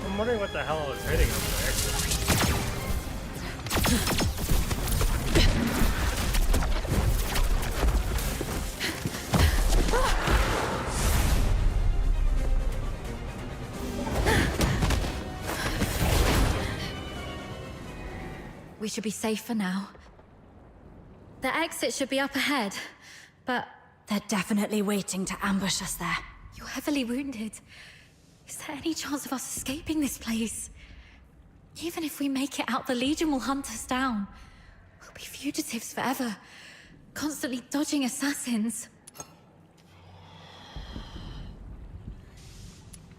I'm wondering what the hell is hitting over there. should be safe for now. The exit should be up ahead, but they're definitely waiting to ambush us there. You're heavily wounded. Is there any chance of us escaping this place? Even if we make it out, the Legion will hunt us down. We'll be fugitives forever, constantly dodging assassins.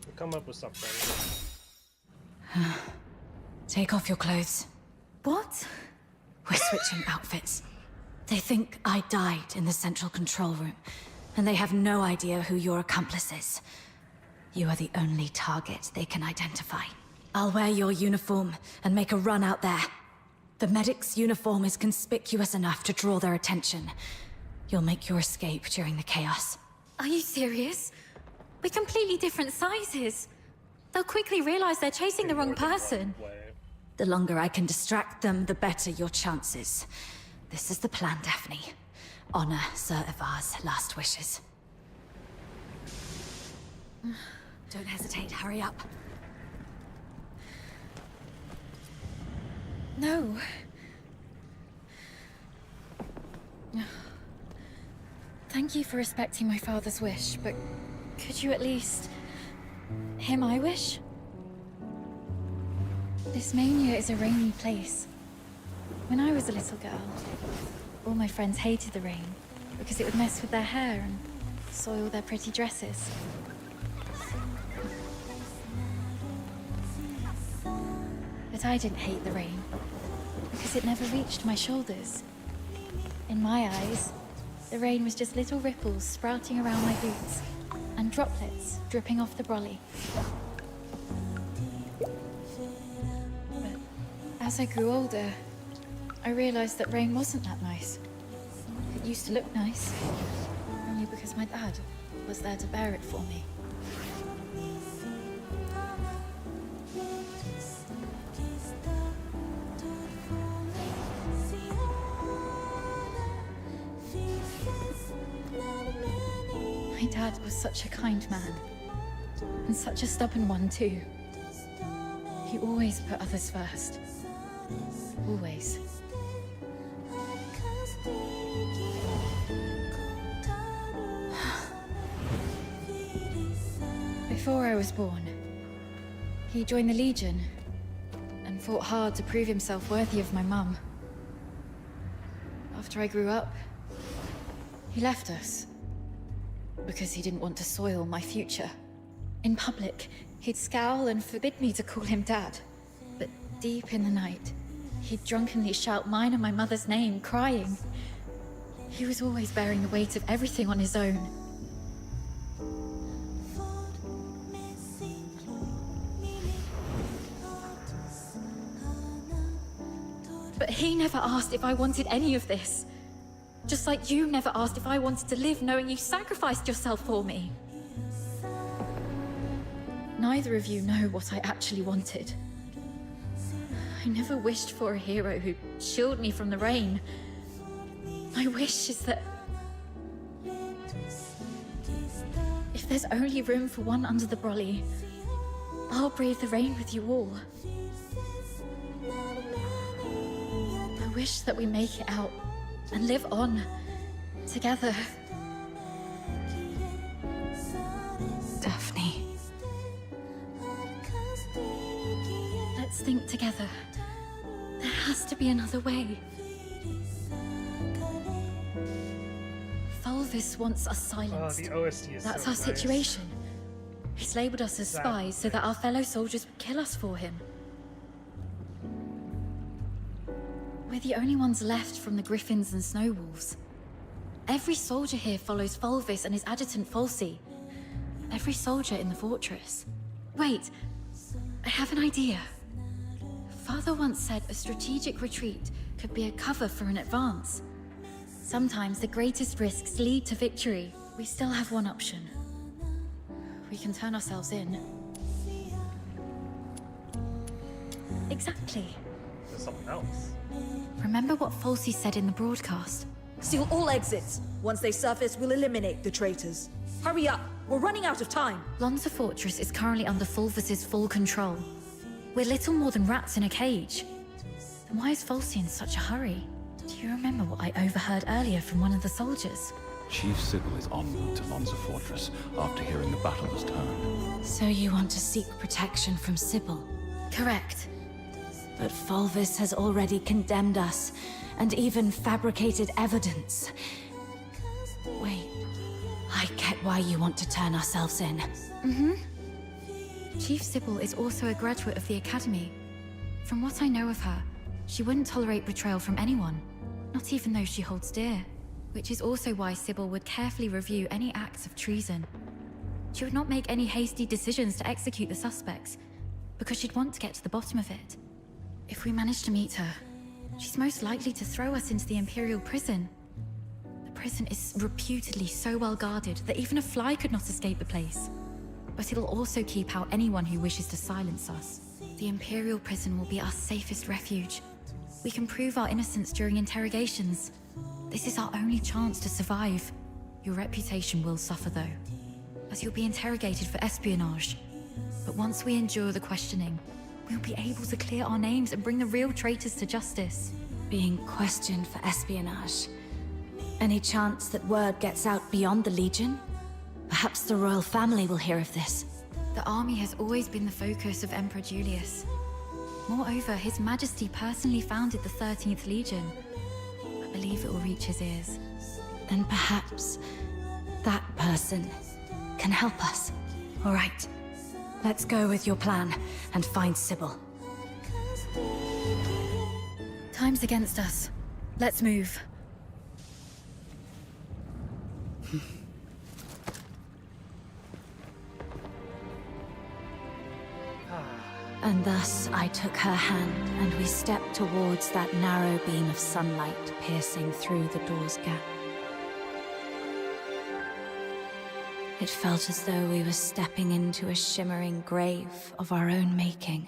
We'll come up with something. Take off your clothes. What? We're switching outfits. They think I died in the central control room, and they have no idea who your accomplice is. You are the only target they can identify. I'll wear your uniform and make a run out there. The medic's uniform is conspicuous enough to draw their attention. You'll make your escape during the chaos. Are you serious? We're completely different sizes. They'll quickly realize they're chasing the wrong person. The longer I can distract them, the better your chances. This is the plan, Daphne. Honor Sir Ivar's last wishes. Don't hesitate, hurry up. No. Thank you for respecting my father's wish, but could you at least hear my wish? This mania is a rainy place. When I was a little girl, all my friends hated the rain because it would mess with their hair and soil their pretty dresses. But I didn't hate the rain because it never reached my shoulders. In my eyes, the rain was just little ripples sprouting around my boots and droplets dripping off the brolly. But as I grew older, I realized that rain wasn't that nice. It used to look nice, only because my dad was there to bear it for me. My dad was such a kind man, and such a stubborn one too. He always put others first. Always. Before I was born, he joined the Legion and fought hard to prove himself worthy of my mum. After I grew up, he left us because he didn't want to soil my future. In public, he'd scowl and forbid me to call him Dad. But deep in the night, he'd drunkenly shout mine and my mother's name, crying. He was always bearing the weight of everything on his own. But he never asked if I wanted any of this. Just like you never asked if I wanted to live knowing you sacrificed yourself for me. Neither of you know what I actually wanted. I never wished for a hero who'd shield me from the rain. My wish is that if there's only room for one under the brolly, I'll brave the rain with you all. I wish that we make it out and live on together. Daphne. Let's think together. There has to be another way. Fulvis wants us silenced. The OST is That's so our nice. situation. He's labeled us as spies so that our fellow soldiers would kill us for him. We're the only ones left from the Griffins and Snow Wolves. Every soldier here follows Fulvis and his adjutant Falsey. Every soldier in the fortress. Wait, I have an idea. Father once said a strategic retreat could be a cover for an advance. Sometimes the greatest risks lead to victory. We still have one option. We can turn ourselves in. Exactly. There's something else. Remember what Falsey said in the broadcast? Seal all exits. Once they surface, we'll eliminate the traitors. Hurry up! We're running out of time! Lonza Fortress is currently under Fulvis's full control. We're little more than rats in a cage. Then why is Falsey in such a hurry? Do you remember what I overheard earlier from one of the soldiers? Chief Sybil is en route to Lonza Fortress after hearing the battle was turned. So you want to seek protection from Sybil? Correct. But Fulvis has already condemned us, and even fabricated evidence. Wait, I get why you want to turn ourselves in. Mm-hmm. Chief Sybil is also a graduate of the Academy. From what I know of her, she wouldn't tolerate betrayal from anyone, not even those she holds dear. Which is also why Sybil would carefully review any acts of treason. She would not make any hasty decisions to execute the suspects, because she'd want to get to the bottom of it. If we manage to meet her, she's most likely to throw us into the Imperial prison. The prison is reputedly so well guarded that even a fly could not escape the place. But it'll also keep out anyone who wishes to silence us. The Imperial prison will be our safest refuge. We can prove our innocence during interrogations. This is our only chance to survive. Your reputation will suffer though, as you'll be interrogated for espionage. But once we endure the questioning, we'll be able to clear our names and bring the real traitors to justice. Being questioned for espionage? Any chance that word gets out beyond the Legion? Perhaps the royal family will hear of this. The army has always been the focus of Emperor Julius. Moreover, His Majesty personally founded the 13th Legion. I believe it will reach his ears. And perhaps that person can help us. All right, let's go with your plan and find Sybil. Time's against us. Let's move. And thus I took her hand, and we stepped towards that narrow beam of sunlight piercing through the door's gap. It felt as though we were stepping into a shimmering grave of our own making.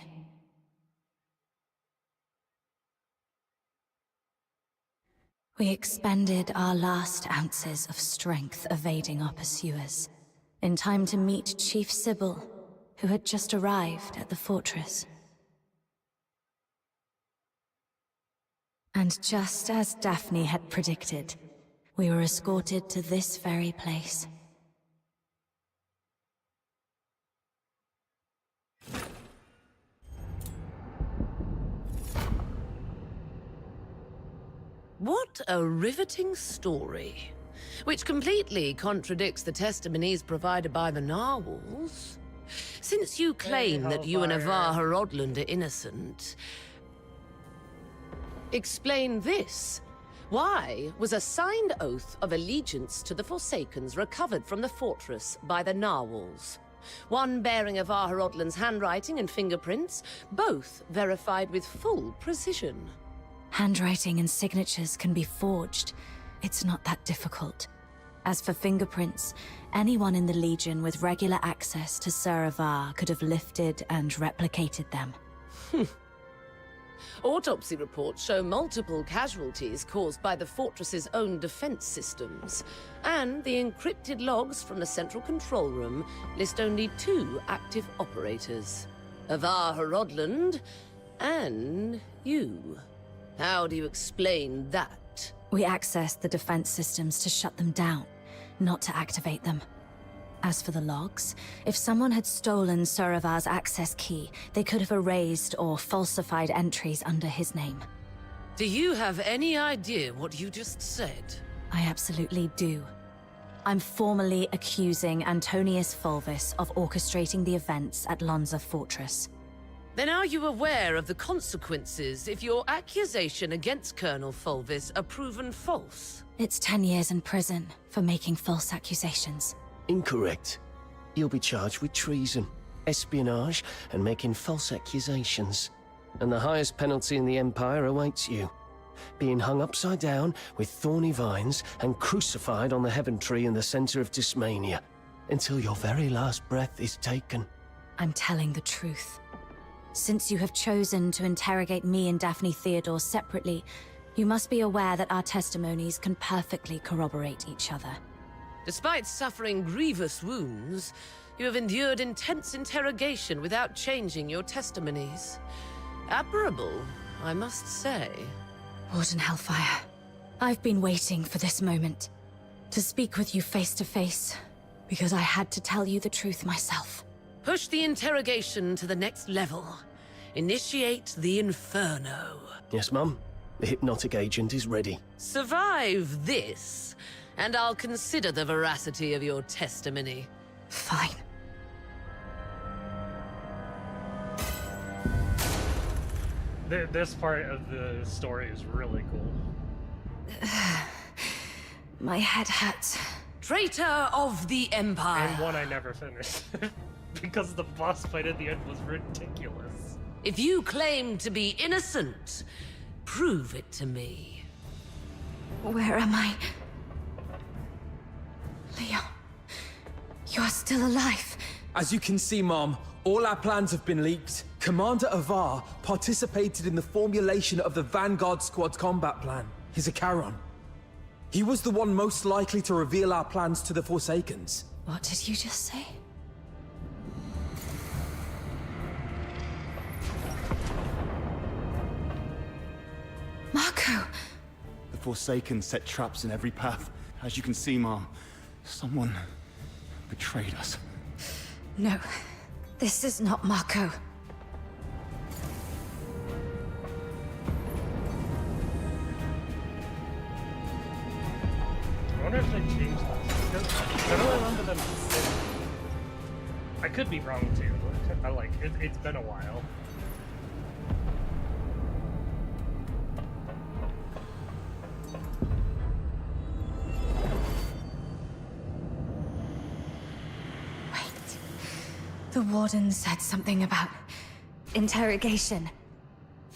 We expended our last ounces of strength evading our pursuers, in time to meet Chief Sybil, who had just arrived at the fortress. And just as Daphne had predicted, we were escorted to this very place. What a riveting story, which completely contradicts the testimonies provided by the narwhals. Since you claim that you and Avar Horodland are innocent, explain this. Why was a signed oath of allegiance to the Forsakens recovered from the fortress by the narwhals? One bearing Avar Horodland's handwriting and fingerprints, both verified with full precision. Handwriting and signatures can be forged. It's not that difficult. As for fingerprints, anyone in the Legion with regular access to Sir Avar could have lifted and replicated them. Autopsy reports show multiple casualties caused by the fortress's own defense systems, and the encrypted logs from the central control room list only 2 active operators: Avar Horodland and you. How do you explain that? We accessed the defense systems to shut them down, not to activate them. As for the logs, if someone had stolen Sir Avar's access key, they could have erased or falsified entries under his name. Do you have any idea what you just said? I absolutely do. I'm formally accusing Antonius Fulvis of orchestrating the events at Lonza Fortress. Then are you aware of the consequences if your accusation against Colonel Fulvis are proven false? It's 10 years in prison for making false accusations. Incorrect. You'll be charged with treason, espionage, and making false accusations. And the highest penalty in the Empire awaits you. Being hung upside down with thorny vines and crucified on the Heaven Tree in the center of Dismania, until your very last breath is taken. I'm telling the truth. Since you have chosen to interrogate me and Daphne Theodore separately, you must be aware that our testimonies can perfectly corroborate each other. Despite suffering grievous wounds, you have endured intense interrogation without changing your testimonies. Admirable, I must say. Warden Hellfire, I've been waiting for this moment. To speak with you face to face, because I had to tell you the truth myself. Push the interrogation to the next level. Initiate the Inferno. Yes, Mum. The hypnotic agent is ready. Survive this, and I'll consider the veracity of your testimony. Fine. This part of the story is really cool. My head hurts. Traitor of the Empire. And one I never finished. Because the boss fight at the end was ridiculous. If you claim to be innocent, prove it to me. Where am I? Leon, you're still alive. As you can see, Mom, all our plans have been leaked. Commander Avar participated in the formulation of the Vanguard Squad's combat plan. He's a Charon. He was the one most likely to reveal our plans to the Forsakens. What did you just say? Marco! The Forsaken set traps in every path. As you can see, Mom, someone betrayed us. No, this is not Marco. I wonder if they changed this. Because I don't remember them. I could be wrong too. It's been a while. The Warden said something about interrogation.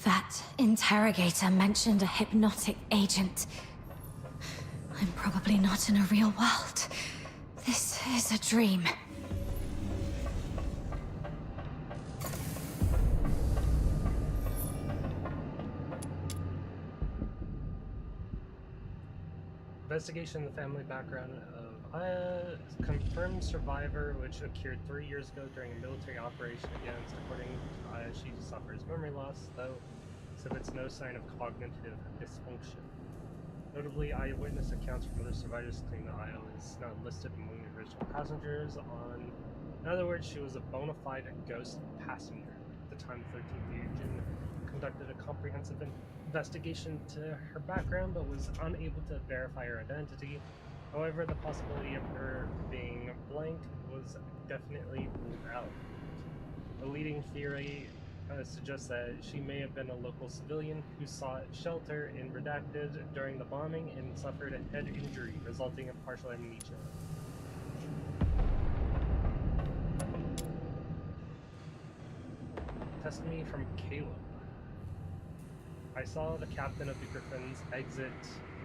That interrogator mentioned a hypnotic agent. I'm probably not in a real world. This is a dream. Investigation of the family background of Aya, confirmed survivor, which occurred 3 years ago during a military operation against. According to Aya, she suffers memory loss, though exhibits no sign of cognitive dysfunction. Notably, eyewitness accounts from other survivors claim that Aya is not listed among the original passengers on... In other words, she was a bona fide ghost passenger. At the time, the 13th Legion conducted a comprehensive investigation to her background, but was unable to verify her identity. However, the possibility of her being blank was definitely ruled out. A leading theory suggests that she may have been a local civilian who sought shelter in Redacted during the bombing and suffered a head injury, resulting in partial amnesia. Testimony from Caleb. I saw the captain of the Griffins exit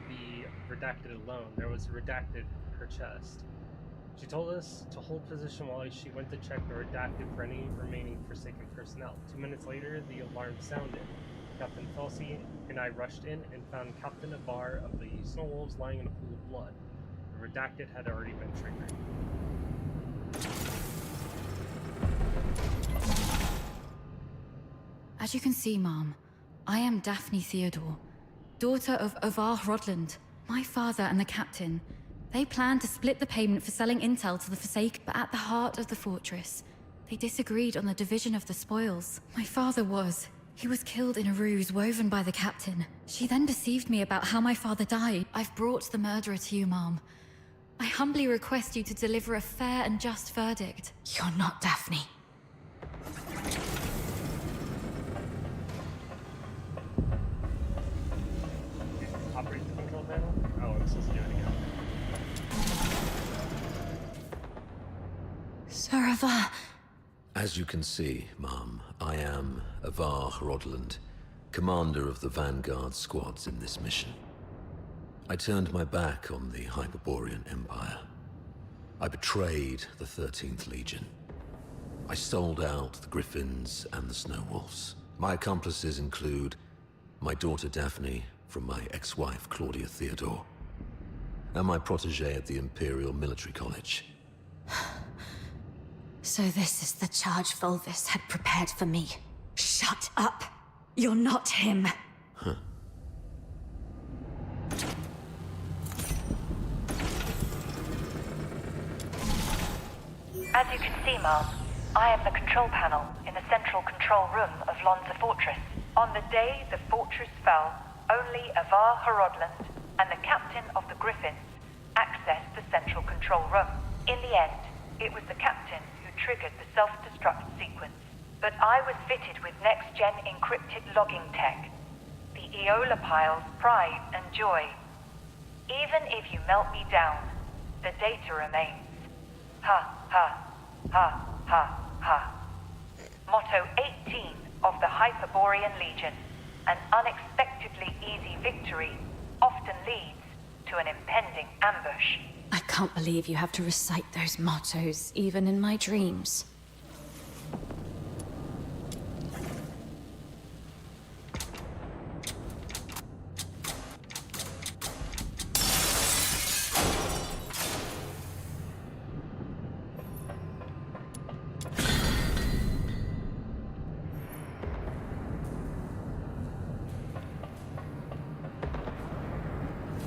the Redacted alone. There was Redacted in her chest. She told us to hold position while she went to check the Redacted for any remaining Forsaken personnel. 2 minutes later, the alarm sounded. Captain Felsi and I rushed in and found Captain Avar of the Snow Wolves lying in a pool of blood. The Redacted had already been triggered. As you can see, Mom, I am Daphne Theodore, daughter of Avar Rodland. My father and the captain, they planned to split the payment for selling intel to the Forsaken, but at the heart of the fortress, they disagreed on the division of the spoils. My father he was killed in a ruse woven by the captain. She then deceived me about how my father died. I've brought the murderer to you, Mom. I humbly request you to deliver a fair and just verdict. You're not Daphne. Operate the control panel? Oh, I'm supposed to do it again. Sir Avar. As you can see, Mom, I am Avar Rodland, commander of the Vanguard squads in this mission. I turned my back on the Hyperborean Empire. I betrayed the 13th Legion. I sold out the Griffins and the Snow Wolves. My accomplices include my daughter Daphne from my ex-wife Claudia Theodore, and my protege at the Imperial Military College. So this is the charge Volvis had prepared for me. Shut up! You're not him. Huh. As you can see, Mom, I am the control panel in the central control room of Lonza Fortress. On the day the fortress fell, only Avar Horodland and the captain of the Griffins accessed the central control room. In the end, it was the captain who triggered the self-destruct sequence. But I was fitted with next-gen encrypted logging tech. The Eola Pile's pride and joy. Even if you melt me down, the data remains. Ha, ha, ha, ha, ha. Motto 18 of the Hyperborean Legion. An unexpectedly easy victory often leads to an impending ambush. I can't believe you have to recite those mottos, even in my dreams.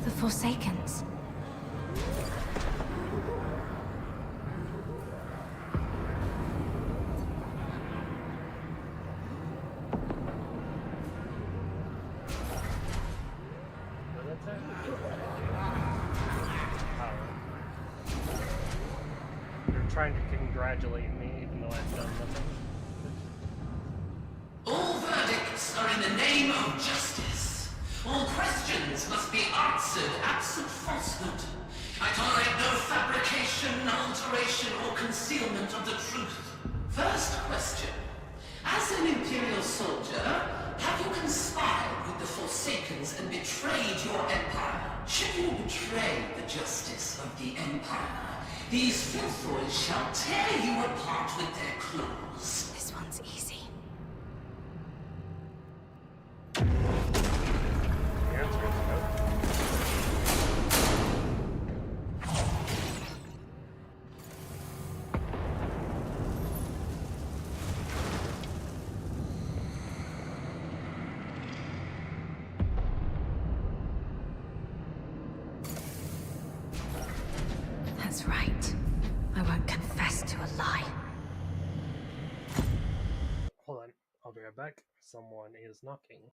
The Forsakens. You're trying to congratulate me even though I've done nothing. All verdicts are in the name of justice. All questions must be answered absent falsehood. I tolerate no fabrication, alteration, or concealment of the truth. First question. As an Imperial soldier, have you conspired with the Forsakens and betrayed your empire? Should you betray the justice of the empire, these filthoids shall tear you apart with their claws. This one's easy. The answer is no. That's right. I won't confess to a lie. Hold on, I'll be right back. Someone is knocking.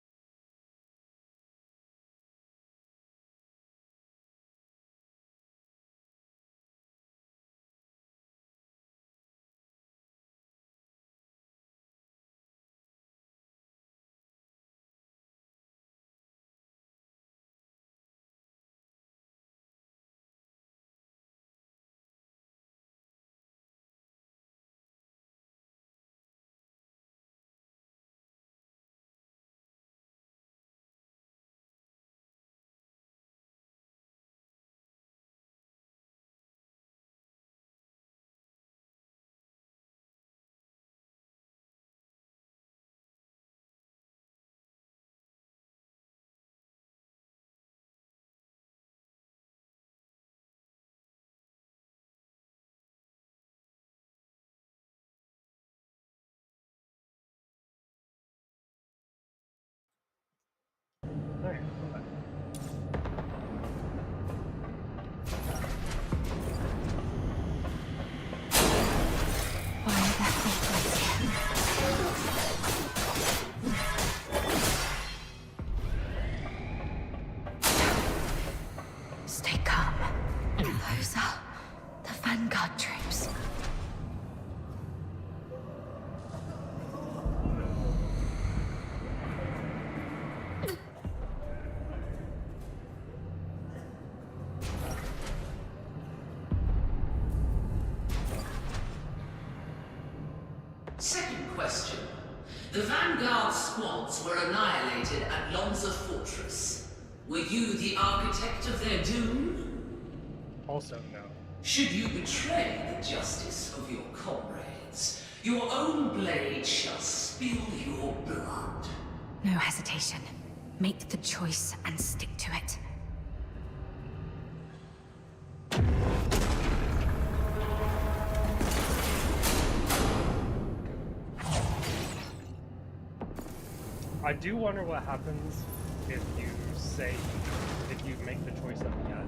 Alright, come back. Why the hell was him? Stay calm. Those are the Vanguard troops. Second question. The Vanguard squads were annihilated at Lonza Fortress. Were you the architect of their doom? Also no. Should you betray the justice of your comrades, your own blade shall spill your blood. No hesitation. Make the choice and stick to it. I do wonder what happens if you make the choice of yes.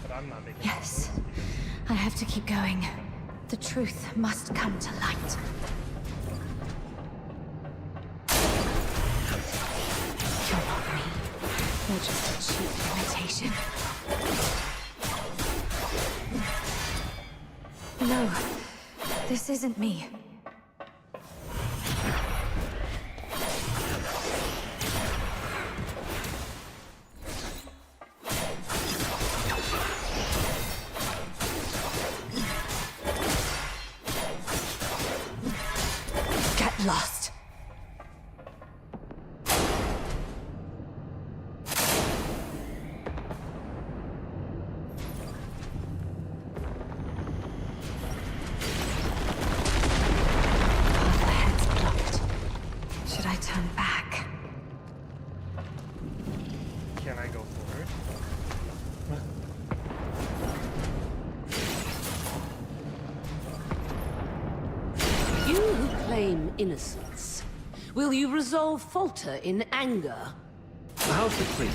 But I'm not making Yes. I have to keep going. The truth must come to light. You're not me. You're just a cheap imitation. No, this isn't me. Get lost. Should I turn back? Can I go forward? You who claim innocence, will you resolve falter in anger? How's the cream?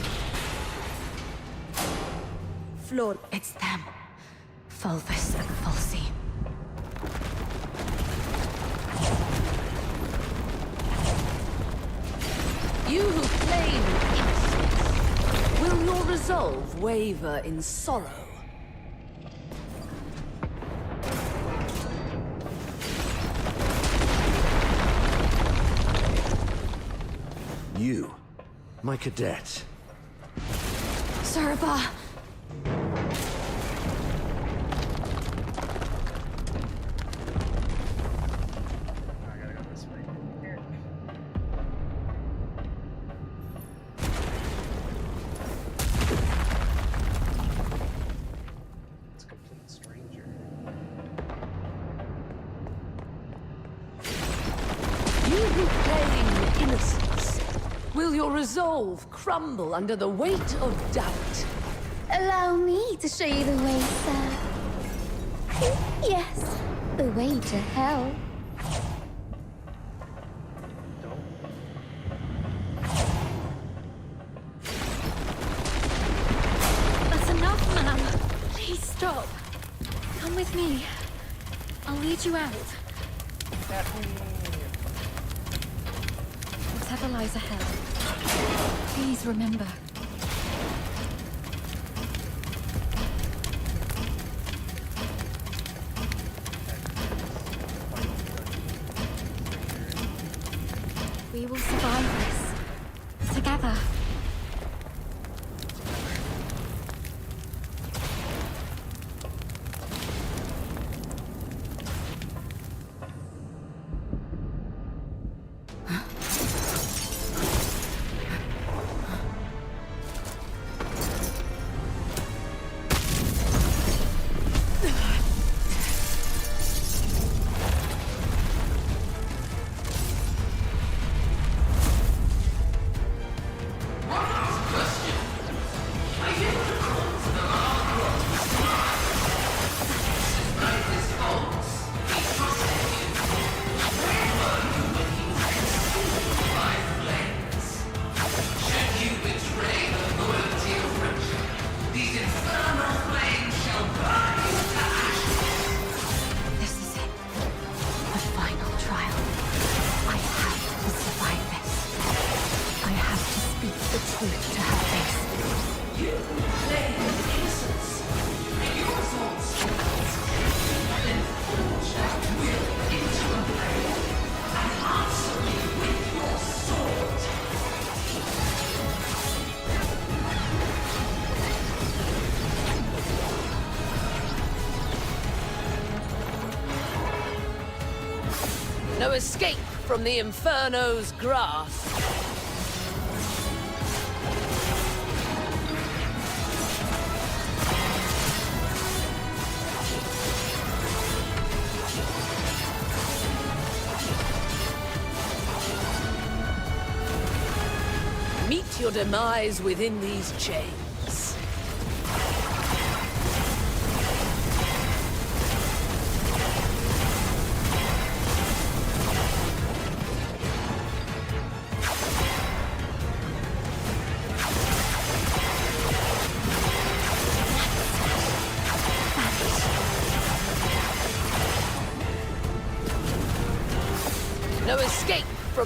Flawed. It's them. Fulvis and Fulsi. You who claim innocence, will your resolve waver in sorrow? You, my cadet. Serba! I gotta go this way. Here. It's a complete stranger. You who claim innocence, will your resolve crumble under the weight of doubt? Allow me to show you the way, sir. Yes, the way to hell. That's enough, ma'am. Please stop. Come with me. I'll lead you out. Whatever lies ahead. Please remember. We will survive this. Together. No escape from the Inferno's grasp. Meet your demise within these chains.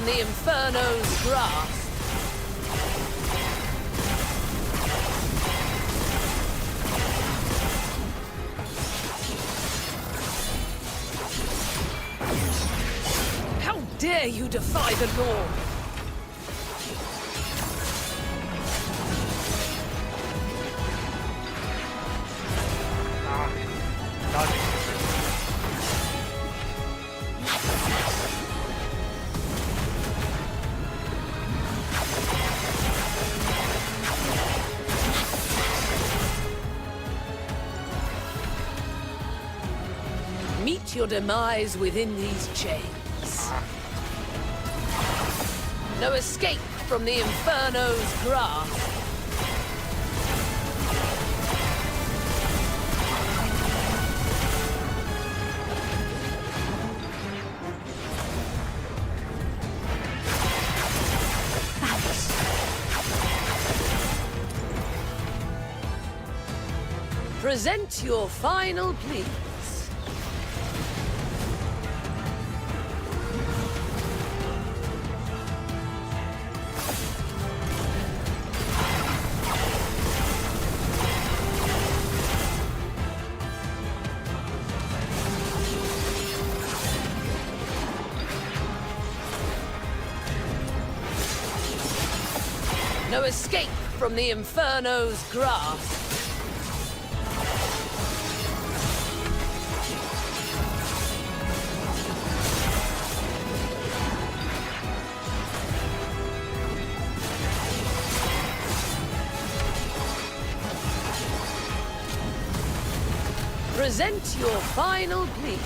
the Inferno's grasp. How dare you defy the law? Meet your demise within these chains. No escape from the Inferno's grasp. Present your final plea. No escape from the Inferno's grasp. Present your final pleas.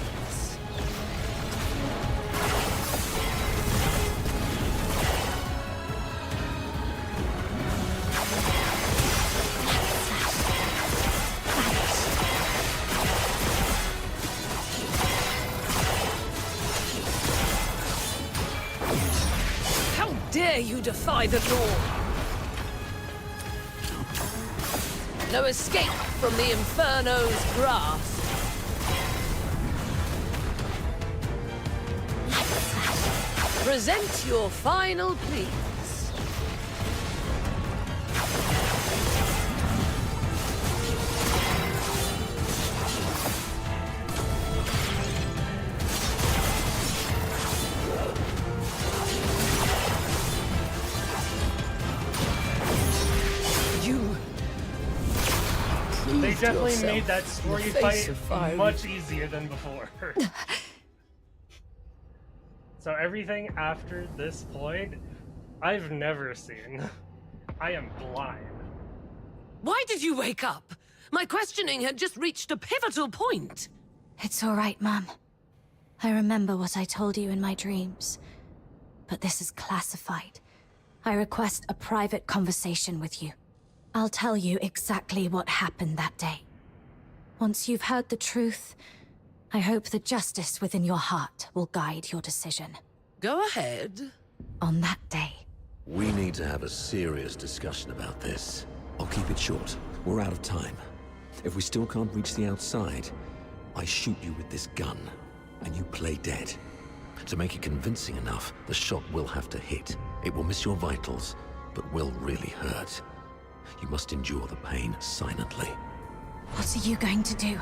How dare you defy the law? No escape from the Inferno's grasp. Present your final pleas. They definitely made that story fight much easier than before. So everything after this point, I've never seen. I am blind. Why did you wake up? My questioning had just reached a pivotal point. It's all right, Mum. I remember what I told you in my dreams. But this is classified. I request a private conversation with you. I'll tell you exactly what happened that day. Once you've heard the truth, I hope the justice within your heart will guide your decision. Go ahead. On that day. We need to have a serious discussion about this. I'll keep it short. We're out of time. If we still can't reach the outside, I shoot you with this gun, and you play dead. To make it convincing enough, the shot will have to hit. It will miss your vitals, but will really hurt. You must endure the pain silently. What are you going to do?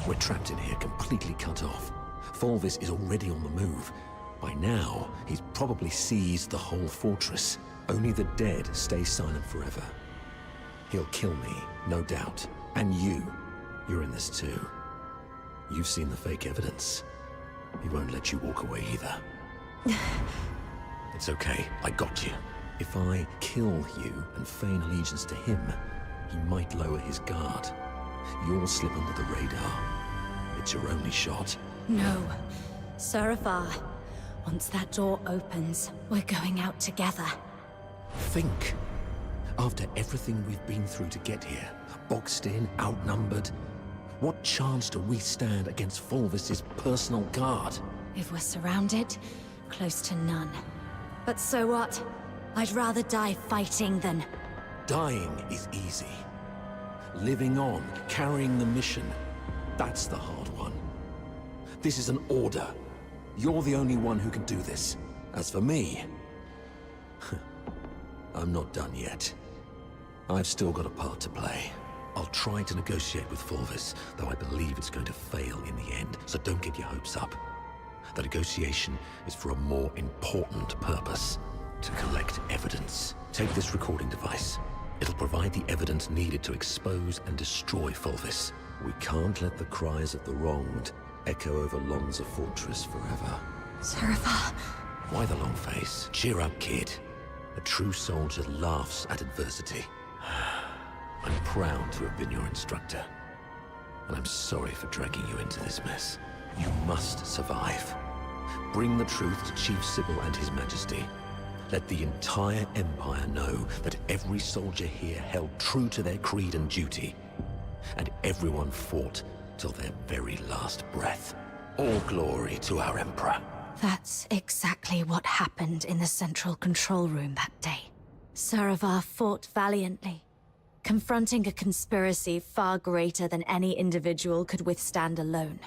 We're trapped in here, completely cut off. Fulvis is already on the move. By now, he's probably seized the whole fortress. Only the dead stay silent forever. He'll kill me, no doubt. And you're in this too. You've seen the fake evidence. He won't let you walk away either. It's okay, I got you. If I kill you and feign allegiance to him, he might lower his guard. You'll slip under the radar. It's your only shot. No. Serafar, once that door opens, we're going out together. Think. After everything we've been through to get here, boxed in, outnumbered, what chance do we stand against Fulvis's personal guard? If we're surrounded, close to none. But so what? I'd rather die fighting than... Dying is easy. Living on, carrying the mission, that's the hard one. This is an order. You're the only one who can do this. As for me, I'm not done yet. I've still got a part to play. I'll try to negotiate with Fulvis, though I believe it's going to fail in the end, so don't get your hopes up. The negotiation is for a more important purpose: to collect evidence. Take this recording device. It'll provide the evidence needed to expose and destroy Fulvis. We can't let the cries of the wronged echo over Lonza Fortress forever. Serapha. Why the long face? Cheer up, kid. A true soldier laughs at adversity. I'm proud to have been your instructor, and I'm sorry for dragging you into this mess. You must survive. Bring the truth to Chief Sybil and His Majesty. Let the entire Empire know that every soldier here held true to their creed and duty, and everyone fought till their very last breath. All glory to our Emperor. That's exactly what happened in the central control room that day. Saravar fought valiantly, confronting a conspiracy far greater than any individual could withstand alone.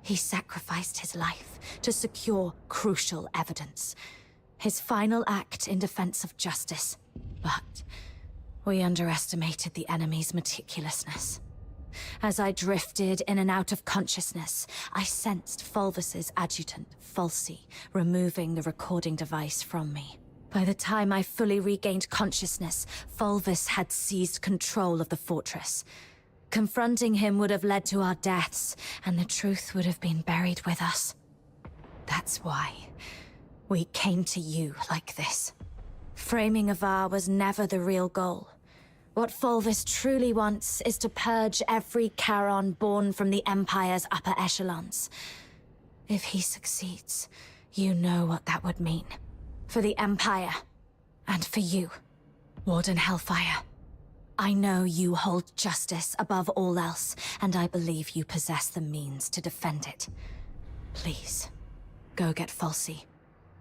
He sacrificed his life to secure crucial evidence, his final act in defense of justice. But we underestimated the enemy's meticulousness. As I drifted in and out of consciousness, I sensed Fulvis's adjutant, Falsey, removing the recording device from me. By the time I fully regained consciousness, Fulvis had seized control of the fortress. Confronting him would have led to our deaths, and the truth would have been buried with us. That's why we came to you like this. Framing Avar was never the real goal. What Fulvis truly wants is to purge every Charon born from the Empire's upper echelons. If he succeeds, you know what that would mean. For the Empire, and for you, Warden Hellfire. I know you hold justice above all else, and I believe you possess the means to defend it. Please, go get Falsey.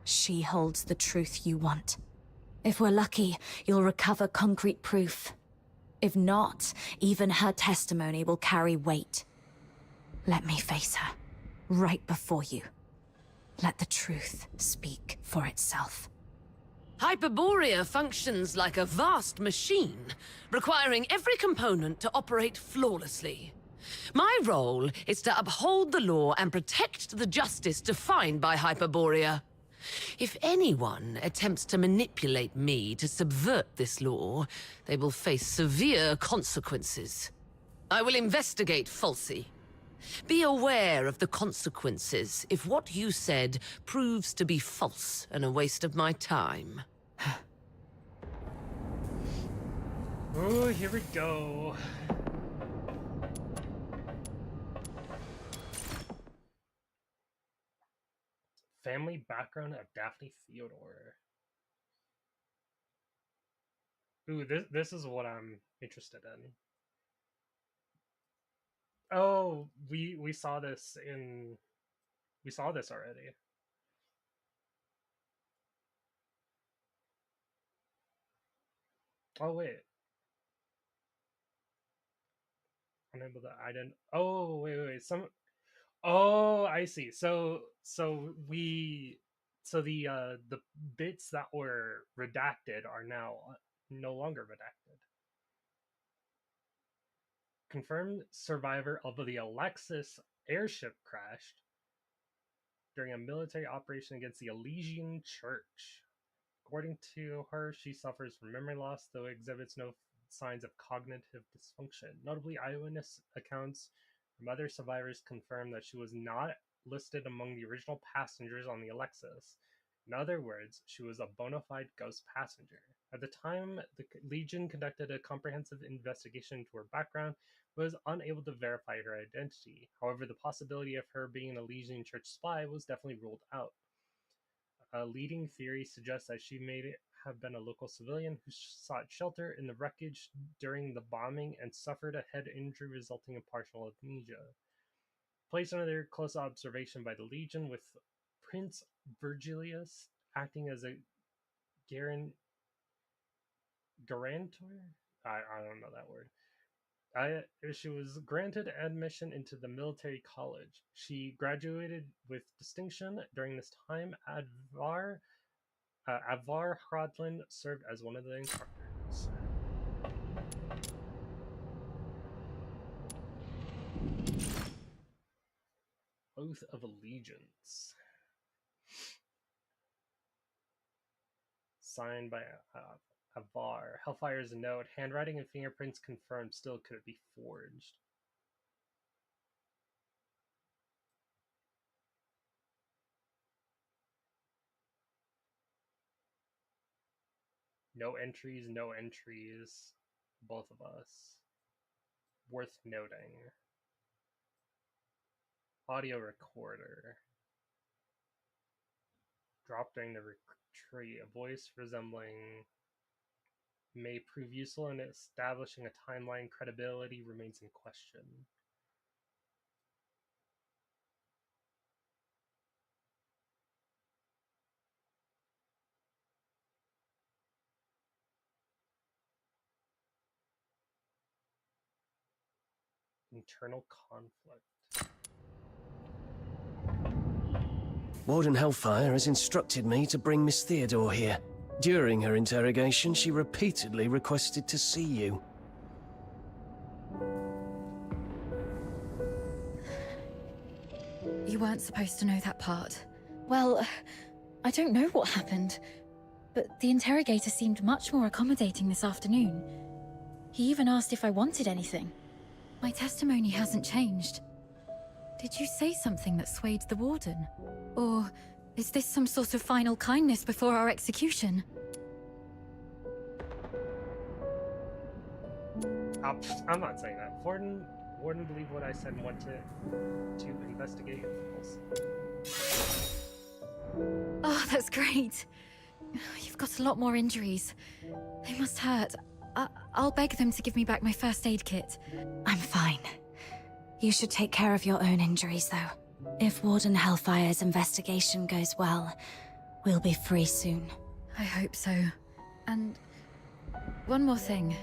She holds the truth you want. If we're lucky, you'll recover concrete proof. If not, even her testimony will carry weight. Let me face her, right before you. Let the truth speak for itself. Hyperborea functions like a vast machine, requiring every component to operate flawlessly. My role is to uphold the law and protect the justice defined by Hyperborea. If anyone attempts to manipulate me to subvert this law, they will face severe consequences. I will investigate Falsey. Be aware of the consequences if what you said proves to be false and a waste of my time. Oh, here we go. Family background of Daphne Theodore. Ooh, this is what I'm interested in. Oh, we saw this already. Oh wait. Unable to ident. Oh wait. Oh, I see. So the bits that were redacted are now no longer redacted. Confirmed survivor of the Alexis airship crashed during a military operation against the Elysian Church. According to her, she suffers from memory loss, though exhibits no signs of cognitive dysfunction. Notably, eyewitness accounts from other survivors confirm that she was not listed among the original passengers on the Alexis. In other words, she was a bona fide ghost passenger. At the time, the Legion conducted a comprehensive investigation into her background, but was unable to verify her identity. However, the possibility of her being an Elysian Church spy was definitely ruled out. A leading theory suggests that she may have been a local civilian who sought shelter in the wreckage during the bombing and suffered a head injury resulting in partial amnesia. Placed under close observation by the Legion, with Prince Virgilius acting as a guarantor? I don't know that word. She was granted admission into the military college. She graduated with distinction. During this time, Avar Hrodlin served as one of the instructors. Oath of Allegiance. Signed by Avar. Hellfire's note. Handwriting and fingerprints confirmed. Still, could it be forged? No entries, no entries. Both of us. Worth noting. Audio recorder. Dropped during the retreat. A voice resembling may prove useful in establishing a timeline. Credibility remains in question. Internal conflict. Warden Hellfire has instructed me to bring Miss Theodore here. During her interrogation, she repeatedly requested to see you. You weren't supposed to know that part. Well, I don't know what happened, but the interrogator seemed much more accommodating this afternoon. He even asked if I wanted anything. My testimony hasn't changed. Did you say something that swayed the warden? Or is this some sort of final kindness before our execution? I'm not saying that. Warden believed what I said and wanted to investigate false. Oh, that's great. You've got a lot more injuries. They must hurt. I'll beg them to give me back my first aid kit. I'm fine. You should take care of your own injuries, though. If Warden Hellfire's investigation goes well, we'll be free soon. I hope so. And one more thing.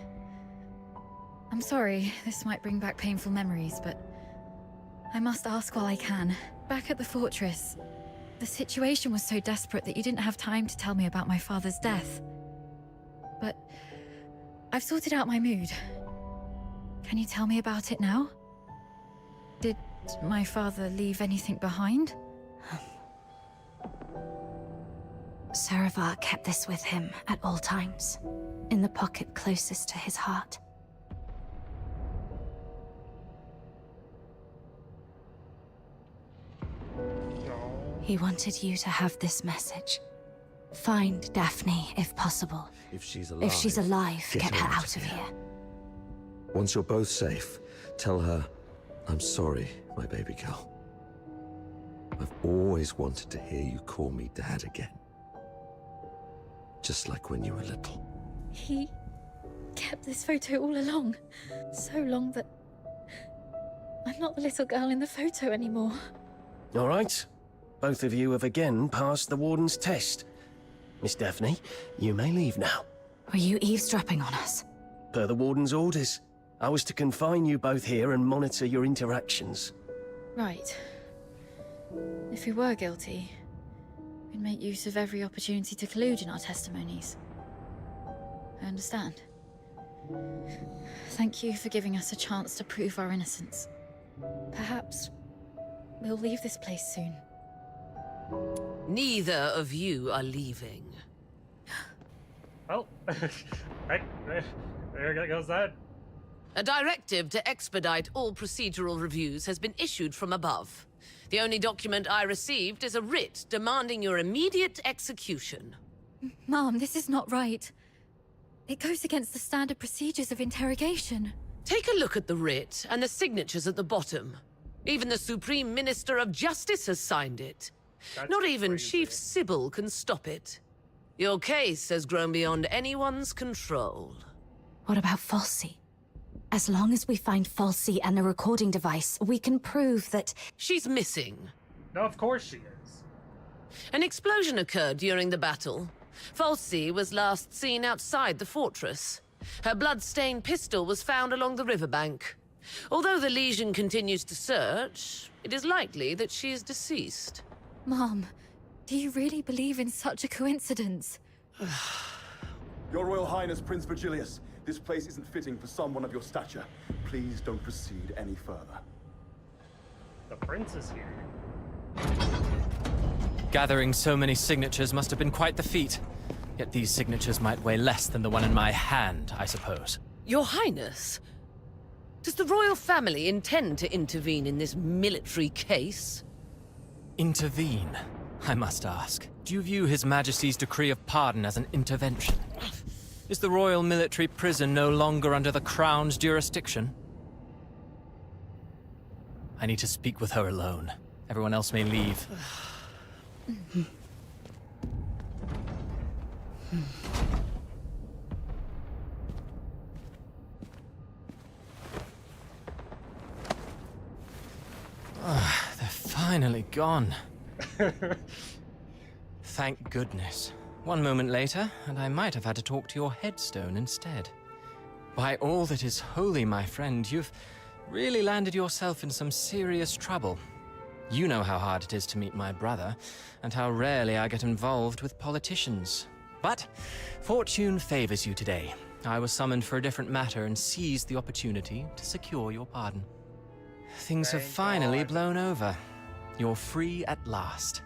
I'm sorry, this might bring back painful memories, but I must ask while I can. Back at the fortress, the situation was so desperate that you didn't have time to tell me about my father's death. But I've sorted out my mood. Can you tell me about it now? Did my father leave anything behind? Saravar kept this with him at all times, in the pocket closest to his heart. He wanted you to have this message. Find Daphne, if possible. If she's alive, get her out of here. Once you're both safe, tell her, I'm sorry, my baby girl. I've always wanted to hear you call me Dad again. Just like when you were little. He kept this photo all along. So long that I'm not the little girl in the photo anymore. All right. Both of you have again passed the Warden's test. Miss Daphne, you may leave now. Were you eavesdropping on us? Per the Warden's orders, I was to confine you both here and monitor your interactions. Right. If we were guilty, we'd make use of every opportunity to collude in our testimonies. I understand. Thank you for giving us a chance to prove our innocence. Perhaps we'll leave this place soon. Neither of you are leaving. Well, there goes that. A directive to expedite all procedural reviews has been issued from above. The only document I received is a writ demanding your immediate execution. Mom, this is not right. It goes against the standard procedures of interrogation. Take a look at the writ and the signatures at the bottom. Even the Supreme Minister of Justice has signed it. Not even Chief Sybil can stop it. Your case has grown beyond anyone's control. What about Falsey? As long as we find Falsey and the recording device, we can prove that... She's missing. No, of course she is. An explosion occurred during the battle. Falsey was last seen outside the fortress. Her blood-stained pistol was found along the riverbank. Although the Legion continues to search, it is likely that she is deceased. Mom, do you really believe in such a coincidence? Your Royal Highness, Prince Virgilius, this place isn't fitting for someone of your stature. Please don't proceed any further. The prince is here. Gathering so many signatures must have been quite the feat. Yet these signatures might weigh less than the one in my hand, I suppose. Your Highness, does the royal family intend to intervene in this military case? Intervene, I must ask. Do you view His Majesty's decree of pardon as an intervention? Is the royal military prison no longer under the Crown's jurisdiction? I need to speak with her alone. Everyone else may leave. They're finally gone. Thank goodness. One moment later, and I might have had to talk to your headstone instead. By all that is holy, my friend, you've really landed yourself in some serious trouble. You know how hard it is to meet my brother, and how rarely I get involved with politicians. But fortune favors you today. I was summoned for a different matter and seized the opportunity to secure your pardon. Things have finally blown over. You're free at last.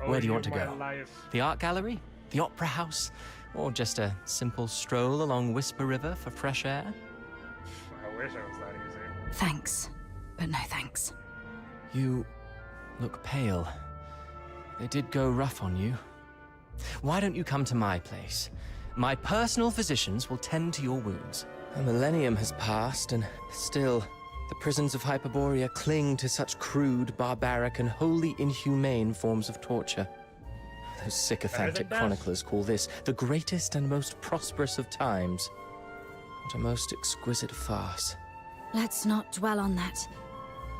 Where do you want to go? The art gallery? The opera house? Or just a simple stroll along Whisper River for fresh air? I wish it was that easy. Thanks, but no thanks. You look pale. They did go rough on you. Why don't you come to my place? My personal physicians will tend to your wounds. A millennium has passed, and still, the prisons of Hyperborea cling to such crude, barbaric, and wholly inhumane forms of torture. Those sycophantic chroniclers call this the greatest and most prosperous of times. What a most exquisite farce. Let's not dwell on that.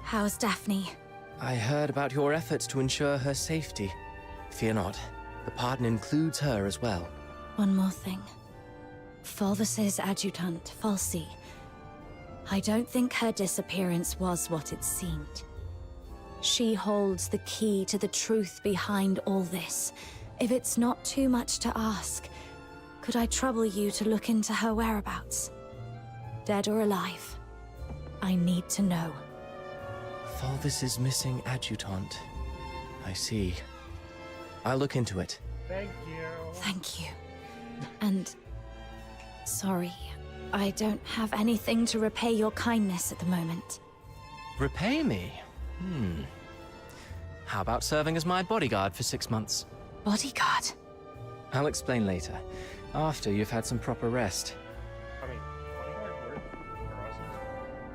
How's Daphne? I heard about your efforts to ensure her safety. Fear not. The pardon includes her as well. One more thing. Fulvis's adjutant, Falsi. I don't think her disappearance was what it seemed. She holds the key to the truth behind all this. If it's not too much to ask, could I trouble you to look into her whereabouts? Dead or alive? I need to know. Fulvis's missing adjutant. I see. I'll look into it. Thank you. Thank you. And... sorry, I don't have anything to repay your kindness at the moment. Repay me? How about serving as my bodyguard for 6 months? Bodyguard? I'll explain later, after you've had some proper rest. I mean, bodyguard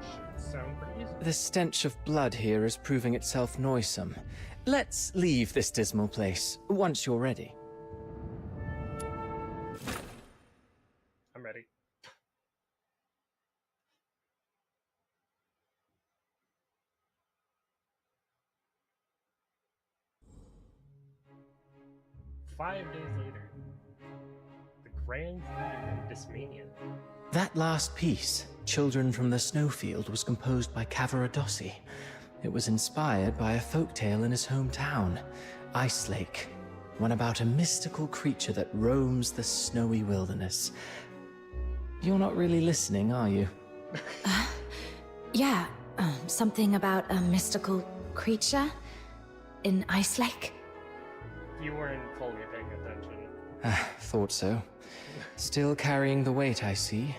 should sound pretty easy. The stench of blood here is proving itself noisome. Let's leave this dismal place, once you're ready. I'm ready. Five days later, the Grand Theme Dismania. That last piece, Children from the Snowfield, was composed by Cavaradossi. It was inspired by a folktale in his hometown, Ice Lake, one about a mystical creature that roams the snowy wilderness. You're not really listening, are you? Yeah, something about a mystical creature in Ice Lake. You weren't fully paying attention. Thought so. Still carrying the weight, I see.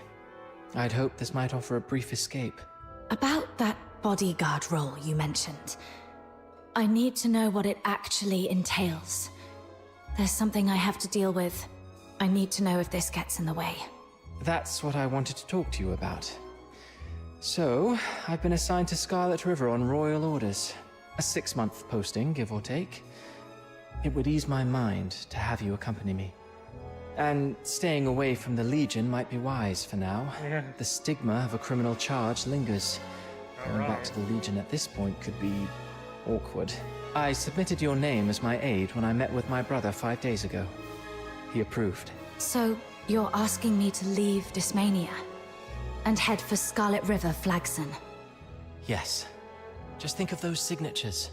I'd hoped this might offer a brief escape. About that bodyguard role you mentioned, I need to know what it actually entails. There's something I have to deal with. I need to know if this gets in the way. That's what I wanted to talk to you about. So, I've been assigned to Scarlet River on royal orders. A 6-month posting, give or take. It would ease my mind to have you accompany me. And staying away from the Legion might be wise for now. Yeah. The stigma of a criminal charge lingers. Going back to the Legion at this point could be awkward. I submitted your name as my aide when I met with my brother 5 days ago. He approved. So, You're asking me to leave Dysmania and head for Scarlet River, Flagson. Yes. Just think of those signatures.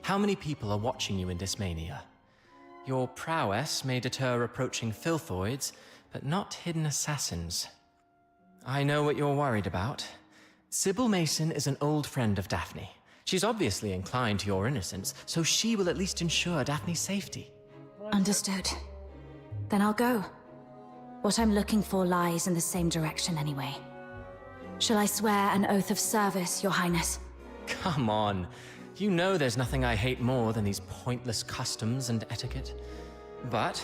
How many people are watching you in Dysmania? Your prowess may deter approaching filthoids, but not hidden assassins. I know what you're worried about. Sybil Mason is an old friend of Daphne. She's obviously inclined to your innocence, so she will at least ensure Daphne's safety. Understood. Then I'll go. What I'm looking for lies in the same direction anyway. Shall I swear an oath of service, Your Highness? Come on. You know there's nothing I hate more than these pointless customs and etiquette. But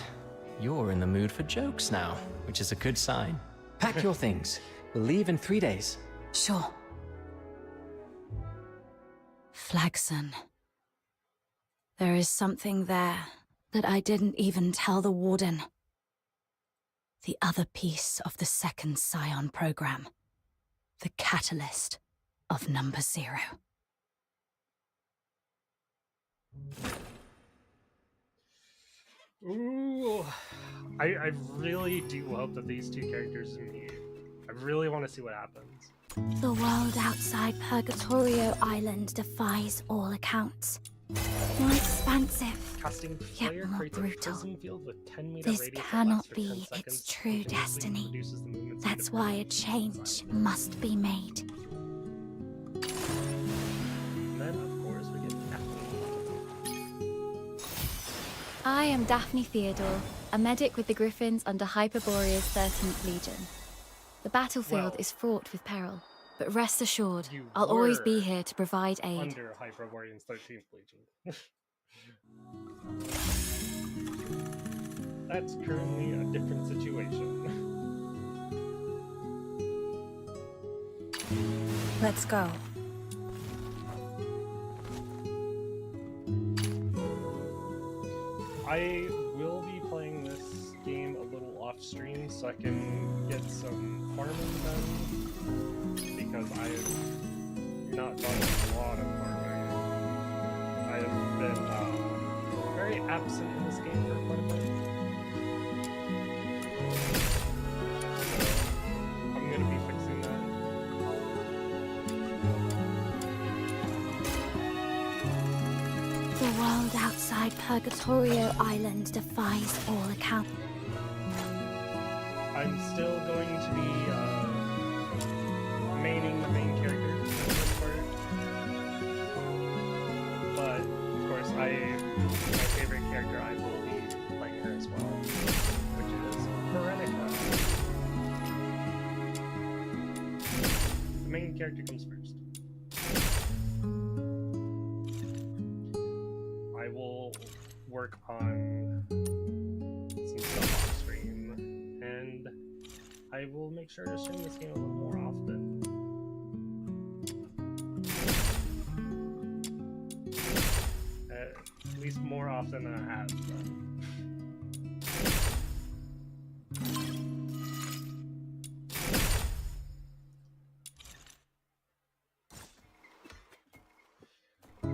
you're in the mood for jokes now, which is a good sign. Pack your things. We'll leave in 3 days. Sure. Flagson. There is something there that I didn't even tell the Warden. The other piece of the second Scion program. The catalyst of Number 0. Ooh, I really do hope that these two characters meet. I really want to see what happens. The world outside Purgatorio Island defies all accounts. More expansive, Casting yet player more creates a brutal. prism field with 10-meter This radius that cannot lasts for 10 be seconds, its true continuously destiny. reduces the movement speed That's of why a enemies change inside. must be made. And then, of course, we get Daphne. I am Daphne Theodore, a medic with the Griffins under Hyperborea's 13th Legion. The battlefield is fraught with peril, but rest assured, I'll always were be here to provide aid. Under Hyperborean's 13th Legion. That's currently a different situation. Let's go. I will be playing this game a little off stream so I can get some farming done, because I've not done a lot of farming. I have been very absent in this game for quite a bit. So I'm gonna be fixing that. The world outside Purgatorio Island defies all accounts. I'm still going to be maining the main character for the most part. But of course, my favorite character, I will be playing her as well, which is Veronica. The main character comes first. I will work on some stuff off stream, and I will make sure to stream this game a little more often. At least more often than I have done.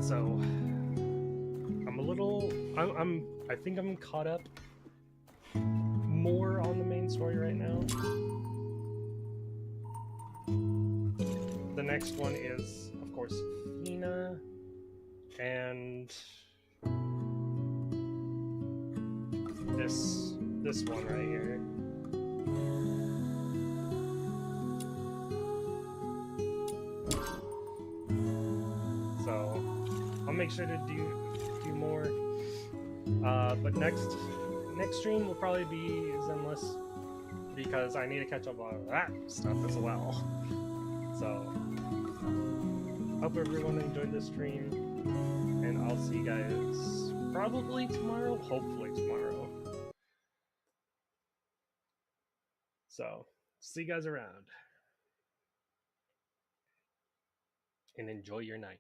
So I'm a little I think I'm caught up more on the main story right now. The next one is, of course, Fina, and this one right here. So I'll make sure to do more. But next stream will probably be Zenless, because I need to catch up on that stuff as well. So hope everyone enjoyed this stream, and I'll see you guys probably tomorrow, hopefully tomorrow. So see you guys around, and enjoy your night.